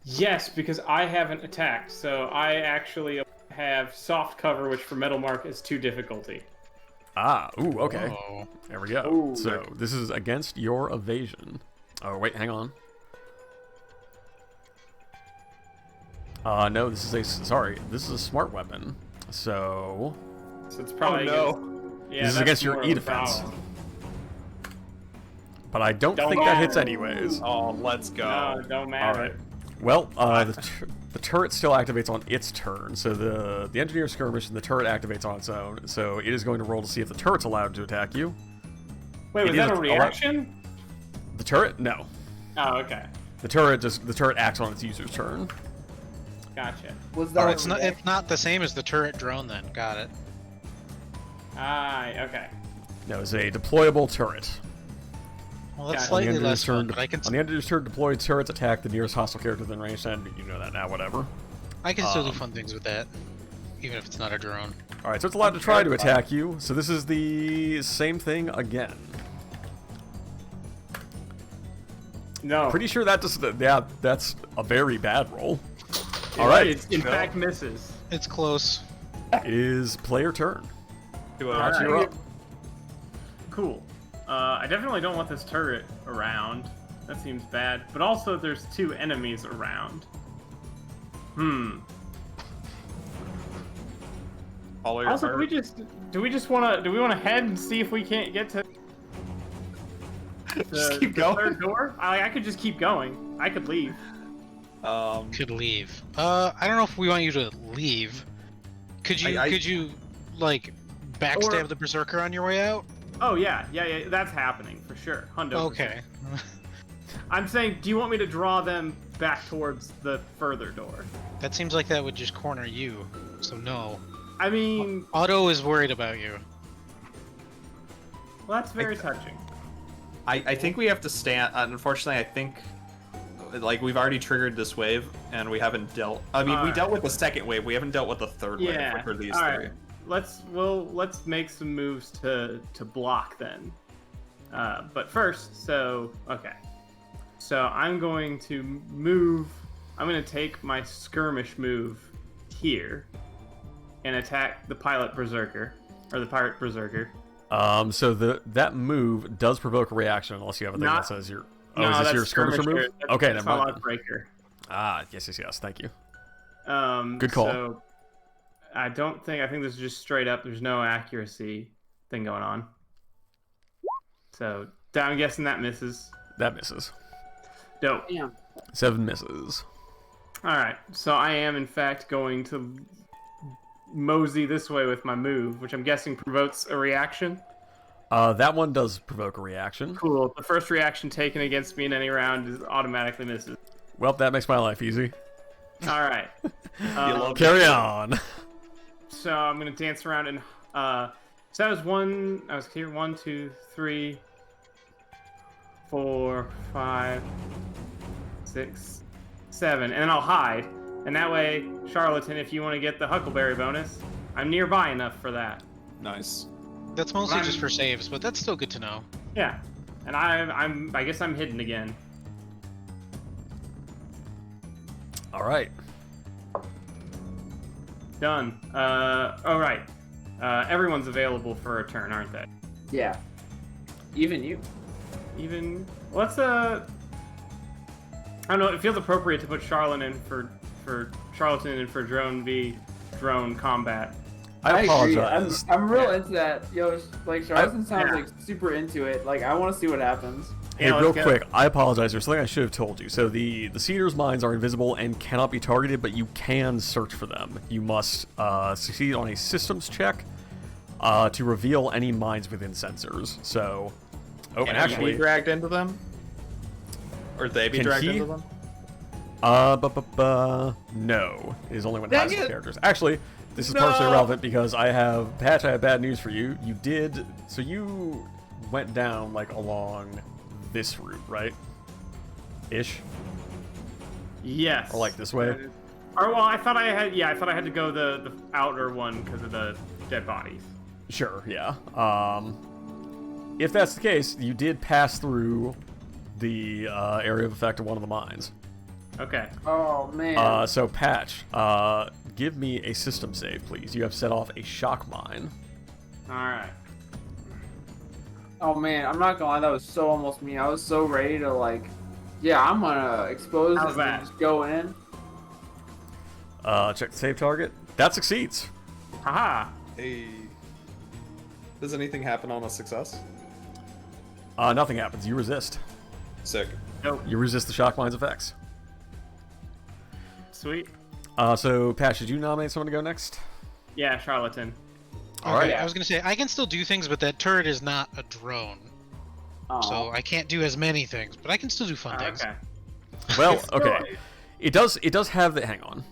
Yes, because I haven't attacked, so I actually have soft cover, which for Metal Mark is 2 difficulty. Ah, ooh, okay. Oh. There we go. Ooh. So this is against your evasion. Oh, wait, hang on. No, this is a smart weapon. So So it's probably Yeah, this is that's against your more E of a defense. problem. But I don't think that matter. hits anyways. Oh, let's go. No, it don't matter. Alright. Well, the turret still activates on its turn, so the engineer skirmish and the turret activates on its own. So it is going to roll to see if the turret's allowed to attack you. Wait, It was that is a reaction? The turret? No. Oh, okay. The turret acts on its user's turn. Gotcha. Was that? Oh, it's not the same as the turret drone then. Got it. Okay. No, it's a deployable turret. Well, that's Yeah, slightly on the less fun, turn, but I can on the end of your turn, deployed turrets attack the nearest hostile character within range. And you know that now. Whatever. still do fun things with that, even if it's not a drone. All right, so it's allowed to try to attack you. So this is the same thing again. No. Pretty sure that just that's a very bad roll. It All right, is, in fact, misses. It's close. is player turn. Do it. Patch, you're up. Cool. I definitely don't want this turret around. That seems bad. But also, there's 2 enemies around. Follow your Also, heart. do we want to head and see if we can't get to Just keep the going. third door? I could just keep going. I could leave. Could leave. I don't know if we want you to leave. Could you like backstab Or- the berserker on your way out? Oh yeah, that's happening for sure. 100%. Okay. I'm saying, do you want me to draw them back towards the further door? That seems like that would just corner you. So no. I mean, Otto is worried about you. well, that's very touching. I think we have to stand. Unfortunately, I think like we've already triggered this wave, and we haven't dealt. I mean, we dealt with the second wave. We haven't dealt with the third wave for these all three. right. Let's make some moves to block then. But first, okay. So I'm going to move. I'm going to take my skirmish move here and attack the pilot berserker or the pirate berserker. So that move does provoke a reaction unless you have a thing that says your. Oh, No, is this that's your skirmisher move? That's, Okay, that's never my mind. lock breaker. Ah, yes. Thank you. Good call. So I think this is just straight up. There's no accuracy thing going on. So I'm guessing that misses. That misses. Dope. Damn. 7 misses. All right. So I am in fact going to mosey this way with my move, which I'm guessing provokes a reaction. That one does provoke a reaction. Cool. The first reaction taken against me in any round is automatically misses. Well, that makes my life easy. All right. Carry on. So I'm gonna dance around and so that was one. I was here. 1, 2, 3, 4, 5, 6, 7, and then I'll hide. And that way, Charlatan, if you want to get the Huckleberry bonus, I'm nearby enough for that. Nice. That's mostly just for saves, but that's still good to know. Yeah. And I guess I'm hidden again. All right. Done. Oh right. Everyone's available for a turn, aren't they? Yeah. Even you. Even let's I don't know. It feels appropriate to put Charlatan in for Charlatan and for Drone v Drone combat. I agree. apologize. I'm real into that. Yo, like Charlatan sounds like super into it. Like I want to see what happens. Hey, Yeah, real let's go. quick, I apologize. There's something I should have told you. So the Cedars mines are invisible and cannot be targeted, but you can search for them. You must succeed on a systems check to reveal any mines within sensors. So, and Can actually, he be dragged into them? Or they be Can dragged he? into them? no. It is only when Dang passive it! characters. Actually, this is No! partially irrelevant because I have bad news for you. You went down like along this route, right? Ish. Yes. Or like this way. Or well, I thought I had to go the outer one because of the dead bodies. Sure, yeah. If that's the case, you did pass through the area of effect of one of the mines. Okay. Oh man. So Patch, give me a system save, please. You have set off a shock mine. All right. Oh man, I'm not gonna lie, that was so almost me. I was so ready to like, yeah, I'm gonna expose How's it that? and just go in. Check the save target. That succeeds. Haha. Hey. Does anything happen on a success? Nothing happens. You resist. Sick. Nope. You resist the shock mine's effects. Sweet. So, Pat, should you nominate someone to go next? Yeah, charlatan. Alright. Okay, I was gonna say I can still do things, but that turret is not a drone, so I can't do as many things. But I can still do fun things. Okay. Well, okay. It does have the... Hang on.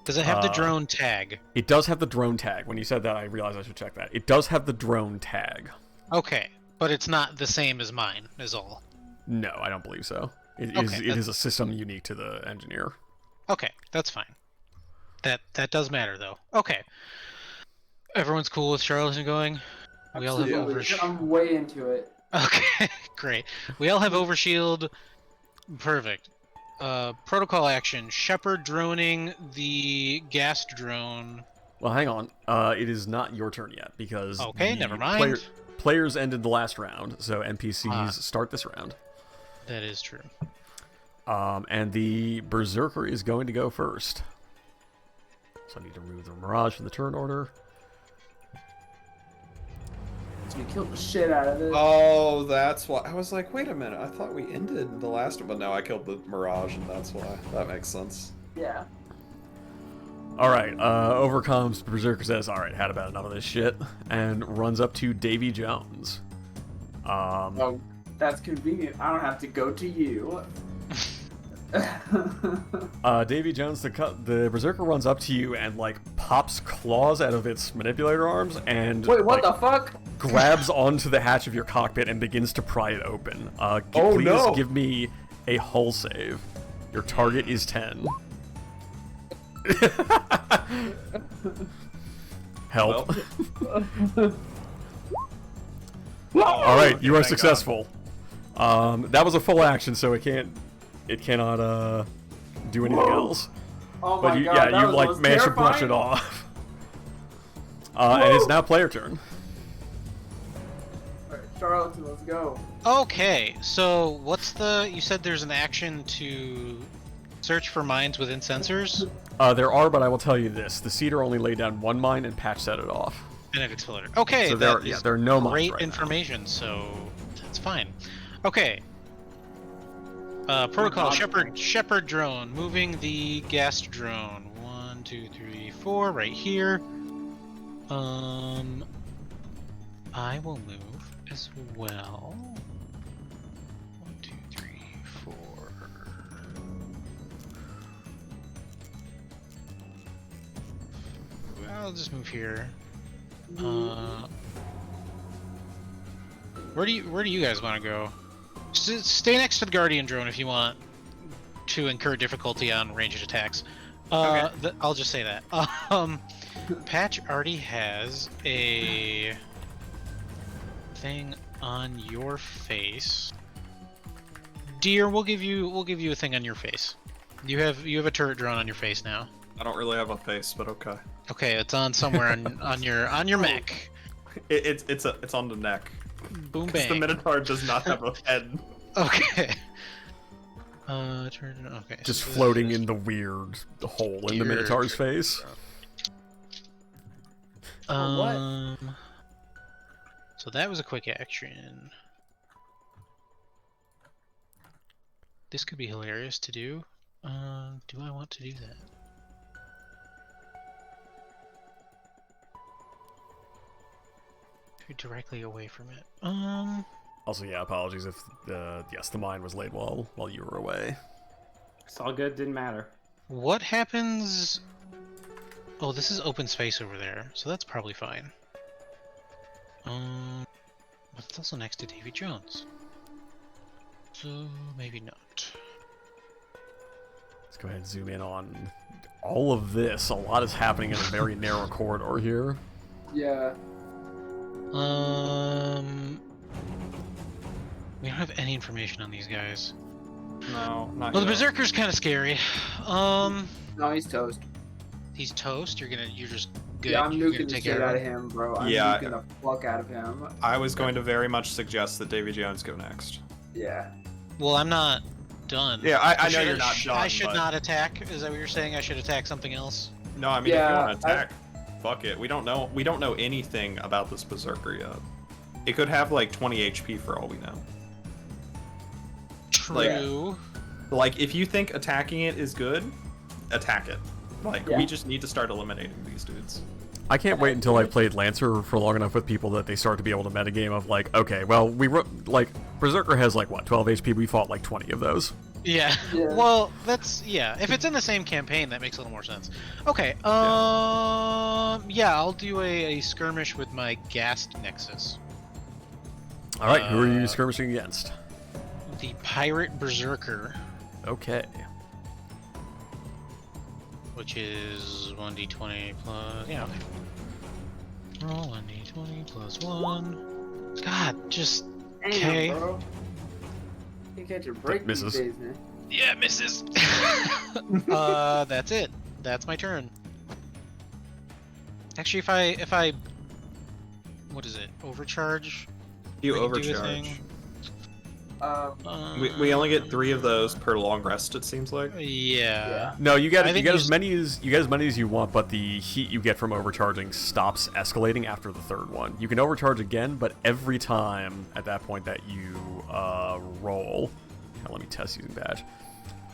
Does it have the drone tag? It does have the drone tag. When you said that, I realized I should check that. It does have the drone tag. Okay, but it's not the same as mine, is all. No, I don't believe so. It is a system unique to the engineer. Okay, that's fine. That does matter though. Okay. Everyone's cool with charlatan going? We all have overshield. I'm way into it. Okay, great. We all have overshield. Perfect. Protocol action. Shepard droning the gas drone. Well, hang on. It is not your turn yet, because Okay, never mind. Players ended the last round, so NPCs start this round. That is true. And the Berserker is going to go first. So I need to remove the Mirage from the turn order. So we killed the shit out of it. Oh, that's why. I was like, wait a minute. I thought we ended the last one, but no, I killed the Mirage, and that's why. That makes sense. Yeah. Alright, overcomes. Berserker says, alright, had about enough of this shit, and runs up to Davy Jones. Oh, that's convenient. I don't have to go to you. Davy Jones, the Berserker runs up to you and, like, pops claws out of its manipulator arms and... Wait, what like, the fuck? grabs onto the hatch of your cockpit and begins to pry it open. Oh, please no. give me a hull save. Your target is 10. Help. Alright, you are successful. That was a full action, so it cannot do anything else. Oh But my you, god, yeah, that you was like most managed to brush it terrifying. off. And it's now player turn. Alright, Charlatan, let's go. Okay, so what's the... You said there's an action to search for mines within sensors? There are, but I will tell you this: the Cedar only laid down one mine and Patch set it off. And it exploded. Okay, So that there are no mines great right now. information, so that's fine. Okay. Protocol, God. Shepard drone, moving the gas drone. 1, 2, 3, 4, right here. I will move as well. 1, 2, 3, 4. I'll just move here. Where do you guys want to go? Stay next to the Guardian drone if you want to incur difficulty on ranged attacks. Okay. I'll just say that. Patch already has a thing on your face. Deer, we'll give you a thing on your face. You have a turret drone on your face now. I don't really have a face, but okay. Okay, it's on somewhere on your mech. It's on the neck. Boom 'Cause bang. the Minotaur does not have a head. Okay. Okay. Just so this floating is- in the weird hole in the Deer Minotaur's turret face. what? So that was a quick action. This could be hilarious to do. Do I want to do that? Too directly away from it. Also, yeah, apologies if the mine was laid while you were away. It's all good. Didn't matter. What happens? Oh, this is open space over there, so that's probably fine. But it's also next to Davy Jones, so maybe not. Let's go ahead and zoom in on all of this. A lot is happening in a very narrow corridor here. Yeah. We don't have any information on these guys. No, not Well, the yet. Berserker's kind of scary. No, he's toast. He's toast. You're just good. Yeah, I'm You're gonna nuking the take shit care out of of him. him, bro. I'm Yeah. nuking the fuck out of him. I was going to very much suggest that Davy Jones go next. Yeah. Well, I'm not done. Yeah, I know Should- you're not done. I should but... not attack. Is that what you're saying? I should attack something else? No, I mean, if you Yeah, want to attack. fuck it. We don't know anything about this berserker yet. It could have like 20 HP for all we know. True. Like if you think attacking it is good, attack it. Like we just need to start eliminating these dudes. I can't wait until I've played Lancer for long enough with people that they start to be able to metagame of like, okay, well, like, Berserker has like, what, 12 HP? We fought like 20 of those. Yeah. Well, that's, if it's in the same campaign, that makes a little more sense. Okay, I'll do a skirmish with my Ghast Nexus. Alright, who are you skirmishing against? The Pirate Berserker. Okay. Which is 1d20 plus... Yeah, okay. Roll 1d20 plus 1. God, just... Okay. Damn, bro. You catch a break these Misses. days, man. Yeah, misses. That's it. That's my turn. Actually, if I... What is it? Overcharge? You I can do a overcharge. thing. We only get 3 of those per long rest. It seems like. Yeah. No, you I get think as many as you want, but the heat you get from overcharging stops escalating after the third one. You can overcharge again, but every time at that point that you roll, let me test using badge.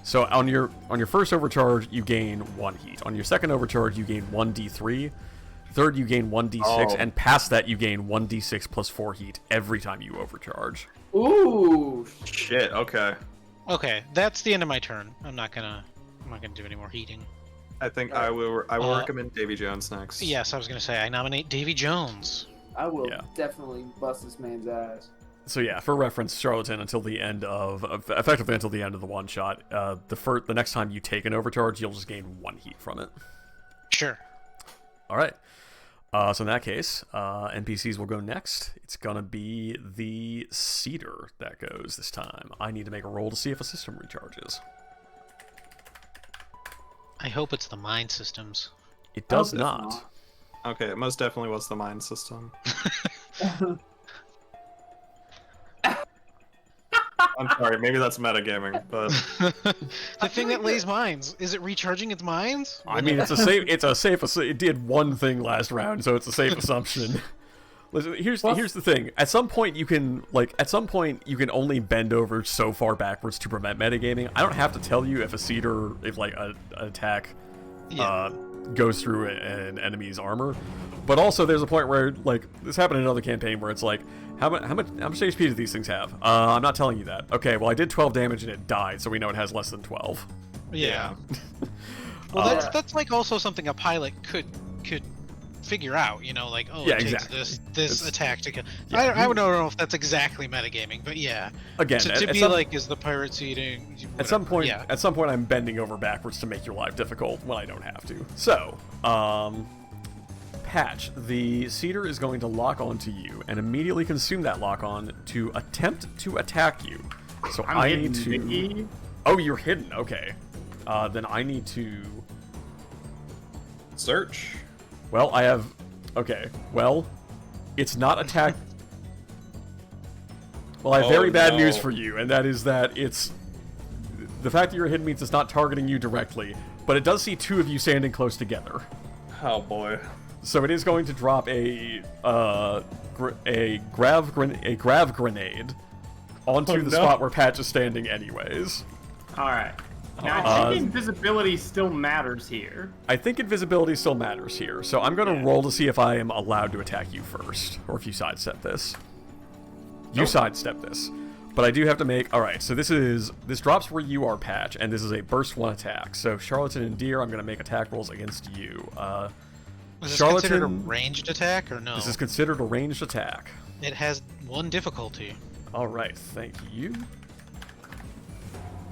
So on your first overcharge, you gain 1 heat. On your second overcharge, you gain 1d3. Third, you gain 1d6, and past that, you gain 1d6 plus 4 heat every time you overcharge. Ooh. Shit. Okay. Okay, that's the end of my turn. I'm not gonna do any more heating. I think I will recommend Davy Jones next. Yes, I was gonna say I nominate Davy Jones. I will definitely bust this man's ass. So yeah, for reference, Charlatan until the end effectively until the end of the one shot. The next time you take an overcharge, you'll just gain 1 heat from it. Sure. All right. So in that case, NPCs will go next. It's gonna be the Cedar that goes this time. I need to make a roll to see if a system recharges. I hope it's the mine systems. It does it's not. Okay, it most definitely was the mine system. I'm sorry, maybe that's metagaming, but The thing that lays mines, is it recharging its mines? I mean, it's a safe. It did one thing last round, so it's a safe assumption. Listen, here's the thing. At some point, you can only bend over so far backwards to prevent metagaming. I don't have to tell you if an attack goes through an enemy's armor, but also there's a point where this happened in another campaign where it's like, how much HP do these things have? I'm not telling you that. Okay, well I did 12 damage and it died, so we know it has less than 12. Yeah. Well, that's like also something a pilot could figure out, like, it takes exactly. this attack to kill. I don't know if that's exactly metagaming, but yeah. Again, to be like, is the pirates eating? Whatever. At some point, I'm bending over backwards to make your life difficult when I don't have to. So, Patch, the Cedar is going to lock onto you and immediately consume that lock on to attempt to attack you. So I need to. Oh, you're hidden. Okay. Then I need to search. Well, I have... Okay, well, it's not attack... Well, I have very bad news for you, and that is that it's... The fact that you're hidden means it's not targeting you directly, but it does see 2 of you standing close together. Oh, boy. So it is going to drop a grav grenade onto the spot where Patch is standing anyways. Alright. Now, I think invisibility still matters here. I think invisibility still matters here, so I'm going to roll to see if I am allowed to attack you first, or if you sidestep this. You sidestep this. But I do have to make... Alright, so this drops where you are, Patch, and this is a burst 1 attack. So Charlatan and Deer, I'm going to make attack rolls against you. Is this considered a ranged attack, or no? This is considered a ranged attack. It has 1 difficulty. Alright, thank you.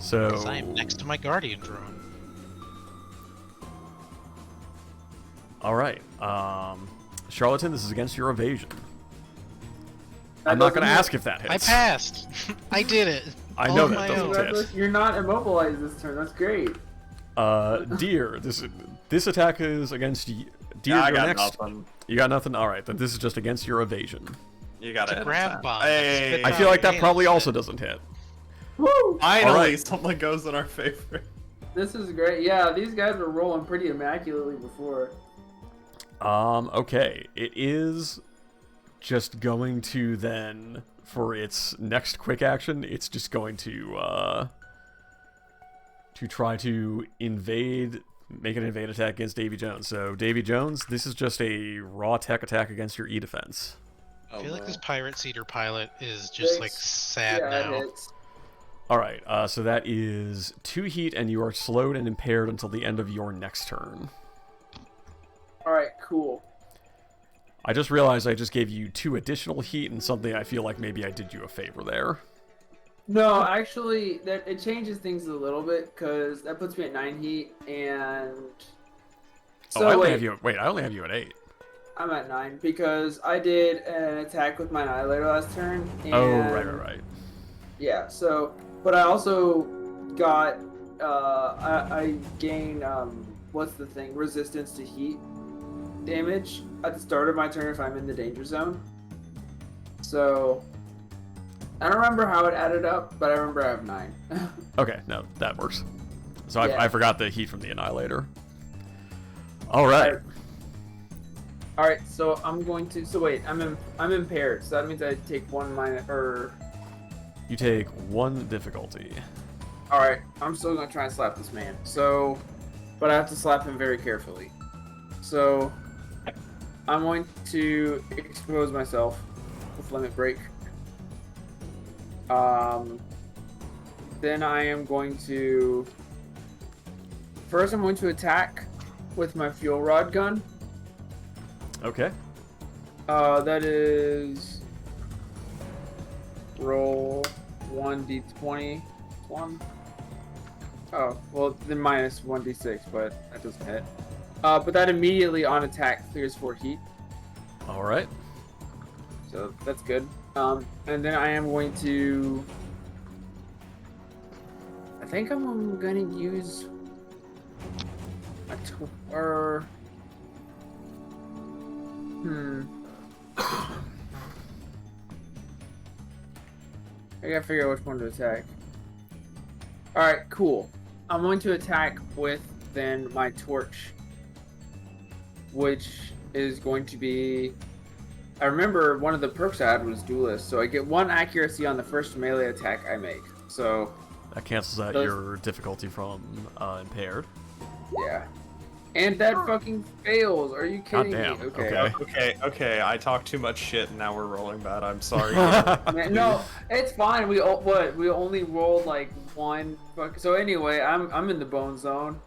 So... I am next to my Guardian drone. Alright, Charlatan, this is against your evasion. I'm not going to ask if that hits. I passed! I did it! I know that doesn't hit. You're not immobilized this turn, that's great. Deer, this attack is against you. Deer, I you're got next. nothing. You got nothing? Alright, then this is just against your evasion. You got it. Grab bomb. Hey. I feel like that probably also doesn't hit. Woo! Finally, something goes in our favor. This is great. Yeah, these guys were rolling pretty immaculately before. Okay. It is just going to then, for its next quick action, it's just going to try to make an invade attack against Davy Jones. So, Davy Jones, this is just a raw tech attack against your E defense. I feel like this pirate cedar pilot is just like sad now. Alright, so that is 2 heat, and you are slowed and impaired until the end of your next turn. Alright, cool. I just realized I just gave you 2 additional heat, and something I feel like maybe I did you a favor there. No, actually, it changes things a little bit, because that puts me at 9 heat, and... So, I only have you at 8. I'm at 9, because I did an attack with my Annihilator last turn, and... Oh, right. Yeah, so... But I also got... I gain, what's the thing? Resistance to heat damage at the start of my turn if I'm in the danger zone. So... I don't remember how it added up, but I remember I have 9. Okay, no, that works. So Yeah. I forgot the heat from the Annihilator. Alright. Alright, so I'm going to... So wait, I'm impaired, so that means I take 1 minus... Or... You take 1 difficulty. Alright, I'm still going to try and slap this man. So... But I have to slap him very carefully. So... I'm going to expose myself with Limit Break. Then I am going to... First I'm going to attack with my fuel rod gun. Okay. That is... Roll 1d20. 1. Oh, well then minus 1d6, but that doesn't hit. But that immediately on attack clears 4 heat. Alright. So that's good. And then I am going to... I think I'm going to use... I gotta figure out which one to attack. Alright, cool. I'm going to attack with, then, my torch. Which is going to be... I remember one of the perks I had was Duelist, so I get 1 accuracy on the first melee attack I make. So... That cancels out your difficulty from impaired. Yeah. And that fucking fails. Are you kidding Goddamn. me? Okay. Okay. I talked too much shit, and now we're rolling bad. I'm sorry. No, it's fine. We only rolled like 1. So anyway, I'm in the bone zone.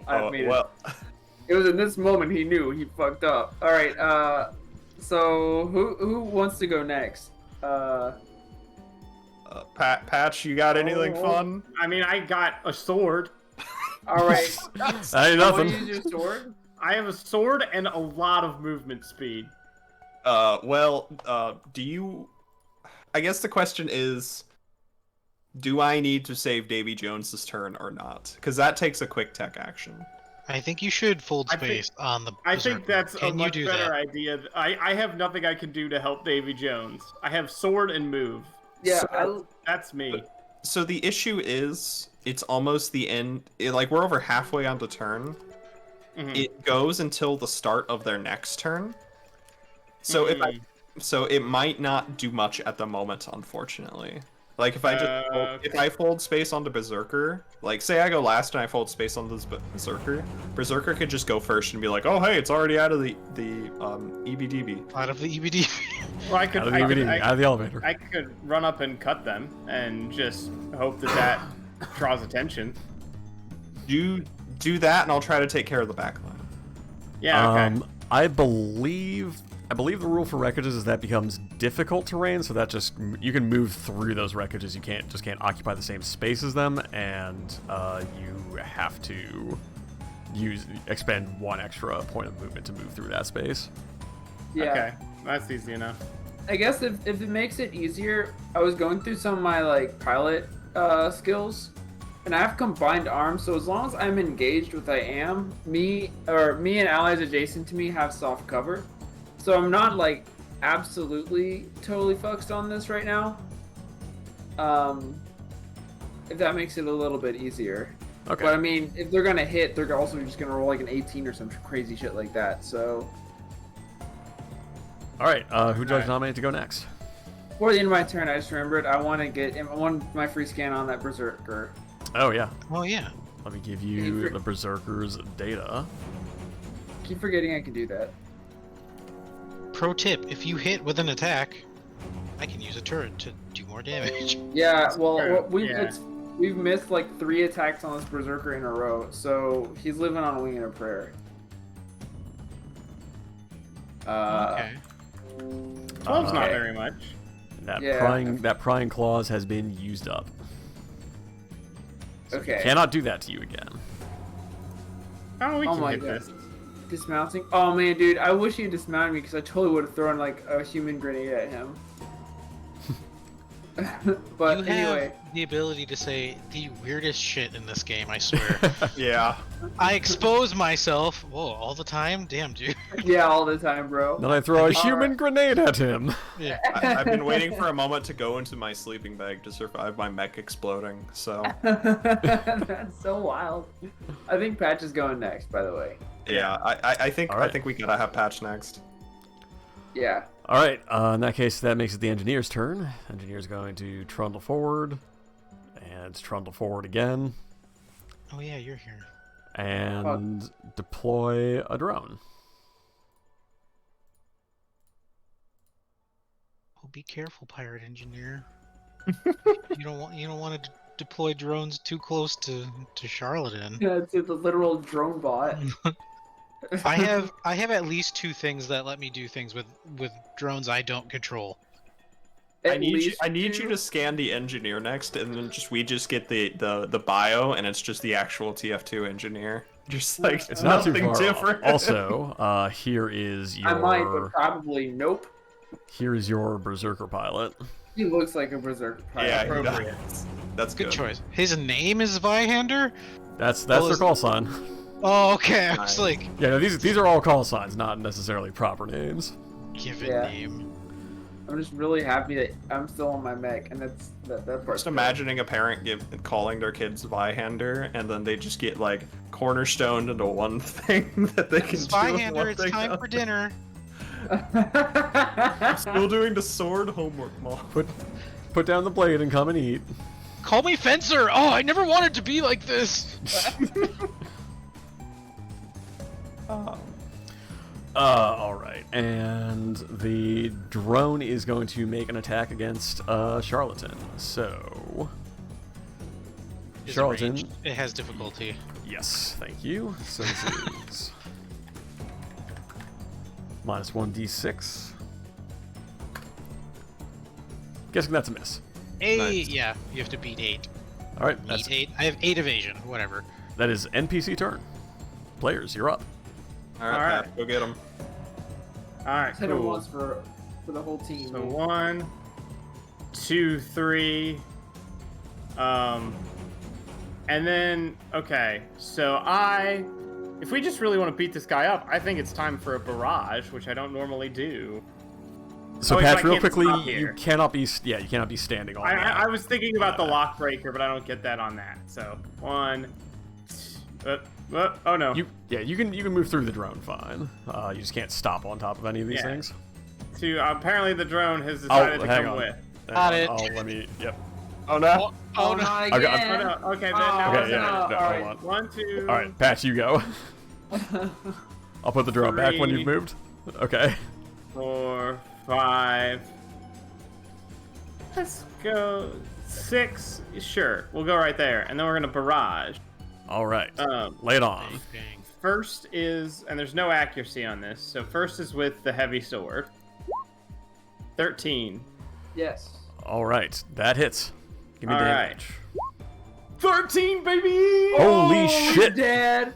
Well, It was in this moment he knew he fucked up. All right. So who wants to go next? Patch, you got anything fun? I mean, I got a sword. All right. That ain't nothing. You use your sword? I have a sword and a lot of movement speed. Do you... I guess the question is, do I need to save Davy Jones's turn or not? Because that takes a quick tech action. I think you should fold space on the I think Berserker. that's Can a much you do better that? idea. I have nothing I can do to help Davy Jones. I have sword and move. Yeah. That's me. So the issue is, it's almost the end. We're over halfway onto turn. Mhm. It goes until the start of their next turn. So so it might not do much at the moment, unfortunately. Like if I just if I fold space onto Berserker, like say I go last and I fold space onto this Berserker could just go first and be like, oh hey, it's already out of the EBDB. Out of the EBD. Well, Out of the elevator. I could run up and cut them and just hope that draws attention. Do that, and I'll try to take care of the backline. Yeah. Okay. I believe the rule for wreckages is that becomes difficult terrain, so that just you can move through those wreckages. You can't occupy the same space as them, and you have to expend 1 extra point of movement to move through that space. Yeah. Okay, that's easy enough. I guess if it makes it easier, I was going through some of my pilot skills, and I have combined arms. So as long as I'm engaged with me and allies adjacent to me have soft cover. So I'm not absolutely totally fucked on this right now. If that makes it a little bit easier. Okay. But I mean, if they're gonna hit, they're also just gonna roll like an 18 or some crazy shit like that. So. All right. Who would you like to nominate to go next? Before the end of my turn, I just remembered I want my free scan on that berserker. Oh yeah. Oh yeah. Let me give you the berserker's data. Keep forgetting I can do that. Pro tip: if you hit with an attack, I can use a turret to do more damage. Yeah, well, Yeah. we've missed like 3 attacks on this berserker in a row, so he's living on a wing and a prayer. Okay. 12's not Okay. very much. That Yeah. prying clause has been used up. Okay. Cannot do that to you again. Oh, we Oh can my hit god. this. Dismounting? Oh man, dude, I wish he dismounted me because I totally would have thrown like a human grenade at him. But You anyway, have the ability to say the weirdest shit in this game, I swear. Yeah. I expose myself. Whoa, all the time? Damn, dude. yeah, all the time, bro. Then I throw a All human right. grenade at him. Yeah. I've been waiting for a moment to go into my sleeping bag to survive my mech exploding. So That's so wild. I think Patch is going next, by the way. yeah, I think All right. I think we gotta have Patch next. Yeah. All right. In that case, that makes it the engineer's turn. Engineer's going to trundle forward, and trundle forward again, Oh yeah, you're here. and deploy a drone. Oh, be careful, pirate engineer. you don't want to deploy drones too close to Charlatan. Yeah, it's the literal drone bot. I have at least 2 things that let me do things with drones I don't control. At least I need you two? to scan the engineer next, and then we just get the bio, and it's just the actual TF2 engineer. Just like It's not too nothing far. different. Also, here is I might, but your probably nope. here is your berserker pilot. He looks like a berserker. Yeah, he Appropriate. does. That's Good good. choice. His name is Vihander? That's Well, their is- call sign. Oh, okay. I was Nice. like, Yeah, no, these are all call signs, not necessarily proper names. given Yeah. name. I'm just really happy that I'm still on my mech, and that part. Just imagining a parent calling their kids Vihander, and then they just get like cornerstoned into one thing that they can do. Vihander, it's time for dinner. Still doing the sword homework, mom. Put down the blade and come and eat. Call me Fencer! Oh, I never wanted to be like this! All right, and the drone is going to make an attack against Charlatan. So, Is it Charlatan, ranged? It has difficulty. yes, thank you. So this is minus 1d6. Guessing that's a miss. 8, Nice. yeah, you have to beat 8. All right, Beat 8. I have 8 evasion, whatever. that is NPC turn. Players, you're up. All right, Alright. Pat, go get him. All right, Hit him cool. once for the whole team. So 1, 2, 3. And then okay. So if we just really want to beat this guy up, I think it's time for a barrage, which I don't normally do. So, Oh, wait, so Patch, I real can't quickly, stop you here. cannot be you cannot be standing on that. I was thinking about the lock breaker, but I don't get that on that. So 1. Oh no. You can move through the drone fine. You just can't stop on top of any of these Yeah. things. 2. Apparently the drone has decided to hang come on. with. Got it. Oh, let me. Yep. Oh no! Oh, no. not Okay, again. Oh no. Okay. Then Oh, now Okay, it's yeah, enough. no, alright. hold on. 1, 2. All right, Patch, you go. I'll put the drone back when 3. you've moved. Okay. 4, 5. Let's go 6. Sure, we'll go right there, and then we're gonna barrage. All right. Um, Lay it on. Bang, bang. First is, and there's no accuracy on this, so first is with the heavy sword. 13. Yes. All right, that hits. Give me All right. damage. 13, baby! Holy Oh, shit! Dad.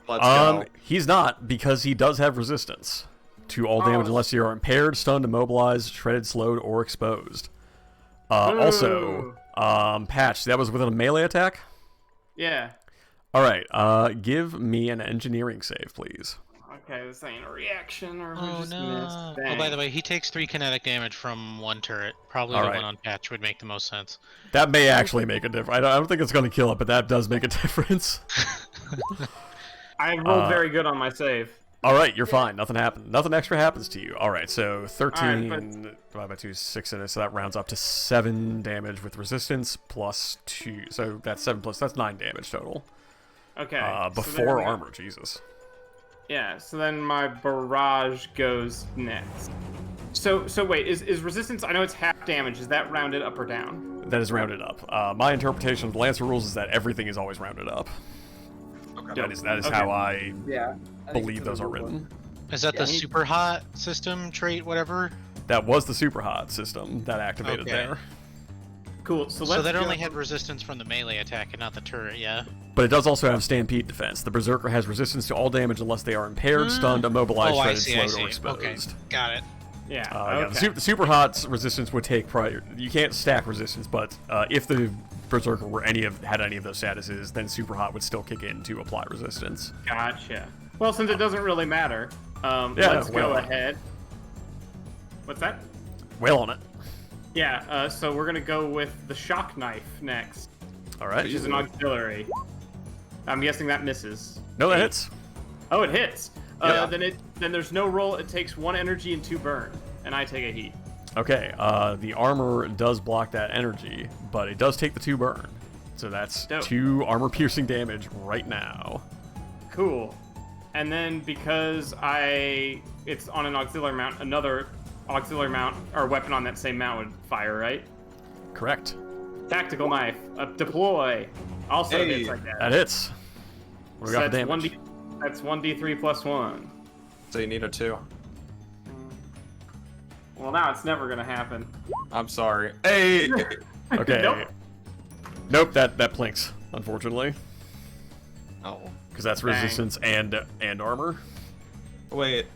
Let's go. He's not because he does have resistance to all damage Oh. unless you are impaired, stunned, immobilized, shredded, slowed, or exposed. Also, Patch, that was within a melee attack. Yeah. All right, give me an engineering save, please. Okay, this ain't a reaction, or we Oh just no! missed. Oh, Dang. by the way, he takes 3 kinetic damage from 1 turret. Probably All the right. one on patch would make the most sense. That may actually make a difference. I don't think it's going to kill it, but that does make a difference. I rolled very good on my save. All right, you're fine. Nothing happened. Nothing extra happens to you. All right, so 13 All divided by 2 is 6 in it, so that rounds up to 7 damage with resistance plus 2. So that's 7 plus, that's 9 damage total. Okay. so Before then- armor, Jesus. Yeah, so then my barrage goes next. So wait, is resistance, I know it's half damage, is that rounded up or down? That is rounded up. My interpretation of the Lancer rules is that everything is always rounded up. Okay. That is Okay. how I Yeah. I think believe it's those a are rule book. written. Is that the Yeah. super hot system trait, whatever? That was the super hot system that activated Okay. there. Cool, so let's So that only jump- had resistance from the melee attack and not the turret, yeah? But it does also have Stampede defense. The Berserker has resistance to all damage unless they are impaired, stunned, immobilized, Oh, I shredded, see, slowed, I or see. Okay, exposed. got it. Yeah, Yeah, okay. the super hot's resistance would take prior. You can't stack resistance, but if the Berserker were had any of those statuses, then super hot would still kick in to apply resistance. Gotcha. Well, since it doesn't really matter, Yeah, let's go well- ahead. What's that? Well on it. Yeah, so we're gonna go with the shock knife next, All right. which is an auxiliary. I'm guessing that misses. No, that hits. Oh, it hits. Yeah. Then there's no roll. It takes 1 energy and 2 burn, and I take a heat. Okay. The armor does block that energy, but it does take the 2 burn. So that's Dope. 2 armor-piercing damage right now. Cool. And then because it's on an auxiliary mount, another auxiliary mount or weapon on that same mount would fire, right? Correct. Tactical knife, deploy. Also Hey. hits like that. That hits. What do we So got for that's damage? That's 1d3 plus 1. So you need a 2. Well, now it's never gonna happen. I'm sorry. Hey! Okay. Nope. Nope, that plinks, unfortunately. Oh. Because that's Dang. resistance and armor. Wait,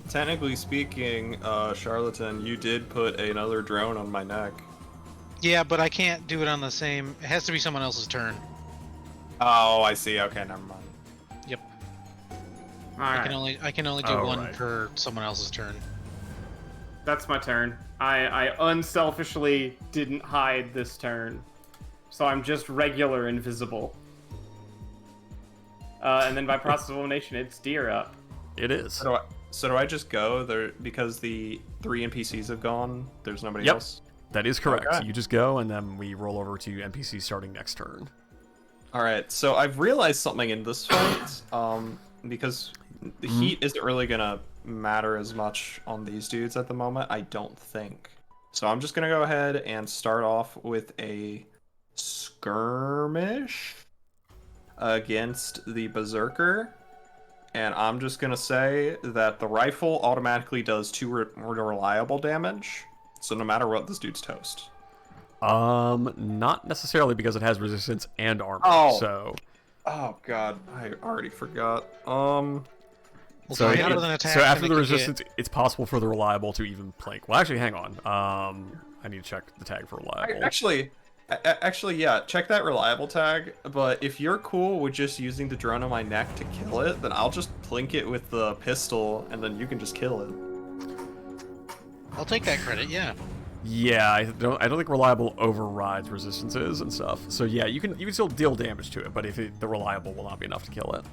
technically speaking, Charlatan, you did put another drone on my neck. Yeah, but I can't do it on the same... It has to be someone else's turn. Oh, I see. Okay, never mind. Yep. Alright, I can only do Oh, one right. per someone else's turn. that's my turn. I unselfishly didn't hide this turn. So I'm just regular invisible. And then by process of elimination, it's deer up. It is. So do I just go there because the 3 NPCs have gone? There's nobody Yep. else. That is correct. Okay. You just go, and then we roll over to NPC starting next turn. All right. So I've realized something in this fight, because the heat isn't really gonna matter as much on these dudes at the moment. I don't think. So I'm just gonna go ahead and start off with a skirmish against the Berserker. And I'm just gonna say that the rifle automatically does 2 reliable damage. So no matter what, this dude's toast. Not necessarily because it has resistance and armor. Oh. So, Oh god, I already forgot. Well, so, fire it- with an attack so to after make the it resistance, it's possible for the reliable to even plink. Well, actually, hang on. I need to check the tag for reliable. Actually, yeah, check that reliable tag, but if you're cool with just using the drone on my neck to kill it, then I'll just plink it with the pistol, and then you can just kill it. I'll take that credit, yeah. Yeah, I don't think reliable overrides resistances and stuff. So yeah, you can still deal damage to it, but the reliable will not be enough to kill it.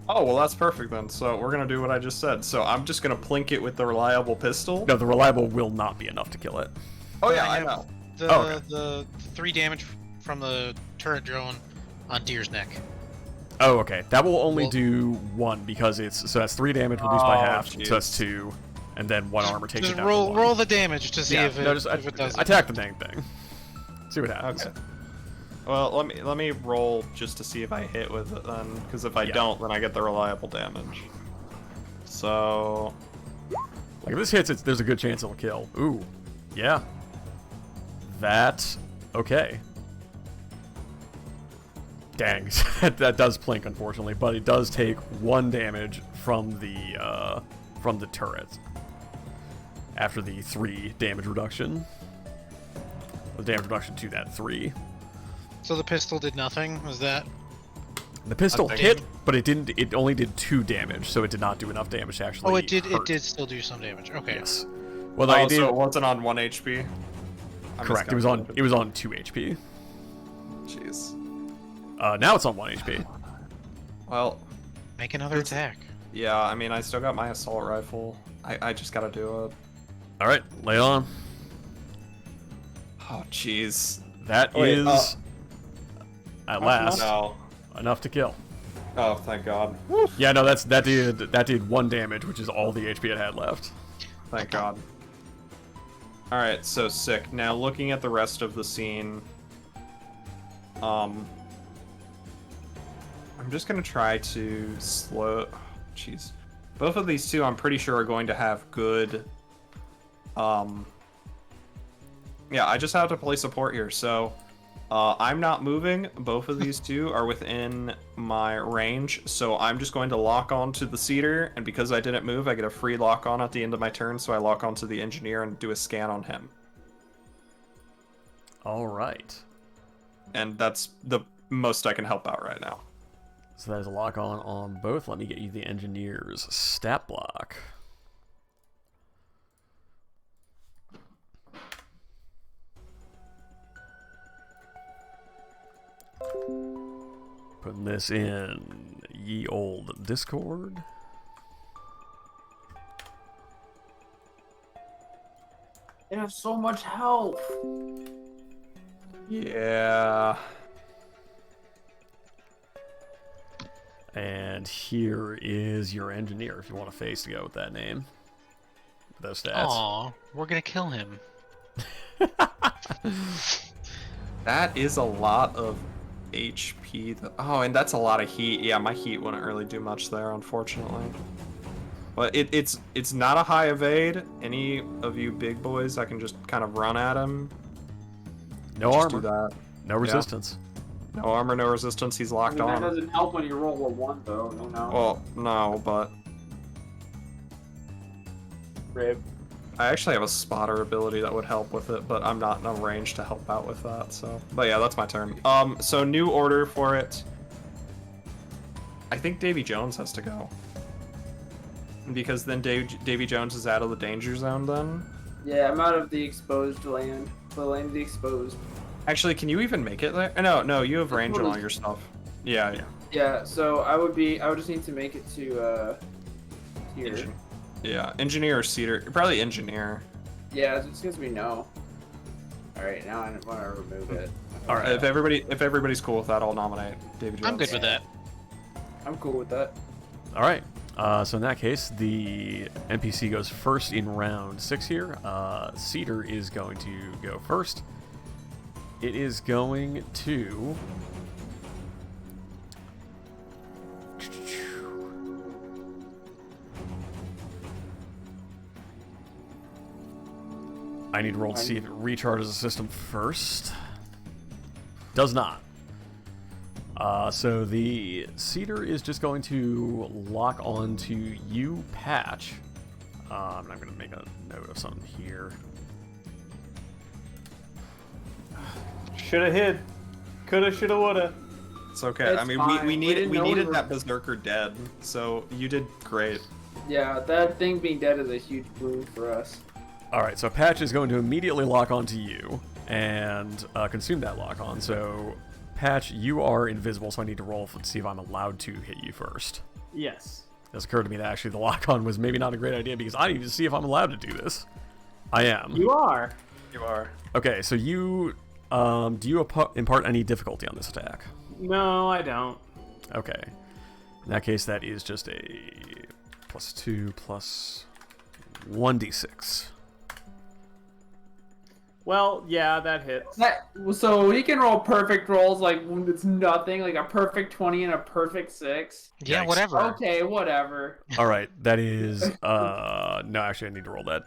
Oh, well, that's perfect then. So we're gonna do what I just said. So I'm just gonna plink it with the reliable pistol. No, the reliable will not be enough to kill it. Oh, yeah, I I have know. The, Oh, okay. the 3 damage from the turret drone on Deer's neck. Oh, okay. That will only Well- do 1 because that's 3 damage reduced by Oh, half, jeez. so that's 2, and then 1 armor takes it Just down roll, to 1. roll the damage to see Yeah, if it, no, just if it does it. attack the dang thing. See what happens. Okay. Well, let me roll just to see if I hit with it then, because if I Yeah. don't, then I get the reliable damage. So Like if this hits, there's a good chance it'll kill. Ooh, yeah. That okay. Dang, that does plink unfortunately, but it does take 1 damage from the turret after the 3 damage reduction. The damage reduction to that 3. So the pistol did nothing? Was that? The pistol think- hit, but it didn't. It only did 2 damage, so it did not do enough damage to actually. Oh, it did. hurt. It did still do some damage. Okay. Yes. Well, no, Oh, it did. so it wasn't on 1 HP. I Correct. It was on. It was on 2 HP. Jeez. Now it's on 1 HP. Well, Make another attack. yeah. I mean, I still got my assault rifle. I just gotta do it. All right, lay it on. Oh, jeez. That Wait, is at last No. enough to kill. Oh, thank God. Yeah, no, that did 1 damage, which is all the HP it had left. Thank God. Alright, so sick. Now, looking at the rest of the scene, I'm just gonna try to slow... Jeez. Both of these two, I'm pretty sure, are going to have good... Yeah, I just have to play support here, so... I'm not moving. Both of these two are within my range, so I'm just going to lock on to the cedar, and because I didn't move, I get a free lock on at the end of my turn, so I lock onto the engineer and do a scan on him. All right. And that's the most I can help out right now. So there's a lock on both. Let me get you the engineer's stat block. Putting this in ye old Discord. They have so much health. Yeah. And here is your engineer, if you want a face to go with that name. Those stats. Aw, we're gonna kill him. That is a lot of HP. Oh, and that's a lot of heat. Yeah, my heat wouldn't really do much there, unfortunately. But it's not a high evade. Any of you big boys, I can just kind of run at him. No Just armor. do that. No resistance. No armor, no resistance. He's locked That on. doesn't help when you roll a 1, though. You know. Well, no, but Rib. I actually have a spotter ability that would help with it, but I'm not in a range to help out with that. So, but yeah, that's my turn. So new order for it. I think Davy Jones has to go. Because then Davy Jones is out of the danger zone then? Yeah, I'm out of the exposed land. The land of the exposed. Actually, can you even make it there? No, you have range on all your stuff. Yeah. Yeah, so I would just need to make it to, here. Yeah, engineer or cedar. Probably engineer. Yeah, it just gives me no. Alright, now I want to remove it. All right. If everybody's cool with that, I'll nominate Davy Jones. I'm good with that. I'm cool with that. All right. So in that case, the NPC goes first in round 6 here. Cedar is going to go first. It is going to... I need to roll to see if it recharges the system first. Does not. So the cedar is just going to lock on to you, Patch. I'm going to make a note of something here. Shoulda hid. Coulda, shoulda, woulda. It's okay. It's I mean, fine. we We didn't know we needed were- that berserker dead, so you did great. Yeah, that thing being dead is a huge boon for us. Alright, so Patch is going to immediately lock onto you and consume that lock on. So, Patch, you are invisible, so I need to roll to see if I'm allowed to hit you first. Yes. It's occurred to me that actually the lock on was maybe not a great idea because I need to see if I'm allowed to do this. I am. You are. You are. Okay, so you... do you impart any difficulty on this attack? No, I don't. Okay. In that case, that is just a +2 plus 1d6. Well, yeah, that hits. So he can roll perfect rolls like when it's nothing, like a perfect 20 and a perfect 6. Yeah, Yikes. whatever. Okay, whatever. All right, that is no. Actually, I need to roll that.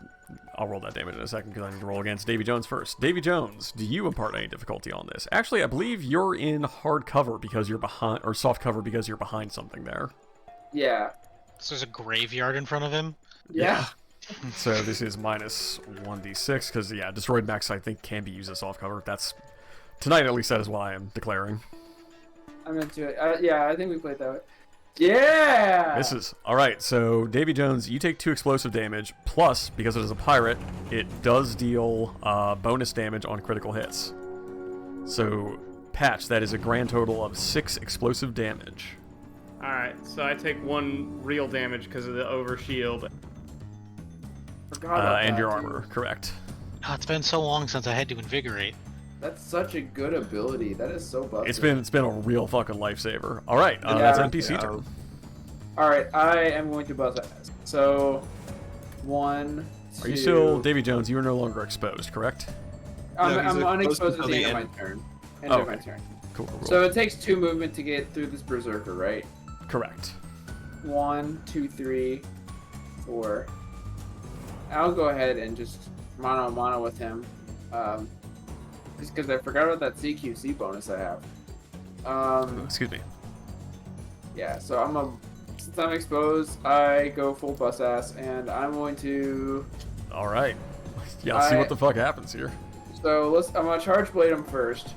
I'll roll that damage in a second because I need to roll against Davy Jones first. Davy Jones, do you impart any difficulty on this? Actually, I believe you're in hard cover because you're behind, or soft cover because you're behind something there. Yeah. So there's a graveyard in front of him. Yeah. So this is minus 1d6 because yeah, destroyed max I think can be used as soft cover. That's tonight at least. That is what I am declaring. I'm into it. Yeah, I think we played that way. Yeah! Misses. Alright, so Davy Jones, you take 2 explosive damage, plus, because it is a pirate, it does deal bonus damage on critical hits. So, Patch, that is a grand total of 6 explosive damage. Alright, so I take 1 real damage because of the overshield. Forgot about And that, your dude. armor, correct. Oh, it's been so long since I had to invigorate. That's such a good ability. That is so busted. It's been a real fucking lifesaver. Alright, Yeah. that's NPC Yeah. turn. Alright, I am going to buzz ass. So, 1, 2... Are you still Davy Jones? You are no longer exposed, correct? I'm No, he's unexposed until at the the end of end. my turn. End Oh, of my okay. turn. Cool, cool, cool. So it takes 2 movement to get through this berserker, right? Correct. 1, 2, 3, 4. I'll go ahead and just mono a mono with him. Just because I forgot about that CQC bonus I have. Excuse me. Yeah, so since I'm exposed, I go full bus ass, and I'm going to. Alright. Yeah, let's see what the fuck happens here. So I'm gonna charge blade him first.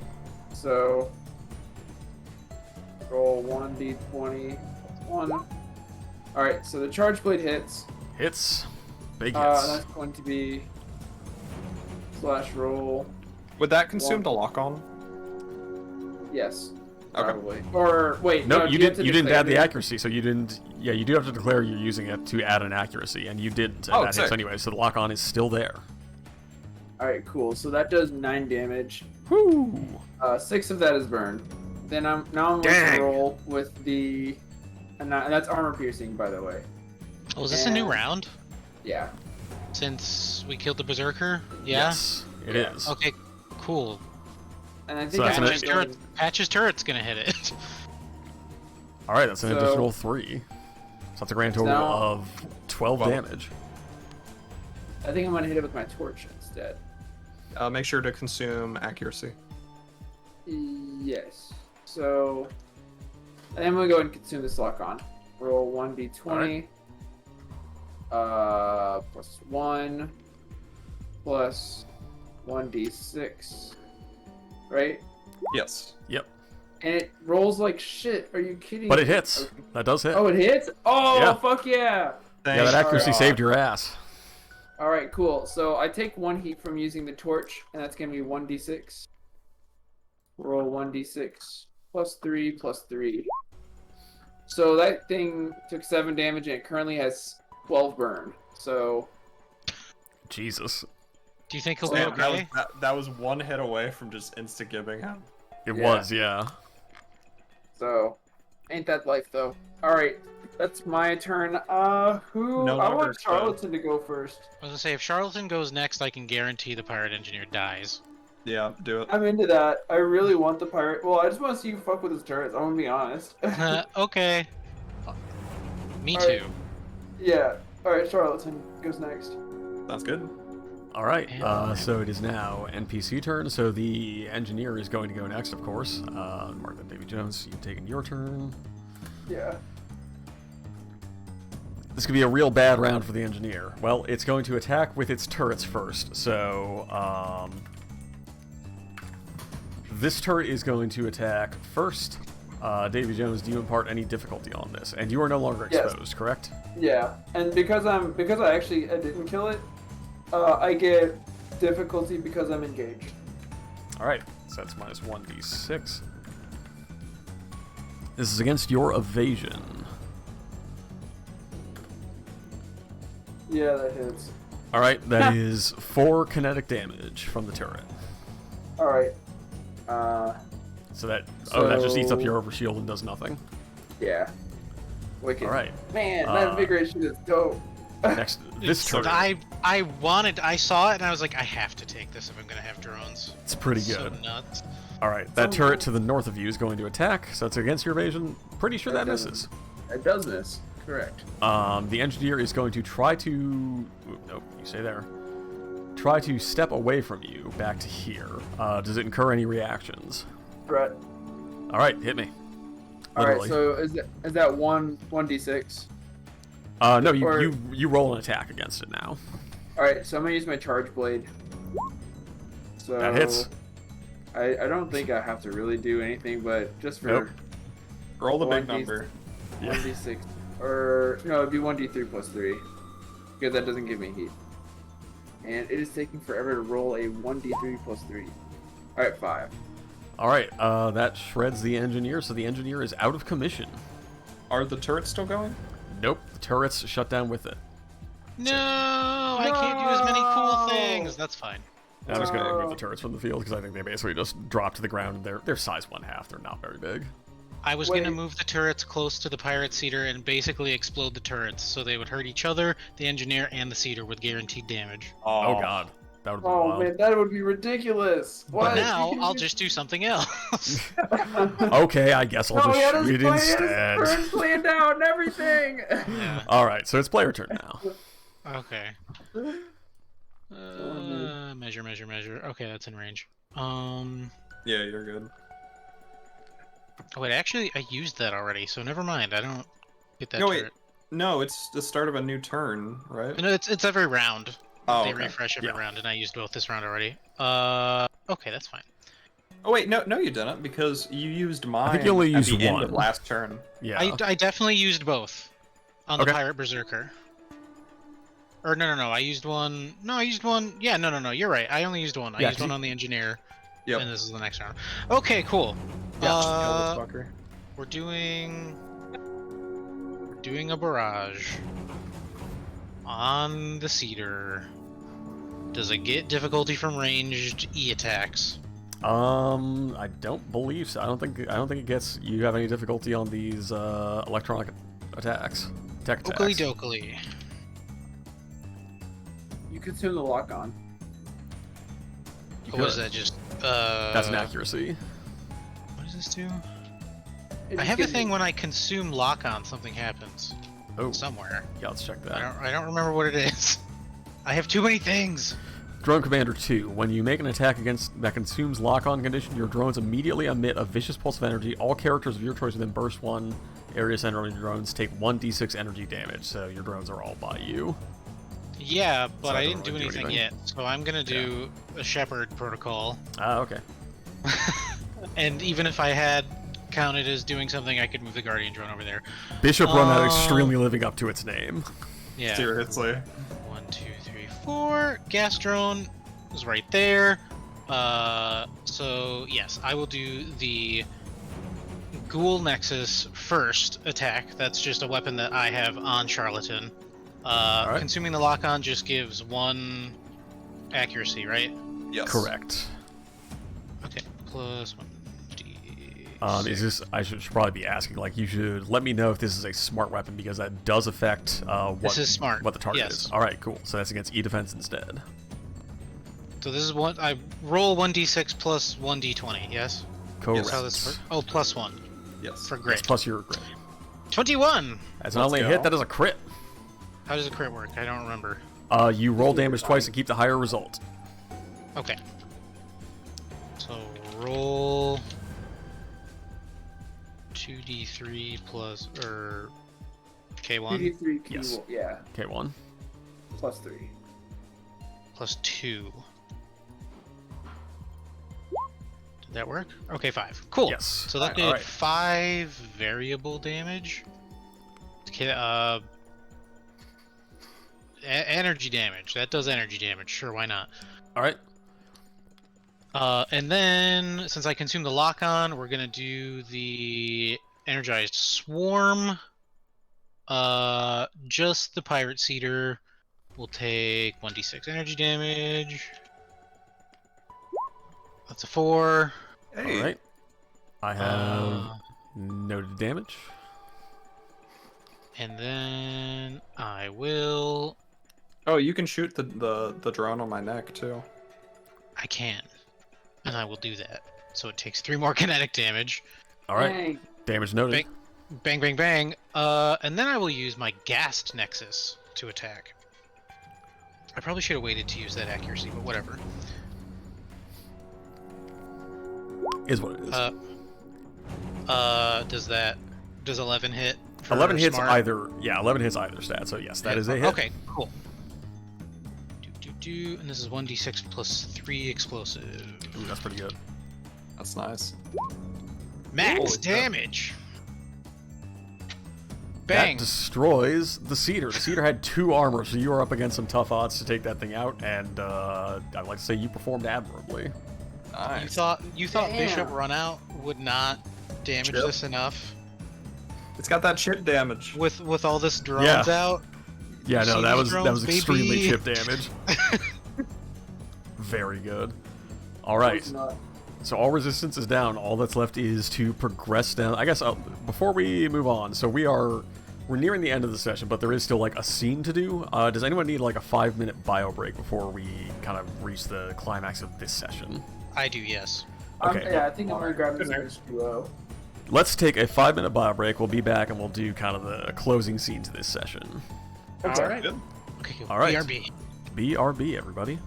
So roll 1d20 1. All right, so the charge blade hits. Hits. Big hits. That's going to be slash roll. Would that consume the lock on? Yes. Okay. Probably. Or wait, No, do you have didn't. to You didn't declare add the it? accuracy, so you didn't. Yeah, you do have to declare you're using it to add an accuracy, and you didn't. And Oh, that hits sick. anyway, so the lock on is still there. All right, cool. So that does 9 damage. Whoo! 6 of that is burned. Then I'm going Dang. to roll with the, and that's armor piercing, by the way. Oh, is this a new And- round? Yeah. Since we killed the berserker? Yeah. Yes, it is. Okay, cool. And I think So that's I'm an- Patch's, turret, Patch's turret's gonna hit it. All right, that's an So- additional 3. So that's a grand total Now- of 12 Well- damage. I think I'm gonna hit it with my torch instead. Make sure to consume accuracy. Yes. So, and I'm gonna go ahead and consume this lock on. Roll 1d20. Plus 1. Plus 1d6. Right? Yes. Yep. And it rolls like shit. Are you kidding But me? it hits. Okay. That does hit. Oh, it hits? Oh, Yeah. fuck yeah! Yeah, that accuracy Alright. saved your ass. Alright, cool. So I take 1 heat from using the torch, and that's gonna be 1d6. Roll 1d6. Plus 3, plus 3. So that thing took 7 damage, and it currently has 12 burn. So, Jesus. Do you think he'll be Damn, okay? that was 1 hit away from just insta-gibbing him. It Yeah. was, yeah. ain't that life, though. Alright, that's my turn. No I longer want exposed. Charlatan to go first. I was gonna say, if Charlatan goes next, I can guarantee the pirate engineer dies. Yeah, do it. I'm into that. I really want the pirate. Well, I just want to see you fuck with his turrets. I'm gonna be honest. Okay. Me Alright. too. Yeah. Alright, Charlatan goes next. Sounds good. All right. Yeah. So it is now NPC turn. So the engineer is going to go next, of course. Mark that, Davy Jones. You've taken your turn. Yeah. This could be a real bad round for the engineer. Well, it's going to attack with its turrets first. So, this turret is going to attack first. Davy Jones, do you impart any difficulty on this? And you are no longer Yes. exposed, correct? Yeah. And because I didn't kill it, I get difficulty because I'm engaged. All right. So that's minus 1d6. This is against your evasion. Yeah, that hits. All right. That is 4 kinetic damage from the turret. Alright. So that that just eats up So- your overshield and does nothing. Yeah. Wicked. All right. Man, that Uh, invigorate is dope. Next, this So turret. I saw it and I was like, I have to take this if I'm gonna have drones. It's pretty So good. nuts. All right, that So- turret to the north of you is going to attack, so it's against your evasion. Pretty sure that doesn't- misses. It does miss. Correct. The engineer is going to try to. Nope, you stay there. Try to step away from you back to here. Does it incur any reactions? Threat. All right, hit me. Alright, Literally. so is that 1d6? No, or- you roll an attack against it now. Alright, so I'm gonna use my charge blade. So That hits. I don't think I have to really do anything, but just for Nope. Roll the big 1d number. 1d6. Or, no, it'd be 1d3 plus 3. Because that doesn't give me heat. And it is taking forever to roll a 1d3 plus 3. Alright, 5. Alright, that shreds the engineer, so the engineer is out of commission. Are the turrets still going? Nope, the turrets shut down with it. No, I can't do as many cool things. That's fine. I was going to remove the turrets from the field because I think they basically just drop to the ground and they're size 1/2. They're not very big. I was going to move the turrets close to the pirate seeder and basically explode the turrets so they would hurt each other, the engineer, and the seeder with guaranteed damage. Oh god. That would be Oh wild. man, that would be ridiculous. What? But now I'll just do something else. Okay, I guess I'll just shoot instead. Turn planned out and everything. Yeah. Alright, so it's player turn now. Okay. Measure. Okay, that's in range. Yeah, you're good. Oh wait, actually, I used that already, so never mind. I don't get that No, turret. wait. No, it's the start of a new turn, right? No, it's every round. Oh, They okay. refresh every Yeah. round, and I used both this round already. Okay, that's fine. Oh wait, no, you didn't because you used mine. I think you only at used the end of one. last turn. Yeah. I definitely used both on the Okay. Pirate Berserker. Or no, I used one. No, I used one. Yeah, no, you're right. I only used one. I Yeah, used one on the Engineer. Yep. And this is the next round. Okay, cool. Yeah, Motherfucker. We're doing a barrage on the cedar. Does it get difficulty from ranged E attacks? I don't believe so. I don't think it gets. You have any difficulty on these electronic attacks, tech attacks? Oakley dokley. You consume the lock on. You What is could. that? Just That's an accuracy. What does this do? It I just have a gives thing me- when I consume lock on, something happens Oh, somewhere. yeah. Let's check that. I don't remember what it is. I have too many things. Drone Commander 2. When you make an attack against that consumes lock-on condition, your drones immediately emit a vicious pulse of energy. All characters of your choice within Burst 1 area center of your drones take 1d6 energy damage, so your drones are all by you. Yeah, but So I I don't didn't do really do anything anything. yet, so I'm gonna do a Shepherd protocol. Ah, okay. And even if I had counted as doing something, I could move the Guardian drone over there. Bishop run out extremely living up to its name. Yeah. Seriously. 1, 2, 3, 4. Gas drone is right there. So yes, I will do the Ghoul Nexus first attack. That's just a weapon that I have on Charlatan. Alright. Consuming the lock-on just gives 1 accuracy, right? Yes. Correct. Okay, plus 1d. Is this? I should probably be asking. Like, you should let me know if this is a smart weapon because that does affect what This is smart. what the target Yes. is. All right, cool. So that's against E defense instead. So this is one. I roll 1d6 plus 1d20. Yes. Correct. That's how this works. Oh, plus 1 Yes. for Yes, grit. plus your grit. 21. That's not Let's only a go. hit, that is a crit. How does a crit work? I don't remember. You roll damage twice and keep the higher result. Okay. So roll 2d3 plus K1 PD3 key Yes. yeah, K1. plus 3. plus 2. Did that work? Okay, 5. Cool. Yes. So that did Alright. 5 variable damage. Okay, energy damage. That does energy damage. Sure, why not? All right. And then, since I consumed the lock-on, we're gonna do the energized swarm. Just the pirate seeder will take 1d6 energy damage. That's a 4. Hey. All right. I have Uh, noted damage. and then I will. Oh, you can shoot the drone on my neck too. I can, and I will do that. So it takes 3 more kinetic damage. All right. Dang. Damage noted. Bang, bang, bang. And then I will use my Ghast Nexus to attack. I probably should have waited to use that accuracy, but whatever. Is what it is. Does 11 hit? for 11 hits smart? either. Yeah, 11 hits either stat. So yes, that is a hit. Okay, cool. And this is 1d6 plus 3 explosive. Ooh, that's pretty good. That's nice. Max Holy crap. damage. Bang. That destroys the Cedar. The Cedar had 2 armor, so you were up against some tough odds to take that thing out, and I'd like to say you performed admirably. Nice. You thought Damn. Bishop Run Out would not damage Chip. this enough It's got that chip damage. with all this drones Yeah. out? Yeah, no, See that these was drones, extremely baby? chip damage. Very good. All right. It's not. So all resistance is down. All that's left is to progress down. I guess before we move on, so we're nearing the end of the session, but there is still like a scene to do. Does anyone need like a 5-minute bio break before we kind of reach the climax of this session? I do, yes. Okay. Yeah, I think I'm gonna grab this H2O. Let's take a 5-minute bio break. We'll be back and we'll do kind of the closing scene to this session. All right. Good. Okay, cool. All right. BRB. BRB, everybody.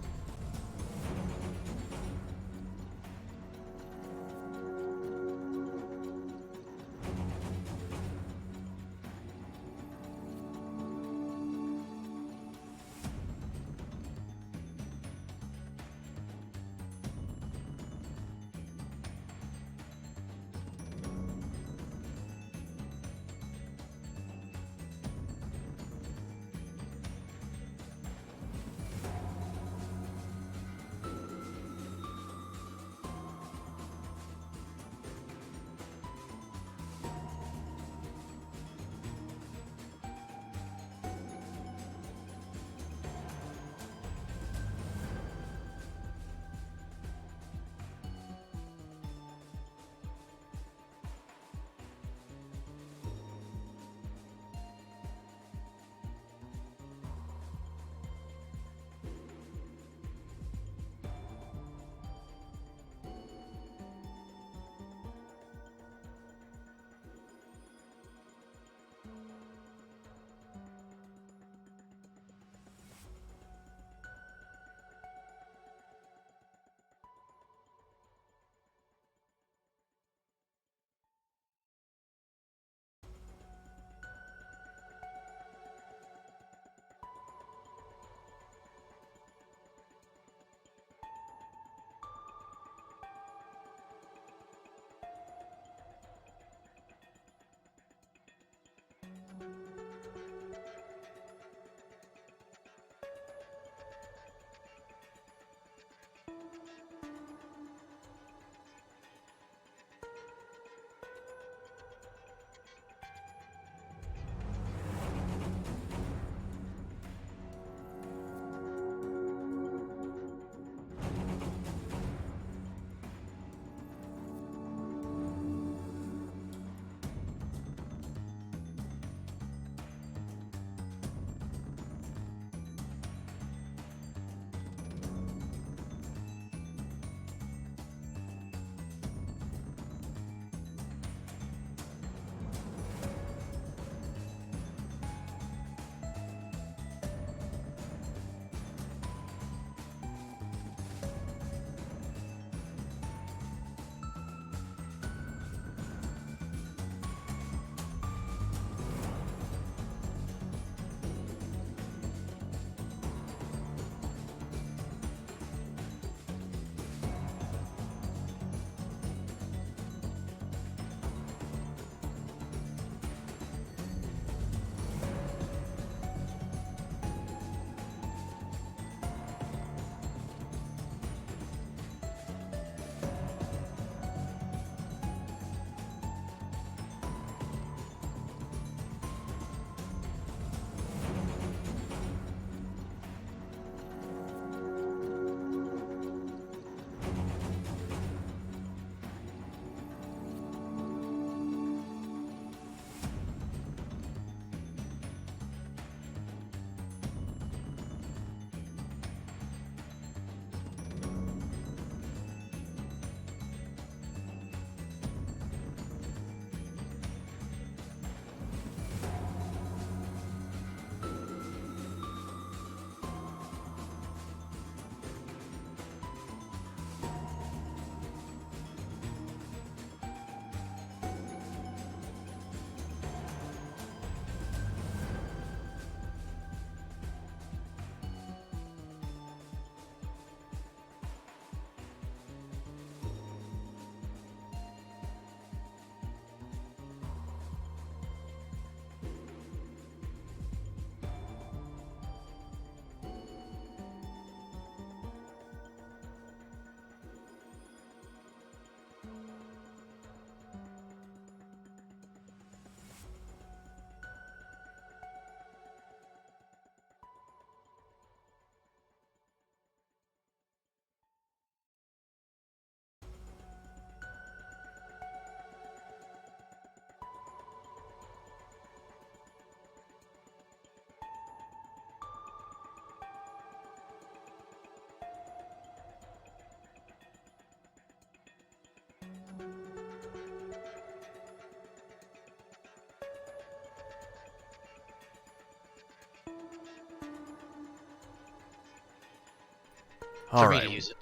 All for me right. to use it.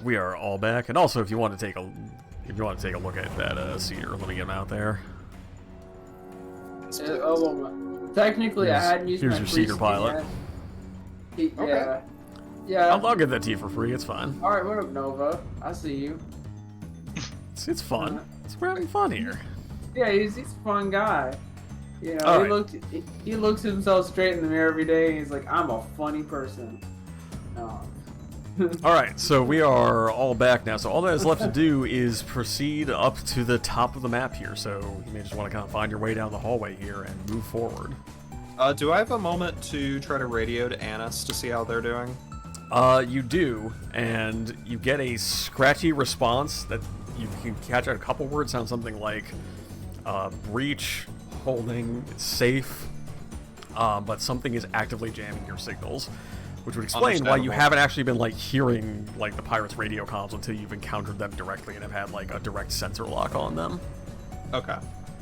We are all back, and also if you want to take a look at that seer, let me get him out there. Well, technically, I hadn't used Here's my your free seeker skin pilot. yet. Okay. Yeah. Yeah. I'll give that to you for free. It's fine. All right, what up, Nova? I see you. It's fun. We're having fun here. Yeah, he's a fun guy. You know, All right. he looks himself straight in the mirror every day, and he's like, I'm a funny person. No. All right, so we are all back now. So all that is left to do is proceed up to the top of the map here. So you may just want to kind of find your way down the hallway here and move forward. Do I have a moment to try to radio to Annis to see how they're doing? You do, and you get a scratchy response that you can catch out a couple words. Sound something like breach, holding, safe, but something is actively jamming your signals, which would explain why you haven't actually been like hearing like the pirates' radio comms until you've encountered them directly and have had like a direct sensor lock on them. Okay.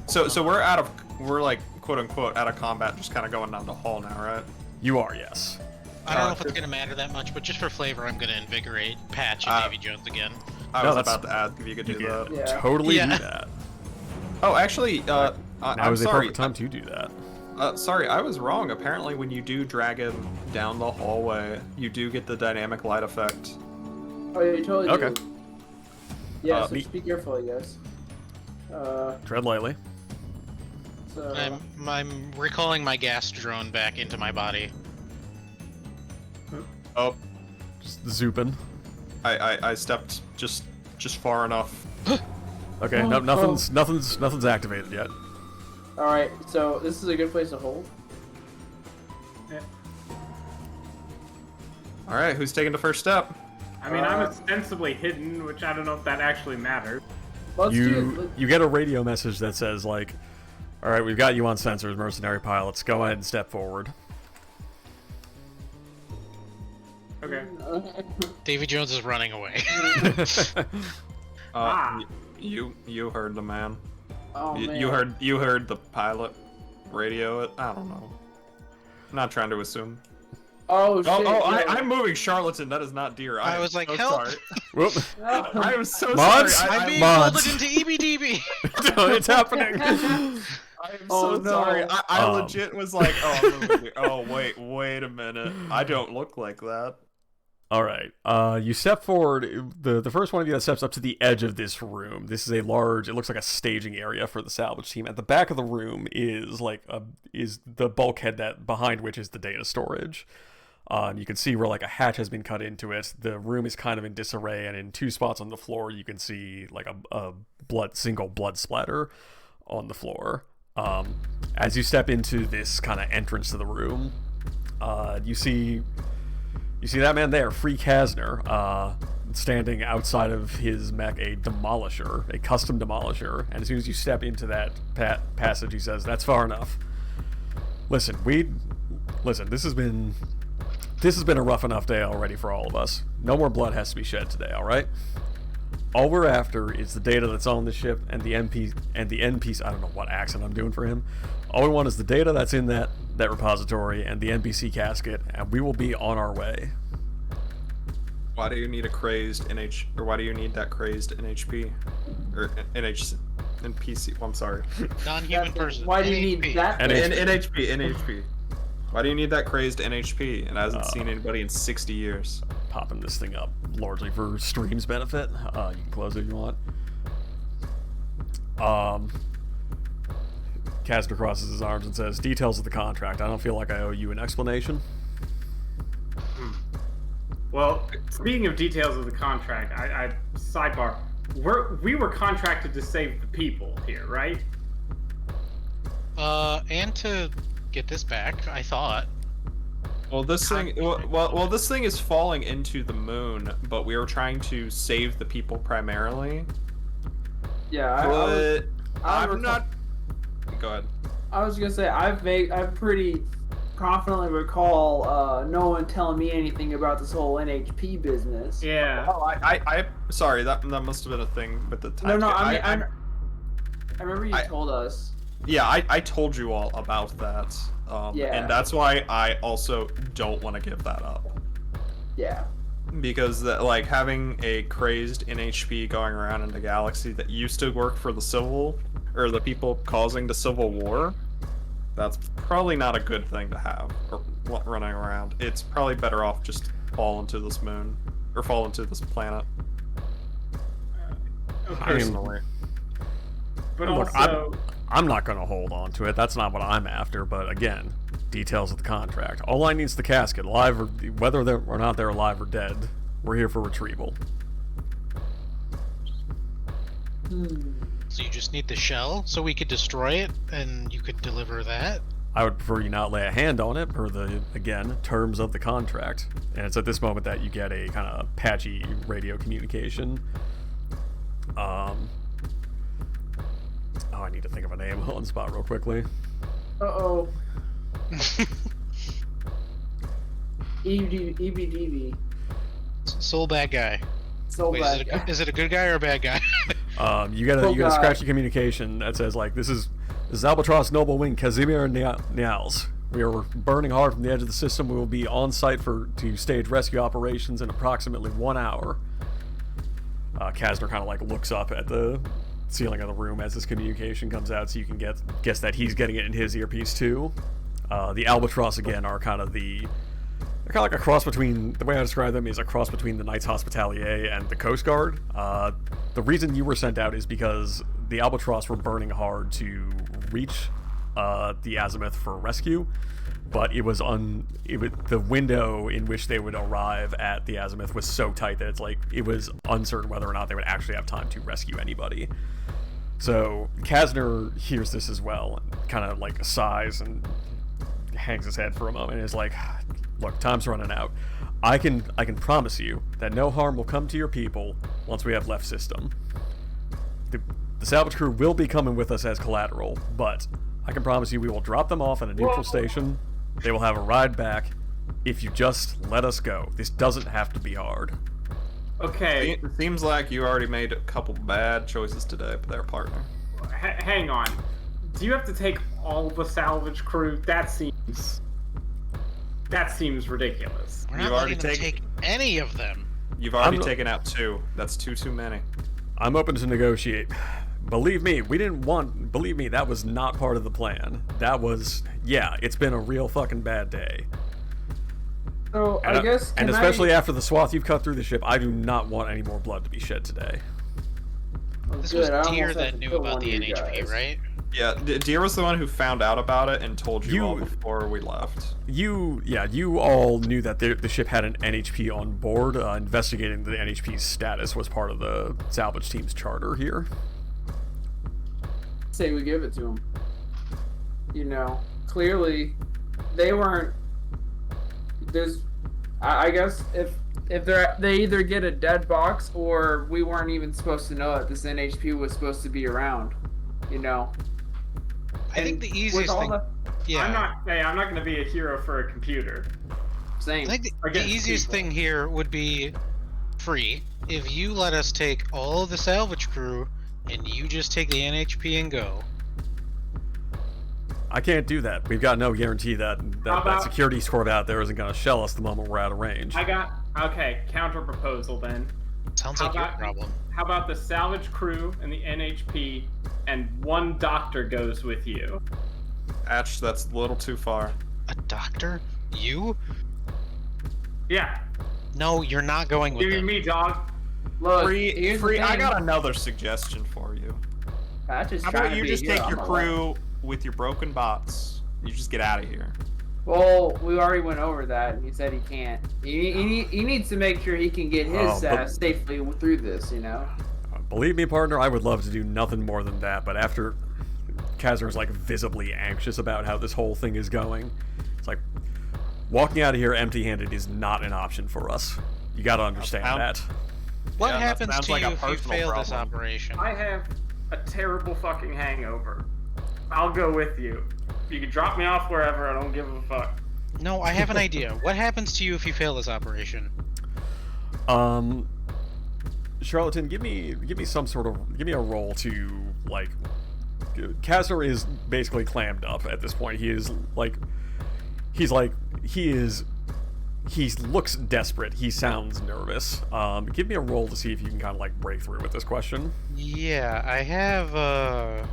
So we're like quote unquote out of combat, just kind of going down the hall now, right? You are, yes. I don't know if it's gonna matter that much, but just for flavor, I'm gonna invigorate Patch and Davy Jones again. I No, was that's- about to ask if you could do that. Yeah. Totally Yeah. do that. Oh, actually, Now I'm is the sorry. perfect time to do that. Sorry, I was wrong. Apparently, when you do drag him down the hallway, you do get the dynamic light effect. Oh, you totally do. Okay. Yeah, so me- just be careful, I guess. Tread lightly. So. I'm recalling my gas drone back into my body. Oh, Just zooping. I stepped just far enough. Okay, Oh, nothing's activated yet. Alright, so this is a good place to hold. All right, who's taking the first step? I mean, I'm ostensibly hidden, which I don't know if that actually matters. Let's You get a radio message that says like, "All right, we've got you on sensors, mercenary pilots. Go ahead and step forward." Okay. Davy Jones is running away. Ah. You heard the man. Oh, man. You heard the pilot radio it. I don't know. I'm not trying to assume. Oh, shit. I'm moving charlatan. That is not deer. I was like, so help! Sorry. Whoop. I am so Mods? sorry. I'm being Mods. folded into EBDB! It's happening. I am Oh, so no. sorry. I Um. legit was like, oh, I'm moving here. Oh, wait a minute. I don't look like that. All right. You step forward. The first one of you that steps up to the edge of this room. This is a large. It looks like a staging area for the salvage team. At the back of the room is the bulkhead that behind which is the data storage. You can see where like a hatch has been cut into it. The room is kind of in disarray, and in two spots on the floor, you can see like a single blood splatter on the floor. As you step into this kind of entrance to the room, you see that man there, Free Kasner, standing outside of his mech, a demolisher, a custom demolisher. And as soon as you step into that passage, he says, "That's far enough. Listen, this has been a rough enough day already for all of us. No more blood has to be shed today, all right? All we're after is the data that's on the ship and the NPC. I don't know what accent I'm doing for him. All we want is the data that's in that repository and the NPC casket, and we will be on our way." Why do you need a crazed NH, or why do you need that crazed NHP, or NPC? Well, I'm sorry. Non-human person. Why do you need that? NHP. Why do you need that crazed NHP? And I hasn't seen anybody in 60 years. Popping this thing up largely for stream's benefit. You can close it if you want. Castor crosses his arms and says, "Details of the contract. I don't feel like I owe you an explanation." Well, speaking of details of the contract, I sidebar. We were contracted to save the people here, right? And to get this back, I thought. Well, this thing, this thing is falling into the moon, but we were trying to save the people primarily. Yeah, But I'm I'm not. Go ahead. I was gonna say I pretty confidently recall no one telling me anything about this whole NHP business. Yeah. Oh, I sorry, that must have been a thing with the time. No, I I remember you told us. Yeah, I told you all about that. Yeah. And that's why I also don't want to give that up. Yeah. because like having a crazed NHP going around in the galaxy that used to work for the people causing the Civil War, that's probably not a good thing to have or running around. It's probably better off just fall into this moon or fall into this planet. Personally. But Look, also, I'm not going to hold on to it. That's not what I'm after. But again, details of the contract. All I need is the casket, alive or whether they're or not they're alive or dead. We're here for retrieval. So you just need the shell, so we could destroy it, and you could deliver that. I would prefer you not lay a hand on it per the, again, terms of the contract. And it's at this moment that you get a kind of patchy radio communication. Oh, I need to think of a name on the spot real quickly. Uh-oh. EBDB. Soul bad guy. Soul Wait, bad guy. is it a good guy or a bad guy? You get a scratchy communication that says like, this is Albatross Noble Wing Casimir Nials. We are burning hard from the edge of the system. We will be on site to stage rescue operations in approximately 1 hour. Kazner kind of like looks up at the ceiling of the room as this communication comes out, so you can guess that he's getting it in his earpiece too. The Albatross again are kind of like a cross between, the way I describe them is a cross between the Knights Hospitalier and the Coast Guard. The reason you were sent out is because the Albatross were burning hard to reach the Azimuth for rescue, but the window in which they would arrive at the Azimuth was so tight that it's like it was uncertain whether or not they would actually have time to rescue anybody. So Kazner hears this as well, and kind of like sighs and hangs his head for a moment and is like, look, time's running out. I can promise you that no harm will come to your people once we have left system. The salvage crew will be coming with us as collateral, but I can promise you we will drop them off at a neutral station. They will have a ride back if you just let us go. This doesn't have to be hard. okay, It seems like you already made a couple bad choices today with their partner. hang on. Do you have to take all the salvage crew? That seems ridiculous. We're You've not already letting them taken- take any of them. You've already I'm- taken out 2. That's too many. I'm open to negotiate. Believe me, that was not part of the plan. That was, it's been a real fucking bad day. So, And, I guess... and can especially after the swath you've cut through the ship, I do not want any more blood to be shed today. This Good, I was almost Deer had that to knew kill about one the of you NHP, guys. right? Yeah, Deer was the one who found out about it and told you all You- before we left. You all knew that the ship had an NHP on board. Investigating the NHP's status was part of the salvage team's charter here. Say we give it to them. You know, clearly, they weren't... I guess if they either get a dead box or we weren't even supposed to know that this NHP was supposed to be around, you know. I think the And easiest with all thing. the Yeah. I'm not gonna be a hero for a computer. same. I think the Against easiest people. thing here would be free. If you let us take all of the salvage crew and you just take the NHP and go. I can't do that. We've got no guarantee that How about- security escort out there isn't going to shell us the moment we're out of range. Okay, counter proposal then. Sounds How like your about- problem. How about the salvage crew and the NHP, and one doctor goes with you? Atch, that's a little too far. A doctor? You? Yeah, No, you're not going with give them. me dog. Look, Free, here's the I thing. got another suggestion for you. Patch is How trying about to you be a just hero, take your I'm alive. crew with your broken bots? You just get out of here. Well, we already went over that, and he said he can't. He needs to make sure he can get his Oh, but- safely through this, you know? Believe me, partner, I would love to do nothing more than that, but after Kazner's like visibly anxious about how this whole thing is going, it's like walking out of here empty-handed is not an option for us. You gotta understand that. What Yeah, that happens sounds to like you a if you personal fail this problem. operation? I have a terrible fucking hangover. I'll go with you. You can drop me off wherever. I don't give a fuck. No, I have an idea. What happens to you if you fail this operation? Charlatan, give me a roll to like. Kazner is basically clammed up at this point. He is he looks desperate. He sounds nervous. Give me a roll to see if you can kind of like break through with this question. Yeah, I have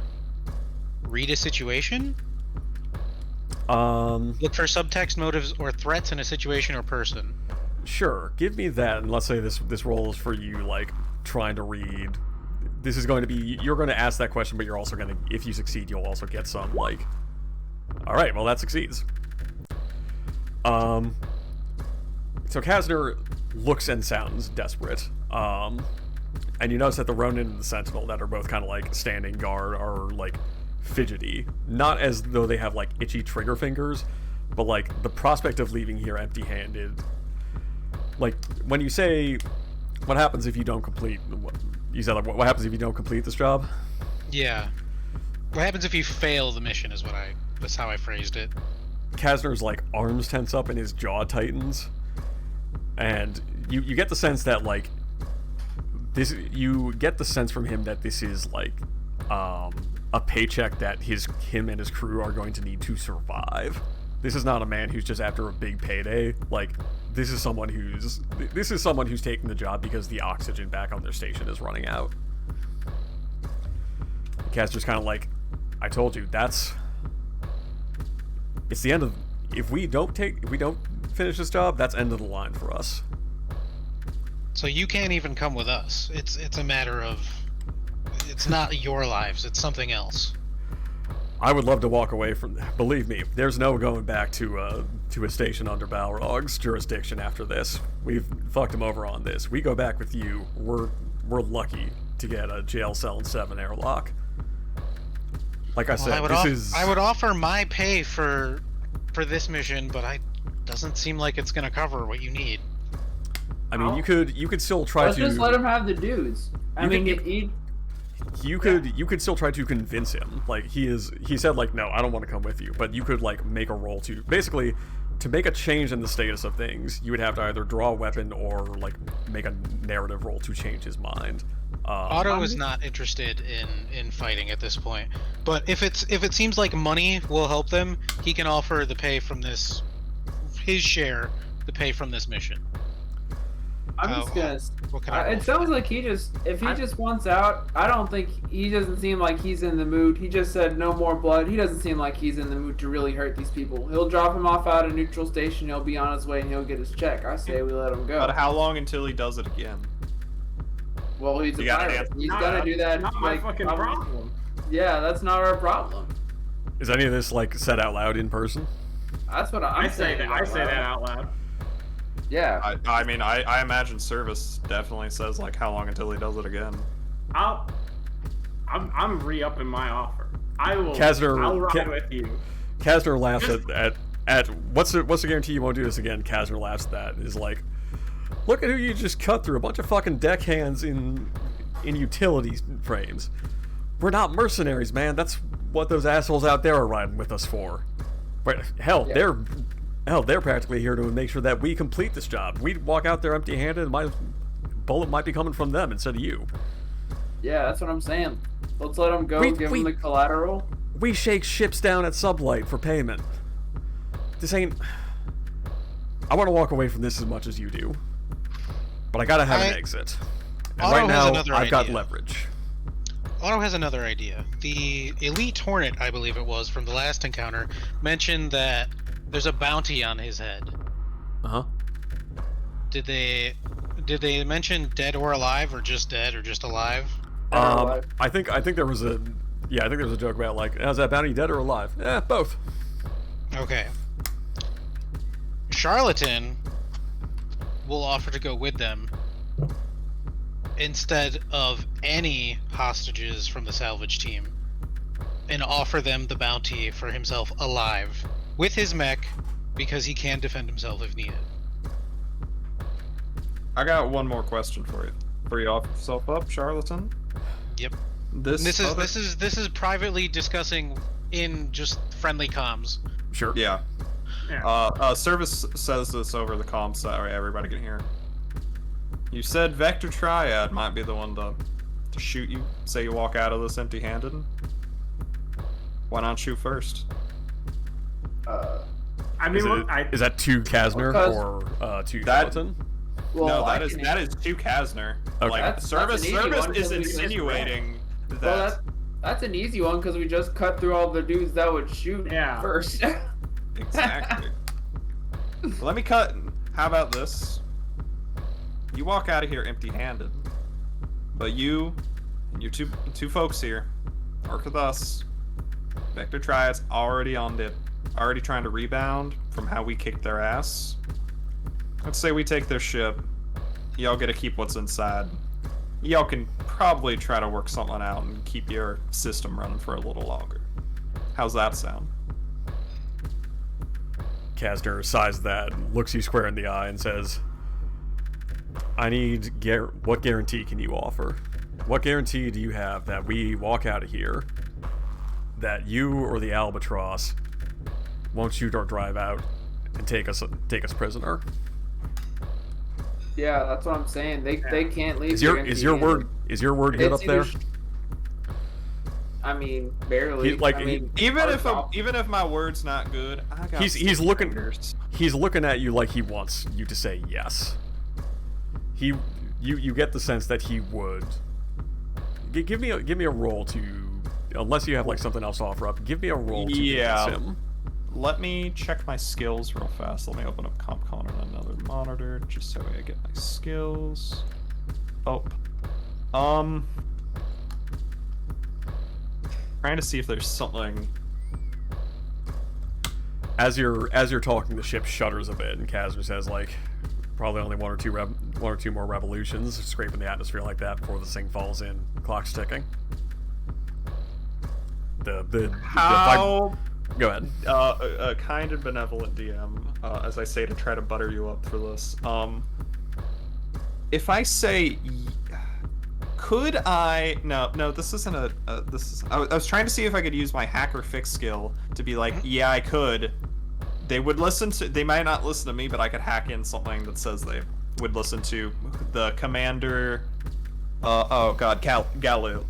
read a situation. Look for subtext, motives, or threats in a situation or person. Sure. Give me that, and let's say this roll is for you, like trying to read. This is going to be, you're going to ask that question, but you're also going to, if you succeed, you'll also get some like. All right, well that succeeds. So Kasner looks and sounds desperate. And you notice that the Ronin and the Sentinel that are both kind of like standing guard are like fidgety. Not as though they have like itchy trigger fingers, but like the prospect of leaving here empty-handed. Like when you say, what happens if you don't complete, you said like, what happens if you don't complete this job? Yeah. What happens if you fail the mission is that's how I phrased it. Kasner's like arms tense up and his jaw tightens. And you get the sense that like this, you get the sense from him that this is like a paycheck that him and his crew are going to need to survive. This is not a man who's just after a big payday. Like this is someone who's taking the job because the oxygen back on their station is running out. Kasner's kind of like, I told you, it's the end of, if we don't finish this job, that's end of the line for us. So you can't even come with us. It's a matter of, it's not your lives, it's something else. I would love to walk away from, believe me, there's no going back to a station under Balrog's jurisdiction after this. We've fucked him over on this. We go back with you, we're lucky to get a jail cell in 7 airlock. Like I said, I would offer my pay for this mission, but doesn't seem like it's gonna cover what you need. I mean, you could still try Let's to just let him have the dudes. You could still try to convince him. Like he said like, no, I don't want to come with you. But you could like make a roll to basically to make a change in the status of things. You would have to either draw a weapon or like make a narrative roll to change his mind. Otto is not interested in fighting at this point. But if it seems like money will help them, he can offer the pay from this, his share, the pay from this mission. I'm just gonna. It sounds like if he just wants out, I don't think he doesn't seem like he's in the mood. He just said no more blood. He doesn't seem like he's in the mood to really hurt these people. He'll drop him off out of neutral station. He'll be on his way and he'll get his check. I say we let him go. But how long until he does it again? Well, he's a pirate. He's gonna do that. Not my fucking problem. Yeah, that's not our problem. Is any of this like said out loud in person? That's what I'm saying. I say that out loud. Yeah. I mean, I imagine Service definitely says like how long until he does it again. I'm re-upping my offer. I'll ride with you. Kasner laughs at what's the guarantee you won't do this again? Kasner laughs at that. Is like, look at who you just cut through, a bunch of fucking deckhands in utility frames. We're not mercenaries, man. That's what those assholes out there are riding with us for. But hell, Yeah. they're practically here to make sure that we complete this job. We walk out there empty-handed, my bullet might be coming from them instead of you. Yeah, that's what I'm saying. Let's let him go, give him the collateral. We shake ships down at Sublight for payment. This ain't... I want to walk away from this as much as you do. But I gotta have an exit. And right now, I've got leverage. Otto has another idea. The Elite Hornet, I believe it was, from the last encounter, mentioned that there's a bounty on his head. Uh-huh. Did they mention dead or alive, or just dead, or just alive? I think there was a joke about like, is that bounty dead or alive? Yeah, both. Okay. Charlatan will offer to go with them instead of any hostages from the salvage team, and offer them the bounty for himself alive with his mech, because he can defend himself if needed. I got one more question for you. Before you offer yourself up, Charlatan. Yep. This is privately discussing in just friendly comms. Sure. Yeah. Yeah. Service says this over the comms, so everybody can hear. You said Vector Triad might be the one to shoot you. Say you walk out of this empty-handed. Why not shoot first? I mean, Is that 2 Kasner or 2 Skeleton? Well, No, that is 2 Kasner. Okay. Like, Service an easy one, is 'cause we just insinuating that. Well, that's an easy one because we just cut through all the dudes that would shoot first. Exactly. Let me cut. How about this? You walk out of here empty-handed, but you and your two folks here work with us. Vector Triad's already on it, already trying to rebound from how we kicked their ass. Let's say we take their ship. Y'all get to keep what's inside. Y'all can probably try to work something out and keep your system running for a little longer. How's that sound? Kasner sighs that, looks you square in the eye, and says, I need what guarantee can you offer? What guarantee do you have that we walk out of here, that you or the Albatross won't shoot or drive out and take us prisoner? Yeah, that's what I'm saying. They can't leave. Is your word good up there? I mean, barely. Even if my word's not good, I got. He's looking at you like he wants you to say yes. You get the sense that he would. Give me a roll to, unless you have like something else to offer up. Give me a roll to convince him. Let me check my skills real fast. Let me open up CompCon on another monitor just so I get my skills. Oh, trying to see if there's something. As you're talking, the ship shudders a bit, and Kasner says, like, probably only one or two more revolutions, scraping the atmosphere like that before this thing falls in. Clock's ticking. Go ahead. A kind and benevolent DM, as I say to try to butter you up for this. If I say, could I? No, this isn't a. This is. I was trying to see if I could use my hacker fix skill to be like, yeah, I could. They would listen to. They might not listen to me, but I could hack in something that says they would listen to the commander. Oh God, Galileo.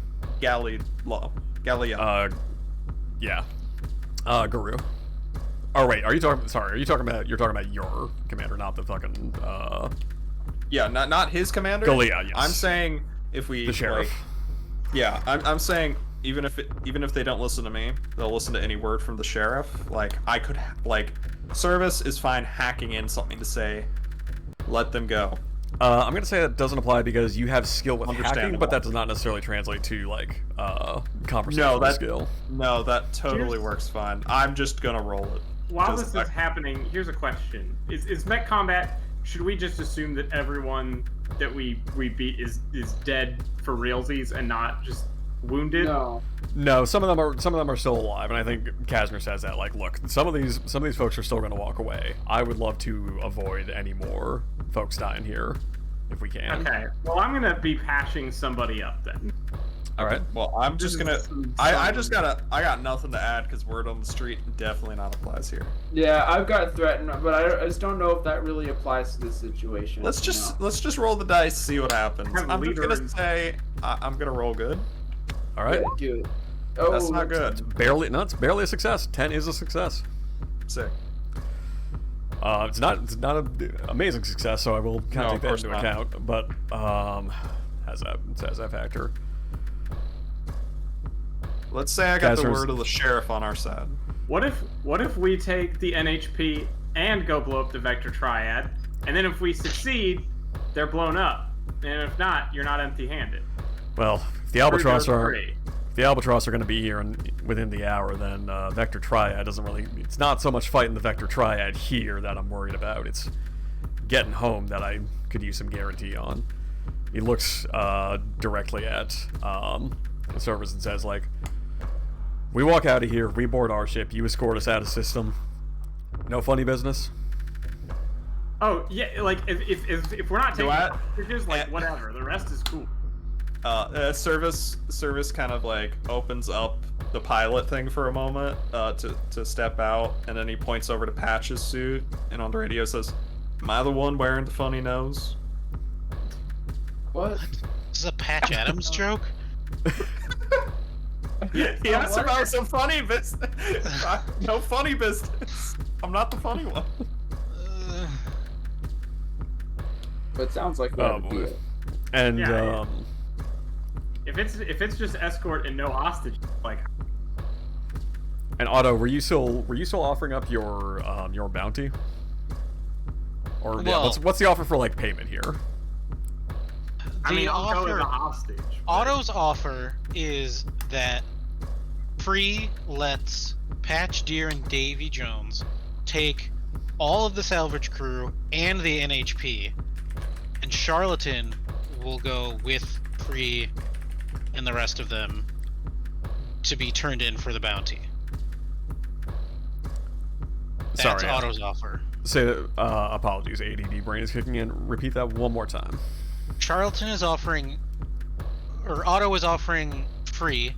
Yeah. Guru. Oh wait, you're talking about your commander, not the fucking Yeah, not his commander. Galea, yes. I'm saying if we the sheriff. I'm saying even if they don't listen to me, they'll listen to any word from the sheriff. Like I could Service is fine hacking in something to say, let them go. I'm gonna say that doesn't apply because you have skill with hacking, but that does not necessarily translate to like conversational skill. No, that totally works fine. I'm just gonna roll it. While this is happening, here's a question: Is mech combat? Should we just assume that everyone that we beat is dead for realsies and not just wounded? No, some of them are still alive, and I think Kasner says that. Like, look, some of these folks are still going to walk away. I would love to avoid any more folks dying here, if we can. Okay. Well, I'm gonna be patching somebody up then. All right. Well, I'm just gonna. I got nothing to add because word on the street definitely not applies here. Yeah, I've got threatened, but I just don't know if that really applies to this situation. Let's just roll the dice, see what happens. I'm just gonna say I'm gonna roll good. All right. Yeah, do it. Oh, that's not good. It's barely a success. 10 is a success. Sick. It's not an amazing success, so I will kind of take that into account. But has that factor? Let's say I got the word of the sheriff on our side. What if we take the NHP and go blow up the Vector Triad, and then if we succeed, they're blown up, and if not, you're not empty-handed. Well, if the Albatross are going to be here within the hour, then Vector Triad doesn't really. It's not so much fighting the Vector Triad here that I'm worried about. It's getting home that I could use some guarantee on. He looks directly at the servers and says, like, we walk out of here, we board our ship, you escort us out of system. No funny business? Oh, yeah, like, if we're not taking packages, like, whatever, the rest is cool. Service kind of, like, opens up the pilot thing for a moment to step out, and then he points over to Patch's suit, and on the radio says, am I the one wearing the funny nose? What? This is a Patch Adams joke? He asked about some funny business. No funny business. I'm not the funny one. But it sounds like we Oh have a boy. deal. And Yeah, If it's just escort and no hostage, like and Otto, were you still offering up your bounty? Or yeah, Well- what's the offer for like payment here? I mean, I'll go as offer- a hostage. but- Otto's offer is that Free lets Patch, Deer, and Davy Jones take all of the salvage crew and the NHP, and Charlatan will go with Free and the rest of them to be turned in for the bounty. That's Sorry, Otto's offer. say that. Apologies, ADD brain is kicking in. Repeat that one more time. Charlatan is offering, or Otto is offering Free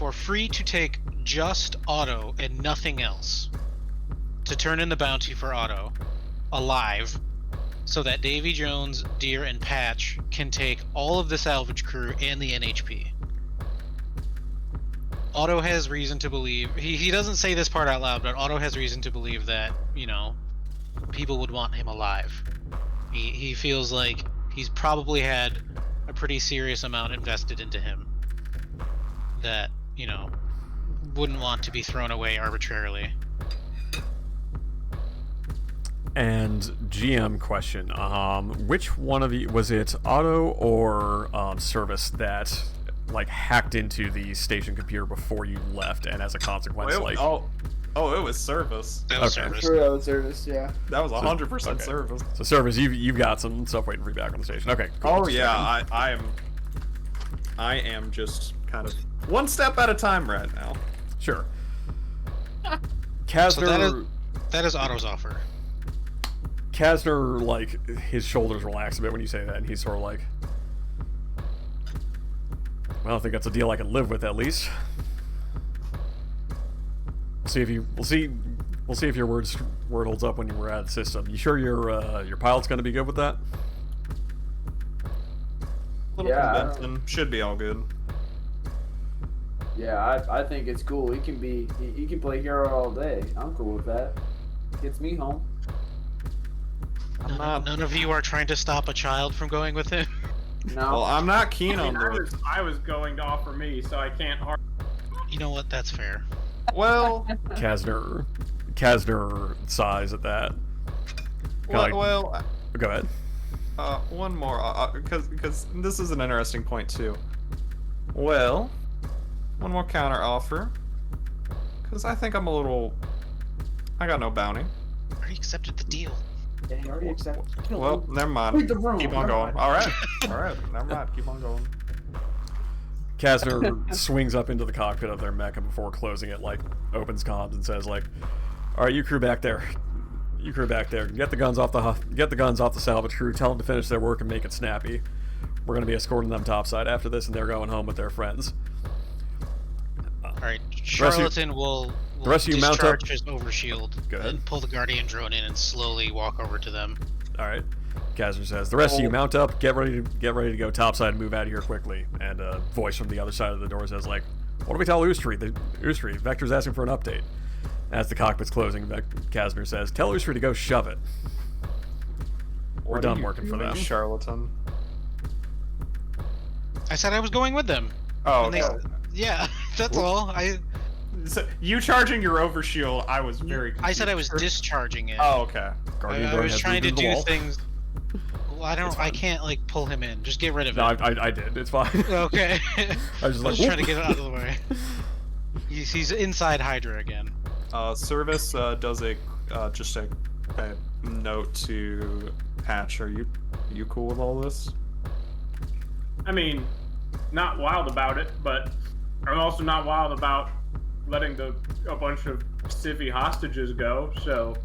to take just Otto and nothing else, to turn in the bounty for Otto alive, so that Davy Jones, Deer, and Patch can take all of the salvage crew and the NHP. Otto has reason to believe, he doesn't say this part out loud, but Otto has reason to believe that, people would want him alive. He feels like he's probably had a pretty serious amount invested into him that, wouldn't want to be thrown away arbitrarily. And GM question: which one of you was it, Otto or Service, that like hacked into the station computer before you left, and as a consequence, It was Service. That was Okay. service. Sure, that was service, yeah. That was 100% okay. Service. So Service, you've got some stuff waiting for you back on the station. Okay. Cool. Oh Just yeah, checking. I am just kind of one step at a time right now. Sure. So Kasner, that is Otto's offer. Kasner, like his shoulders relax a bit when you say that, and he's sort of like, "Well, I think that's a deal I can live with, at least." We'll see if your word holds up when you were out of the system. You sure your pilot's gonna be good with that? Little Yeah, convention should be all good. Yeah, I think it's cool. He can play hero all day. I'm cool with that. Gets me home. None of you are trying to stop a child from going with him. No. Well, I'm not keen I mean, on this. I was going to offer me, so I can't. You know what? That's fair. Well, Kasner sighs at that. well, Go ahead. one more, because this is an interesting point too. Well, one more counter offer, because I think I got no bounty. I already accepted the deal. Yeah, he already accepted. Well, never mind. Read the room. Keep on Never going. mind. All right, never mind. Keep on going. Kasner swings up into the cockpit of their mecha before closing it, like, opens comms and says, like, "Alright, you crew back there. Get the guns off the salvage crew, tell them to finish their work and make it snappy. We're gonna be escorting them topside after this, and they're going home with their friends." Alright, rest of you- Charlatan will the rest of you mount up. discharge his overshield Go ahead. and pull the Guardian drone in and slowly walk over to them. Alright. Kasner says, "The rest of you mount up, get ready to go topside and move out of here quickly." And a voice from the other side of the door says, like, "What do we tell Ustri? Vector's asking for an update." As the cockpit's closing, Kasner says, "Tell Ustri to go shove it. We're What done are you working for doing, them." charlatan. I said I was going with them. Oh, And they- okay. Yeah, that's all. So, you charging your overshield, I was very confused. I said I was discharging it. Oh, okay. Guardian I drone was has trying to moved into the do wall. things. Well, I can't like pull him in. Just get rid of it. No, I did. It's fine. Okay. I was just like, trying to "Whoop." get it out of the way. He's inside Hydra again. Service does just a note to Patch. Are you cool with all this? I mean, not wild about it, but I'm also not wild about letting a bunch of civvy hostages go. So,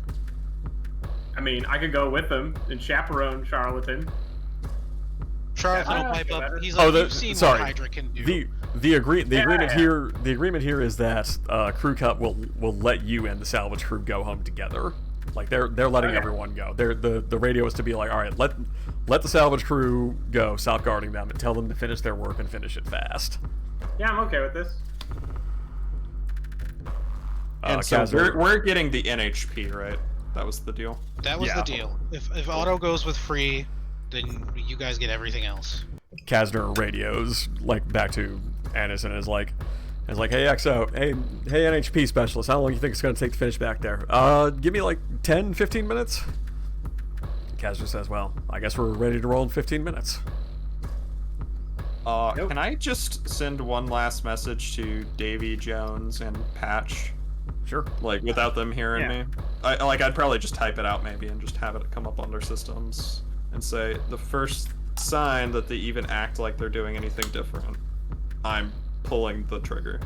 I mean, I could go with them and chaperone Charlatan. Charlatan will Yeah, pipe up. better. He's like, Oh, you've seen what Hydra can do. The agreement Yeah. agreement here is that Crew Cut will let you and the salvage crew go home together. Like they're letting Okay. everyone go. The radio is to be like, all right, let the salvage crew go, stop guarding them, and tell them to finish their work and finish it fast. Yeah, I'm okay with this. And so Kazner- we're getting the NHP, right? That was the deal. That was Yeah. the deal. If Otto goes with free, then you guys get everything else. Kazner radios like back to Anis and is like, hey XO, hey NHP specialist, how long do you think it's gonna take to finish back there? Give me like 10, 15 minutes. Kazner says, well, I guess we're ready to roll in 15 minutes. Nope. Can I just send one last message to Davy Jones and Patch? Sure. Like, without them hearing Yeah. me? I'd probably just type it out maybe and just have it come up on their systems and say, the first sign that they even act like they're doing anything different, I'm pulling the trigger.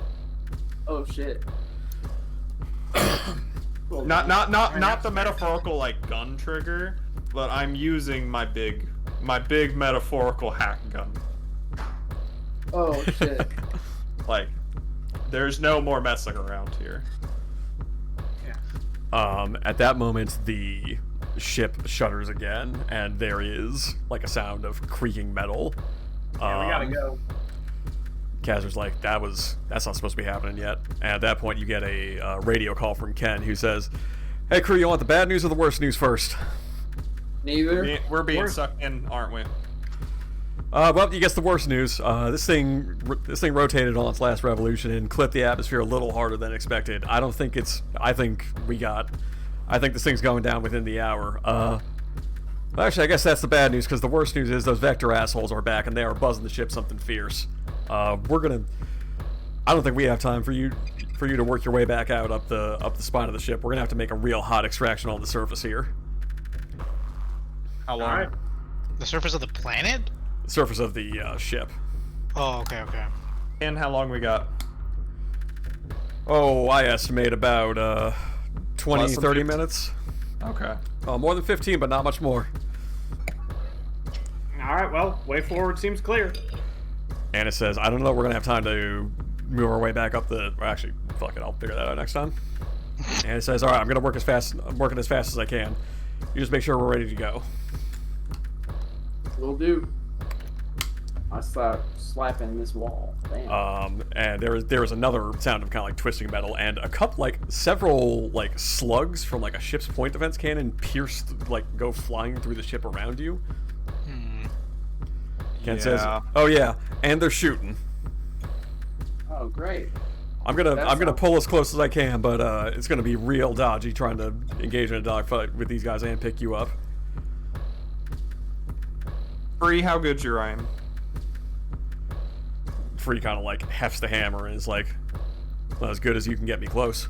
Oh shit. Not the metaphorical, like, gun trigger, but I'm using my big metaphorical hack gun. Oh shit. Like, there's no more messing around here. At that moment, the ship shudders again, and there is like a sound of creaking metal. Yeah, we gotta go. Kazer's like, that's not supposed to be happening yet. And at that point, you get a radio call from Ken, who says, "Hey crew, you want the bad news or the worst news first?" Neither. We're being sucked in, aren't we? Well, you guess the worst news. This thing rotated on its last revolution and clipped the atmosphere a little harder than expected. I think this thing's going down within the hour. Actually, I guess that's the bad news, because the worst news is those Vector assholes are back and they are buzzing the ship something fierce. I don't think we have time for you to work your way back out up the spine of the ship. We're gonna have to make a real hot extraction on the surface here. How long? Alright. The surface of the planet? The surface of the ship. Oh, okay. And how long we got? Oh, I estimate about 20, Less than 30 50. minutes. Okay. More than 15, but not much more. Alright, well, way forward seems clear. And it says, I don't know, we're gonna have time to move our way back up the. Actually, fuck it, I'll figure that out next time. And it says, all right, I'm working as fast as I can. You just make sure we're ready to go. Will do. I start slapping this wall. Damn. And there is another sound of kind of like twisting metal, and several slugs from like a ship's point defense cannon go flying through the ship around you. Ken says, "Oh yeah, and they're shooting. Oh great. I'm gonna pull as close as I can, but it's gonna be real dodgy trying to engage in a dogfight with these guys and pick you up." Free, how good's your aim? Free kind of like hefts the hammer and is like, "Well, as good as you can get me close."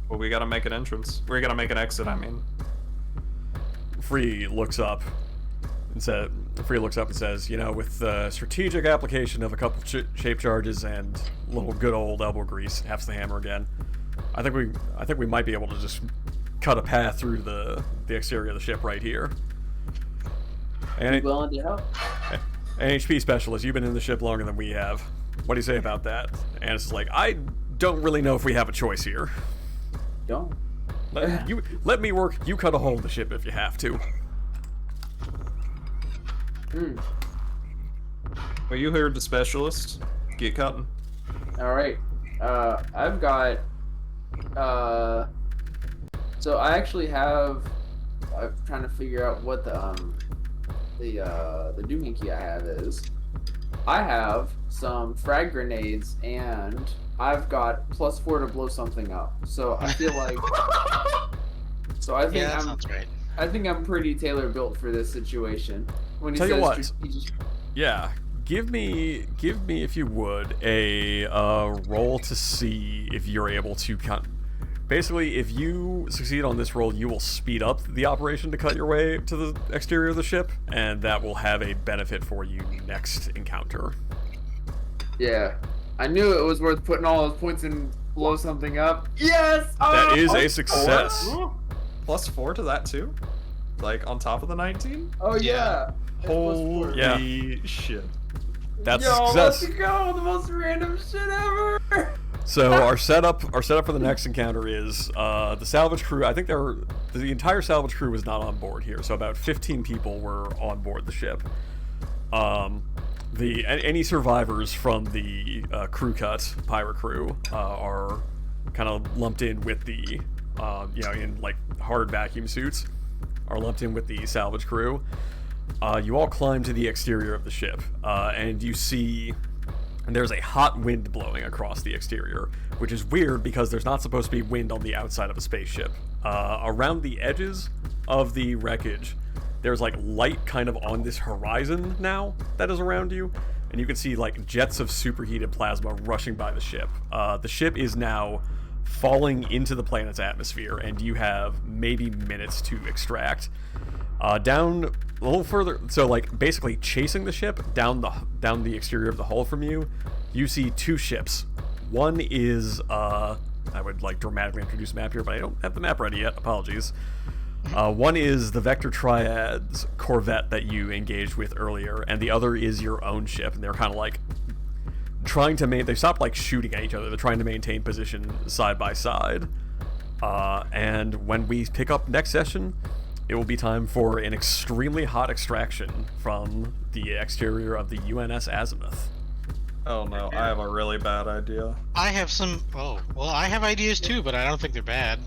Well, we gotta make an entrance. We gotta make an exit, I mean. Free looks up and says, with the strategic application of a couple shape charges and a little good old elbow grease, hefts the hammer again. I think we might be able to just cut a path through the exterior of the ship right here. And Willing to help? NHP specialist, you've been in the ship longer than we have. What do you say about that? And it's like, I don't really know if we have a choice here. Don't. Let me work. You cut a hole in the ship if you have to. Well, you heard the specialist. Get cutting. All right. I've got. So I actually have. I'm trying to figure out what the doohickey I have is. I have some frag grenades and I've got +4 to blow something up. So I feel like. So I think Yeah, that sounds right. I think I'm pretty tailor built for this situation. When he Tell you says what. strategic- Yeah, give me if you would a roll to see if you're able to cut. Basically, if you succeed on this roll, you will speed up the operation to cut your way to the exterior of the ship, and that will have a benefit for you next encounter. Yeah. I knew it was worth putting all those points and blow something up. Yes! That is a Oh, success. +4 to that too? Like on top of the 19? Oh yeah. That's +4. Yeah. Shit. That's a Yo, success. let's go! The most random shit ever! So our setup for the next encounter is the salvage crew. I think the entire salvage crew was not on board here, so about 15 people were on board the ship. any survivors from the crew cut pirate crew are kind of lumped in with the in like hard vacuum suits, are lumped in with the salvage crew. You all climb to the exterior of the ship, and you see there's a hot wind blowing across the exterior, which is weird because there's not supposed to be wind on the outside of a spaceship. Around the edges of the wreckage, there's like light kind of on this horizon now that is around you, and you can see like jets of superheated plasma rushing by the ship. The ship is now falling into the planet's atmosphere, and you have maybe minutes to extract. Down a little further, so like basically chasing the ship down the exterior of the hull from you, you see two ships. One is I would like dramatically introduce a map here, but I don't have the map ready yet. Apologies. One is the Vector Triad's corvette that you engaged with earlier, and the other is your own ship, and they're kind of like trying to they stopped like shooting at each other. They're trying to maintain position side by side. And when we pick up next session, it will be time for an extremely hot extraction from the exterior of the UNS Azimuth. Oh no, I have a really bad idea. I have some. Oh, well, I have ideas too, but I don't think they're bad.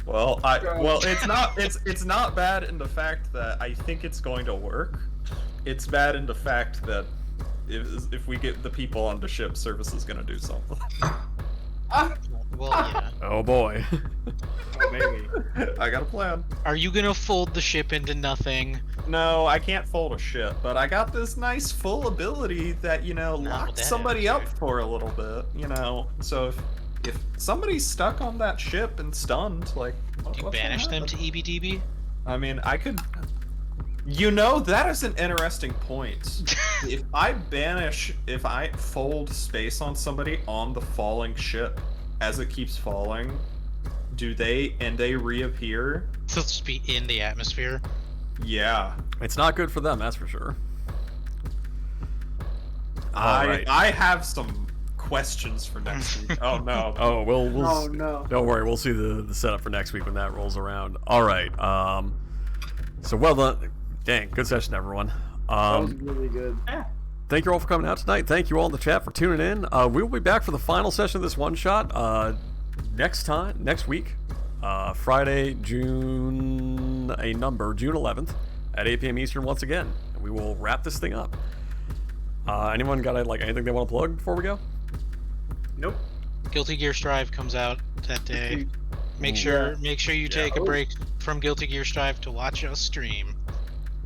Well, it's not bad in the fact that I think it's going to work. It's bad in the fact that if we get the people on the ship, service is going to do something. Well, yeah. Oh boy. Maybe. I got a plan. Are you gonna fold the ship into nothing? No, I can't fold a ship, but I got this nice full ability that, locks that somebody up attitude. for a little bit, So if somebody's stuck on that ship and stunned, like, Do you what's gonna banish them happen? to EBDB? I mean, I could. That is an interesting point. If I fold space on somebody on the falling ship as it keeps falling, do they reappear? So to be in the atmosphere. Yeah. It's not good for them, that's for sure. Alright. I have some questions for next week. Oh no. Oh, we'll Oh no. don't worry, we'll see the setup for next week when that rolls around. Alright, so well done. Dang, good session, everyone. That was really good. Thank you all for coming out tonight. Thank you all in the chat for tuning in. We will be back for the final session of this one shot next week, Friday, June 11th at 8 p.m. Eastern once again. And we will wrap this thing up. Anyone got anything they want to plug before we go? Nope. Guilty Gear Strive comes out that day. Make sure you take a break from Guilty Gear Strive to watch us stream.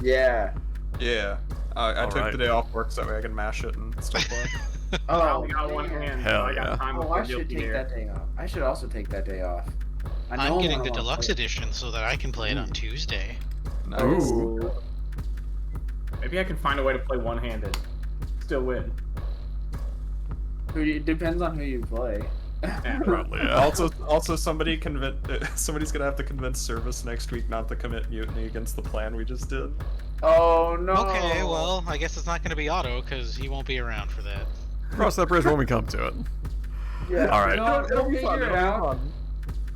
Yeah. Yeah. I took Alright. the day off work so that way I can mash it and stuff like that. I only got one hand, so Hell I got yeah. time Oh, before I should Guilty take Gear. that day off. I should also take that day off. I'm getting the deluxe edition so that I can play it on Tuesday. Nice. Ooh. Maybe I can find a way to play one-handed. Still win. It depends on who you play. Probably, yeah. Also, somebody's gonna have to convince Service next week not to commit mutiny against the plan we just did. Oh no. Okay, well, I guess it's not going to be Otto because he won't be around for that. Cross that bridge when we come to it. Yeah. Alright. No, It'll we'll be fun, figure it it'll be out. fun.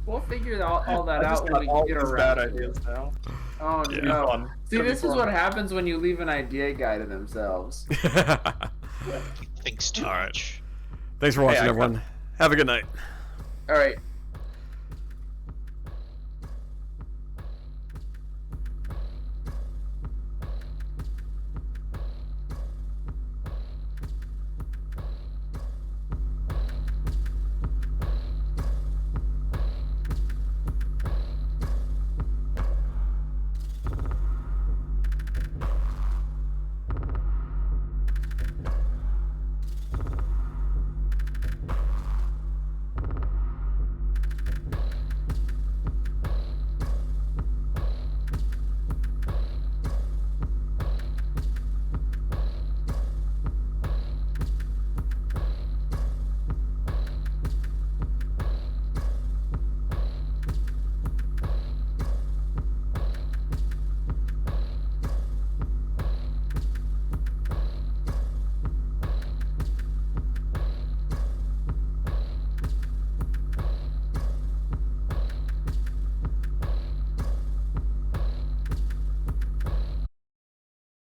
We'll figure all that I just out got when we all get these around. bad ideas now. Oh Yeah. no. Fun. See, It'll be this is fun. what happens when you leave an idea guy to themselves. Thinks too All right. much. Thanks for watching, Hey, I everyone. Have a good night. All right.